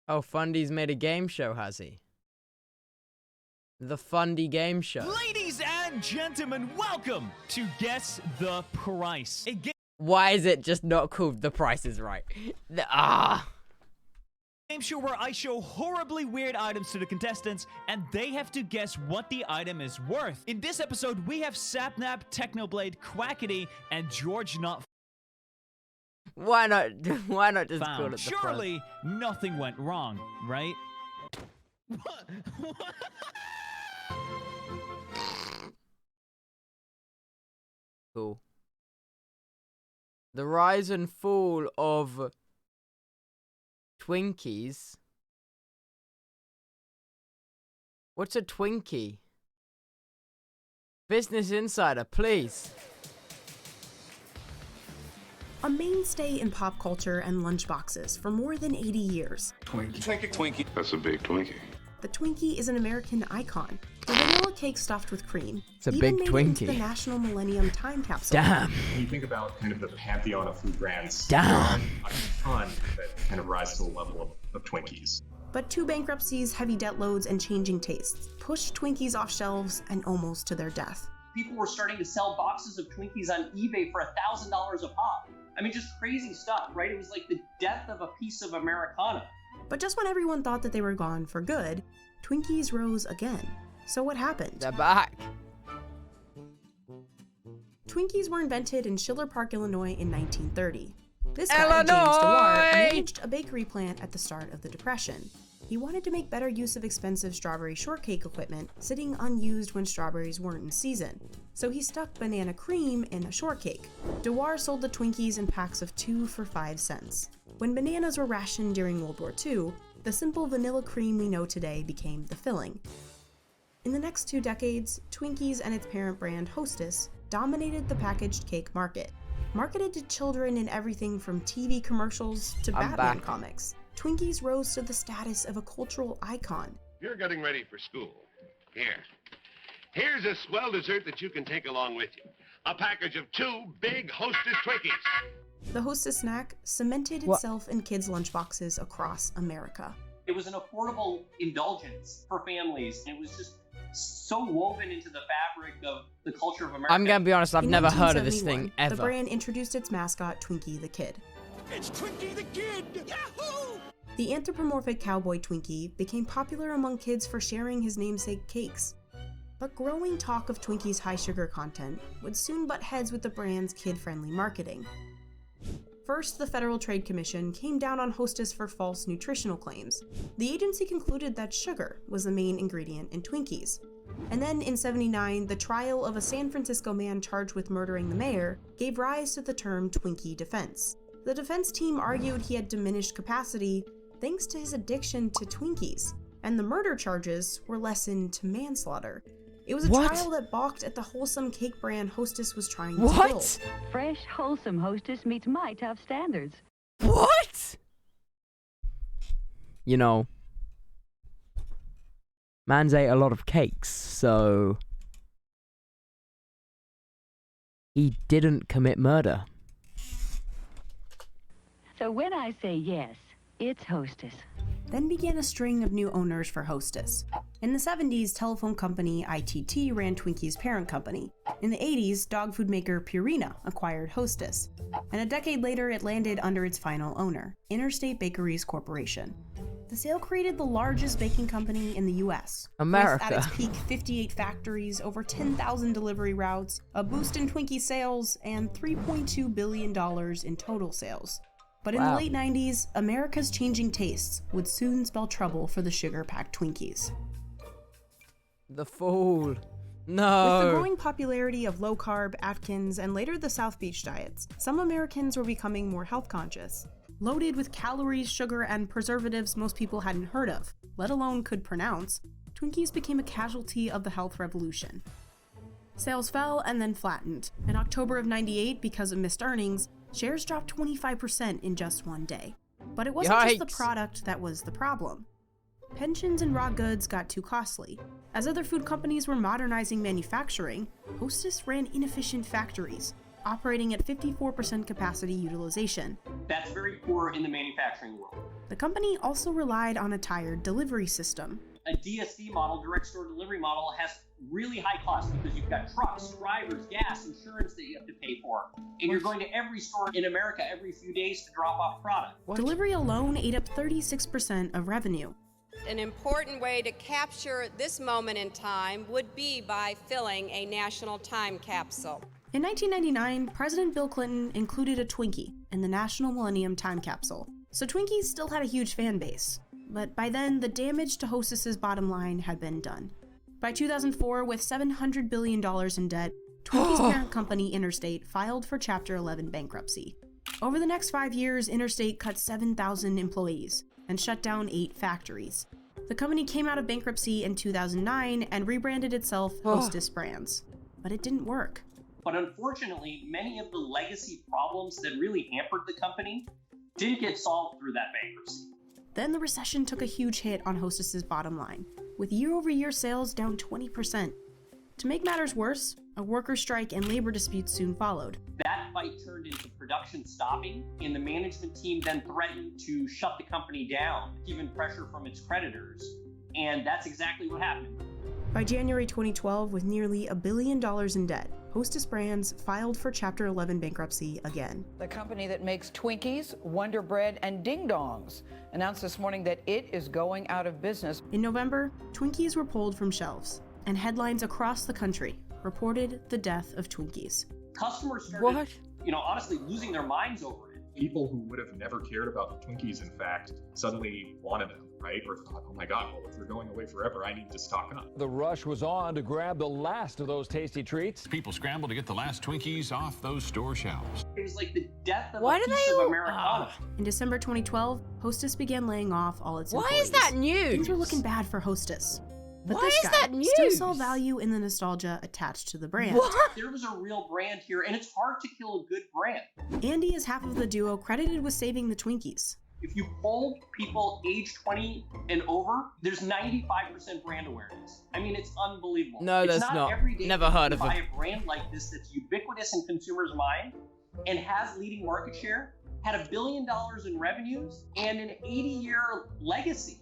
Oh, Fundy's made a game show, has he? The Fundy Game Show. Ladies and gentlemen, welcome to Guess the Price. Why is it just not called The Price is Right? Game show where I show horribly weird items to the contestants, and they have to guess what the item is worth. In this episode, we have Sapnap, Technoblade, Quackity, and George Not Why not just call it The Price? Surely nothing went wrong, right? Cool. The rise and fall of Twinkies. What's a Twinkie? Business Insider, please. A mainstay in pop culture and lunchboxes for more than 80 years. Twinkie. That's a big Twinkie. The Twinkie is an American icon. A vanilla cake stuffed with cream. It's a even big made it into Twinkie. the National Millennium Time Capsule. Damn. When you think about kind of the pantheon of food brands, Damn. there aren't a ton that kind of rise to the level of Twinkies. But two bankruptcies, heavy debt loads, and changing tastes pushed Twinkies off shelves and almost to their death. People were starting to sell boxes of Twinkies on eBay for $1,000 a pop. I mean, just crazy stuff, right? It was like the death of a piece of Americana. But just when everyone thought that they were gone for good, Twinkies rose again. So what happened? They're back. Twinkies were invented in Schiller Park, Illinois in 1930. This guy, James Dewar, managed a bakery plant at the start of the Depression. He wanted to make better use of expensive strawberry shortcake equipment sitting unused when strawberries weren't in season. So he stuck banana cream in a shortcake. Dewar sold the Twinkies in packs of 2 for 5 cents. When bananas were rationed during World War II, The simple vanilla cream we know today became the filling. In the next 2 decades, Twinkies and its parent brand Hostess dominated the packaged cake market. Marketed to children in everything from TV commercials to Batman comics, Twinkies rose to the status of a cultural icon. You're getting ready for school. Here's a swell dessert that you can take along with you. A package of 2 big Hostess Twinkies. The Hostess snack cemented itself in kids' lunchboxes across America. It was an affordable indulgence for families. It was just so woven into the fabric of the culture of America. I'm gonna be honest, I've never heard of this thing ever. The brand introduced its mascot, Twinkie the Kid. It's Twinkie the Kid! Yahoo! The anthropomorphic cowboy Twinkie became popular among kids for sharing his namesake cakes. But growing talk of Twinkie's high sugar content would soon butt heads with the brand's kid-friendly marketing. First, the Federal Trade Commission came down on Hostess for false nutritional claims. The agency concluded that sugar was the main ingredient in Twinkies. And then in '79, the trial of a San Francisco man charged with murdering the mayor gave rise to the term Twinkie defense. The defense team argued he had diminished capacity thanks to his addiction to Twinkies, and the murder charges were lessened to manslaughter. It was a trial that balked at the wholesome cake brand Hostess was trying to build. Fresh, wholesome Hostess meets my tough standards. What? You know, man's ate a lot of cakes, so he didn't commit murder. So when I say yes, it's Hostess. Then began a string of new owners for Hostess. In the 70s, telephone company ITT ran Twinkie's parent company. In the 80s, dog food maker Purina acquired Hostess. And a decade later, it landed under its final owner, Interstate Bakeries Corporation. The sale created the largest baking company in the US. America. With, at its peak, 58 factories, over 10,000 delivery routes, a boost in Twinkie sales, and $3.2 billion in total sales. But in the late 90s, America's changing tastes would soon spell trouble for the sugar-packed Twinkies. The fool. No. With the growing popularity of low-carb, Atkins, and later the South Beach diets, some Americans were becoming more health-conscious. Loaded with calories, sugar, and preservatives most people hadn't heard of, let alone could pronounce, Twinkies became a casualty of the health revolution. Sales fell and then flattened. In October of '98, because of missed earnings, shares dropped 25% in just one day. But it wasn't just the product that was the problem. Pensions and raw goods got too costly. As other food companies were modernizing manufacturing, Hostess ran inefficient factories, operating at 54% capacity utilization. That's very poor in the manufacturing world. The company also relied on a tired delivery system. A DSD model, direct store delivery model, has really high costs because you've got trucks, drivers, gas, insurance that you have to pay for. And you're going to every store in America every few days to drop off product. Delivery alone ate up 36% of revenue. An important way to capture this moment in time would be by filling a national time capsule. In 1999, President Bill Clinton included a Twinkie in the National Millennium Time Capsule, so Twinkies still had a huge fan base. But by then, the damage to Hostess's bottom line had been done. By 2004, with $700 billion in debt, Twinkie's parent company, Interstate, filed for Chapter 11 bankruptcy. Over the next 5 years, Interstate cut 7,000 employees and shut down 8 factories. The company came out of bankruptcy in 2009 and rebranded itself Hostess Brands. But it didn't work. But unfortunately, many of the legacy problems that really hampered the company didn't get solved through that bankruptcy. Then the recession took a huge hit on Hostess's bottom line, with year-over-year sales down 20%. To make matters worse, a worker strike and labor disputes soon followed. That fight turned into production stopping, and the management team then threatened to shut the company down, given pressure from its creditors. And that's exactly what happened. By January 2012, with nearly $1 billion in debt, Hostess Brands filed for Chapter 11 bankruptcy again. The company that makes Twinkies, Wonder Bread, and Ding Dongs announced this morning that it is going out of business. In November, Twinkies were pulled from shelves, and headlines across the country reported the death of Twinkies. Customers started, honestly losing their minds over it. People who would have never cared about the Twinkies, in fact, suddenly wanted them, right? Or thought, oh my God, well, if they're going away forever, I need to stock up. The rush was on to grab the last of those tasty treats. People scrambled to get the last Twinkies off those store shelves. It was like the death of Why a do piece they of Americana. In December 2012, Hostess began laying off all its employees. Why is that news? Things were looking bad for Hostess. But Why this is guy that news? still saw value in the nostalgia attached to the brand. There was a real brand here, and it's hard to kill a good brand. Andy is half of the duo credited with saving the Twinkies. If you poll people age 20 and over, there's 95% brand awareness. I mean, it's unbelievable. No, it's that's not. Every day Never heard of buy it. a brand like this that's ubiquitous in consumers' mind and has leading market share, had $1 billion in revenues, and an 80-year legacy.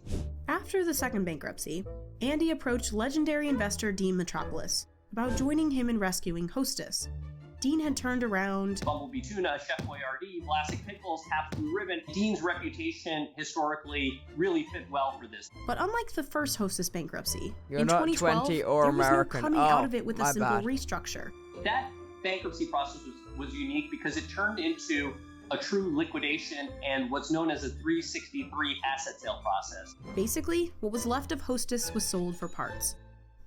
After the second bankruptcy, Andy approached legendary investor Dean Metropolis about joining him in rescuing Hostess. Dean had turned around Bumblebee Tuna, Chef Boyardee, Vlasic Pickles, Half Blue Ribbon. Dean's reputation historically really fit well for this. But unlike the first Hostess bankruptcy, You're in not 2012, 20 or there American. was no coming Oh, out of it with a my simple bad. restructure. That bankruptcy process was unique because it turned into a true liquidation and what's known as a 363 asset sale process. Basically, what was left of Hostess was sold for parts.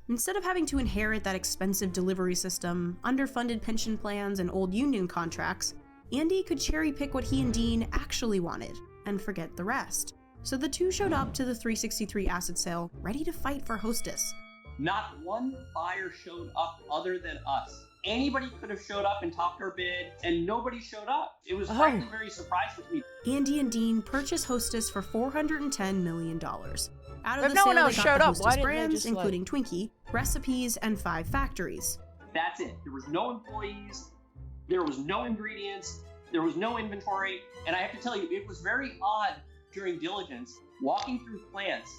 Instead of having to inherit that expensive delivery system, underfunded pension plans, and old union contracts, Andy could cherry pick what he and Dean actually wanted and forget the rest. So the two showed up to the 363 asset sale, ready to fight for Hostess. Not one buyer showed up other than us. Anybody could have showed up and topped our bid, and nobody showed up. It was frankly very surprising to me. Andy and Dean purchased Hostess for $410 million. Out of But the no sale, one else they got showed the up. Hostess Why didn't they brands, just, including Twinkie, recipes, and 5 factories. That's it. There was no employees, there was no ingredients, there was no inventory, and I have to tell you, it was very odd during diligence walking through plants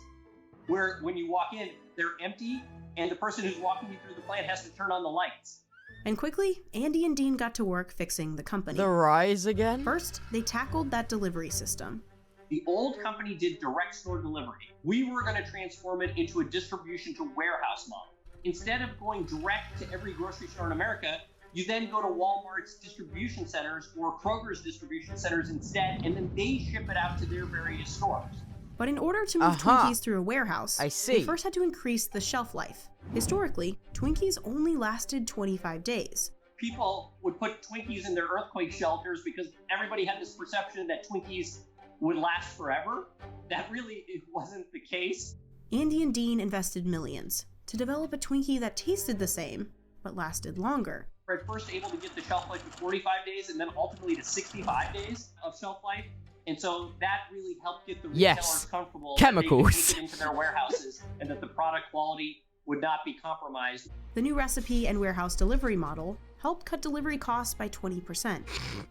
where when you walk in, they're empty, and the person who's walking you through the plant has to turn on the lights. And quickly, Andy and Dean got to work fixing the company. The rise again? First, they tackled that delivery system. The old company did direct store delivery. We were going to transform it into a distribution to warehouse model. Instead of going direct to every grocery store in America, you then go to Walmart's distribution centers or Kroger's distribution centers instead, and then they ship it out to their various stores. But in order to move Twinkies through a warehouse, I see. they first had to increase the shelf life. Historically, Twinkies only lasted 25 days. People would put Twinkies in their earthquake shelters because everybody had this perception that Twinkies would last forever. That really wasn't the case. Andy and Dean invested millions to develop a Twinkie that tasted the same, but lasted longer. We're at first able to get the shelf life to 45 days and then ultimately to 65 days of shelf life. And so that really helped get the retailers comfortable Chemicals. that they could take it into their warehouses and that the product quality would not be compromised. The new recipe and warehouse delivery model helped cut delivery costs by 20%.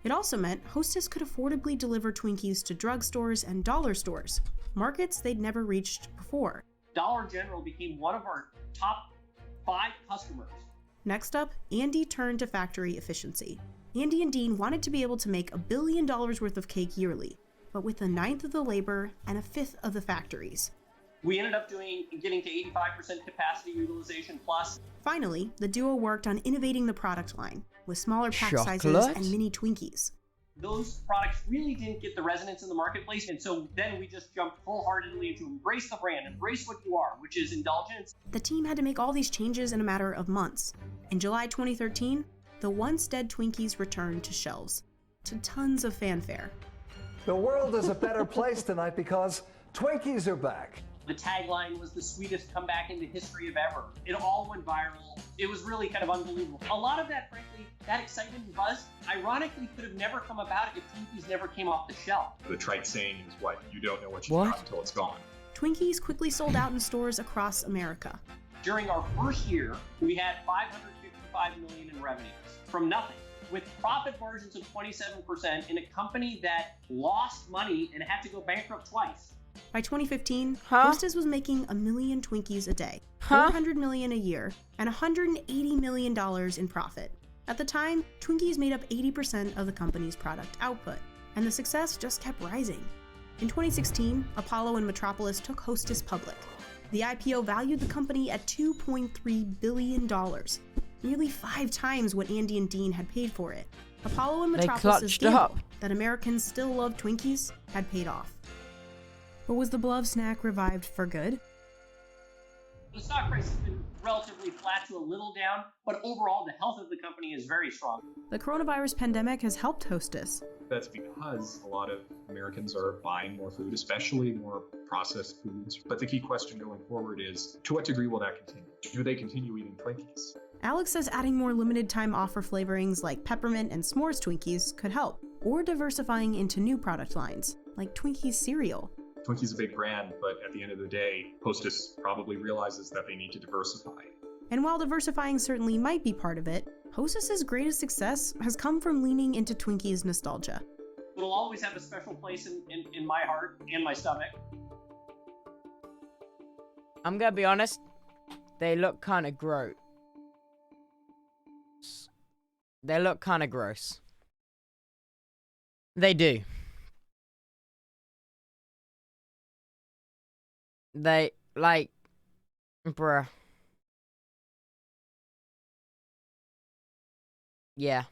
It also meant Hostess could affordably deliver Twinkies to drugstores and dollar stores, markets they'd never reached before. Dollar General became one of our top 5 customers. Next up, Andy turned to factory efficiency. Andy and Dean wanted to be able to make $1 billion worth of cake yearly, but with 1/9 of the labor and 1/5 of the factories. We ended up getting to 85% capacity utilization plus. Finally, the duo worked on innovating the product line with smaller pack sizes Chocolate? and mini Twinkies. Those products really didn't get the resonance in the marketplace, and so then we just jumped wholeheartedly to embrace the brand, embrace what you are, which is indulgence. The team had to make all these changes in a matter of months. In July 2013, the once dead Twinkies returned to shelves, to tons of fanfare. The world is a better place tonight because Twinkies are back. The tagline was the sweetest comeback in the history of ever. It all went viral. It was really kind of unbelievable. A lot of that, frankly, that excitement and buzz, ironically, could have never come about if Twinkies never came off the shelf. The trite saying is what? You don't know what you got until it's gone. Twinkies quickly sold out in stores across America. During our first year, we had $555 million in revenues from nothing, with profit margins of 27% in a company that lost money and had to go bankrupt twice. By 2015, Hostess was making 1 million Twinkies a day, $400 million a year, and $180 million in profit. At the time, Twinkies made up 80% of the company's product output, and the success just kept rising. In 2016, Apollo and Metropolis took Hostess public. The IPO valued the company at $2.3 billion, nearly 5 times what Andy and Dean had paid for it. Apollo and Metropolis' gamble that Americans still love Twinkies had paid off. But was the beloved snack revived for good? The stock price has been relatively flat to a little down, but overall the health of the company is very strong. The coronavirus pandemic has helped Hostess. That's because a lot of Americans are buying more food, especially more processed foods. But the key question going forward is, to what degree will that continue? Do they continue eating Twinkies? Alex says adding more limited time offer flavorings like peppermint and s'mores Twinkies could help, or diversifying into new product lines, like Twinkies cereal. Twinkies a big brand, but at the end of the day, Hostess probably realizes that they need to diversify. And while diversifying certainly might be part of it, Hostess's greatest success has come from leaning into Twinkies nostalgia. It'll always have a special place in my heart and my stomach. I'm gonna be honest, they look kind of gross. They look kind of gross. They do. They, like, bruh. Yeah.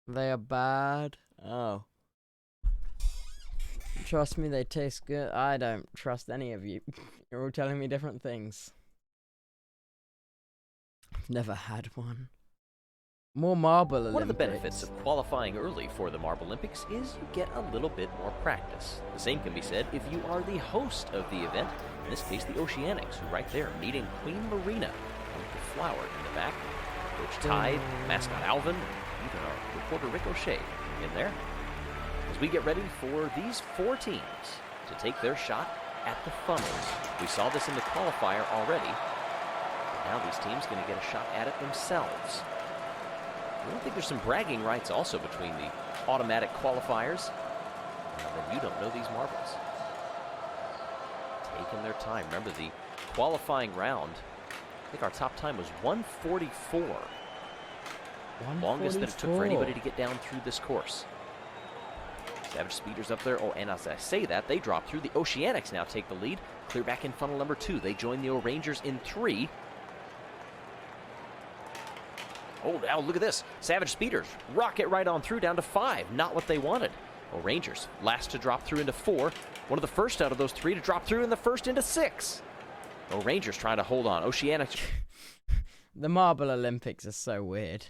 They are bad. Oh. Trust me, they taste good. I don't trust any of you. You're all telling me different things. I've never had one. More Marble Olympics. One of the benefits of qualifying early for the Marble Olympics is you get a little bit more practice. The same can be said if you are the host of the event, in this case the Oceanics, who right there meeting Queen Marina with the flower in the back. Coach Tide, mascot Alvin, even our reporter Ricochet in there. As we get ready for these 4 teams to take their shot at the funnels. We saw this in the qualifier already. Now these teams going to get a shot at it themselves. I don't think there's some bragging rights also between the automatic qualifiers. And then you don't know these marbles. Taking their time. Remember the qualifying round, I think our top time was 1:44. Longest that it took for anybody to get down through this course. Savage Speeders up there. Oh, and as I say that, they drop through. The Oceanics now take the lead. Clear back in funnel number 2. They join the O-Rangers in 3. Oh, now look at this. Savage Speeders rocket right on through down to 5. Not what they wanted. O-Rangers last to drop through into 4. One of the first out of those 3 to drop through in the first into 6. O-Rangers trying to hold on. Oceanics. The Marble Olympics are so weird.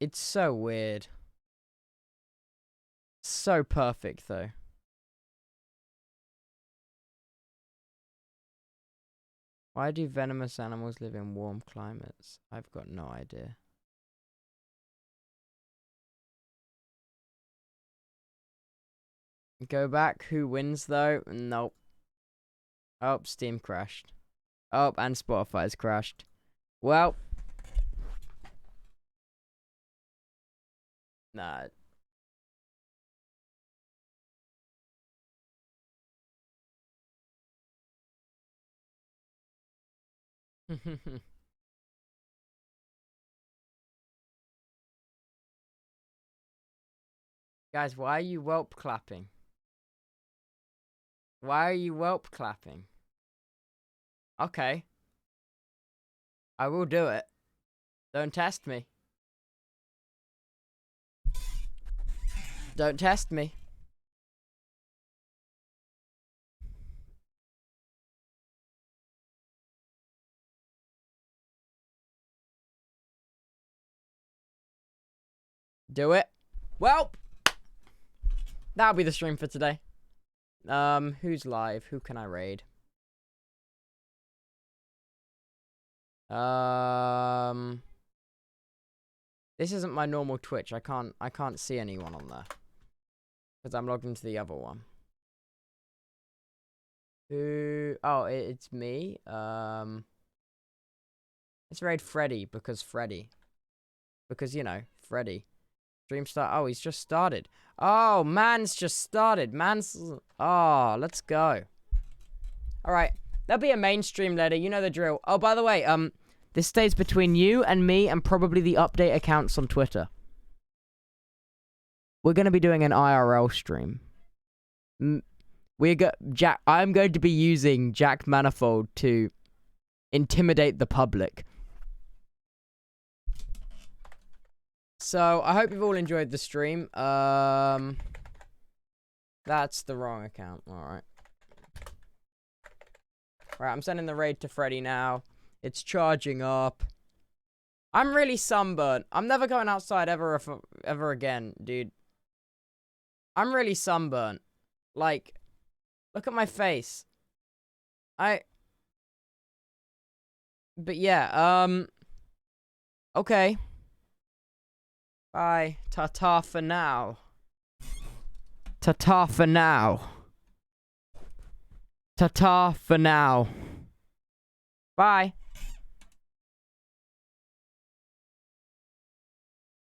It's so weird. So perfect, though. Why do venomous animals live in warm climates? I've got no idea. Go back. Who wins, though? Nope. Oh, Steam crashed. Oh, and Spotify's crashed. Well. Nah. Guys, why are you whelp clapping? Why are you whelp clapping? Okay. I will do it. Don't test me. Don't test me. Do it. Well, that'll be the stream for today. Who's live? Who can I raid? This isn't my normal Twitch. I can't see anyone on there. Because I'm logged into the other one. Who? Oh, it's me. Let's raid Freddy because Freddy. Because, you know, Freddy. Stream start. Oh, he's just started. Oh, man's just started. Oh, let's go. Alright. There'll be a main stream later. You know the drill. Oh, by the way, This stays between you and me and probably the update accounts on Twitter. We're going to be doing an IRL stream. I'm going to be using Jack Manifold to intimidate the public. So, I hope you've all enjoyed the stream. That's the wrong account. Alright. Right, I'm sending the raid to Freddy now. It's charging up. I'm really sunburnt. I'm never going outside ever again, dude. I'm really sunburnt. Like, look at my face. But yeah, okay. Bye. Ta-ta for now. Ta-ta for now. Ta-ta for now. Bye.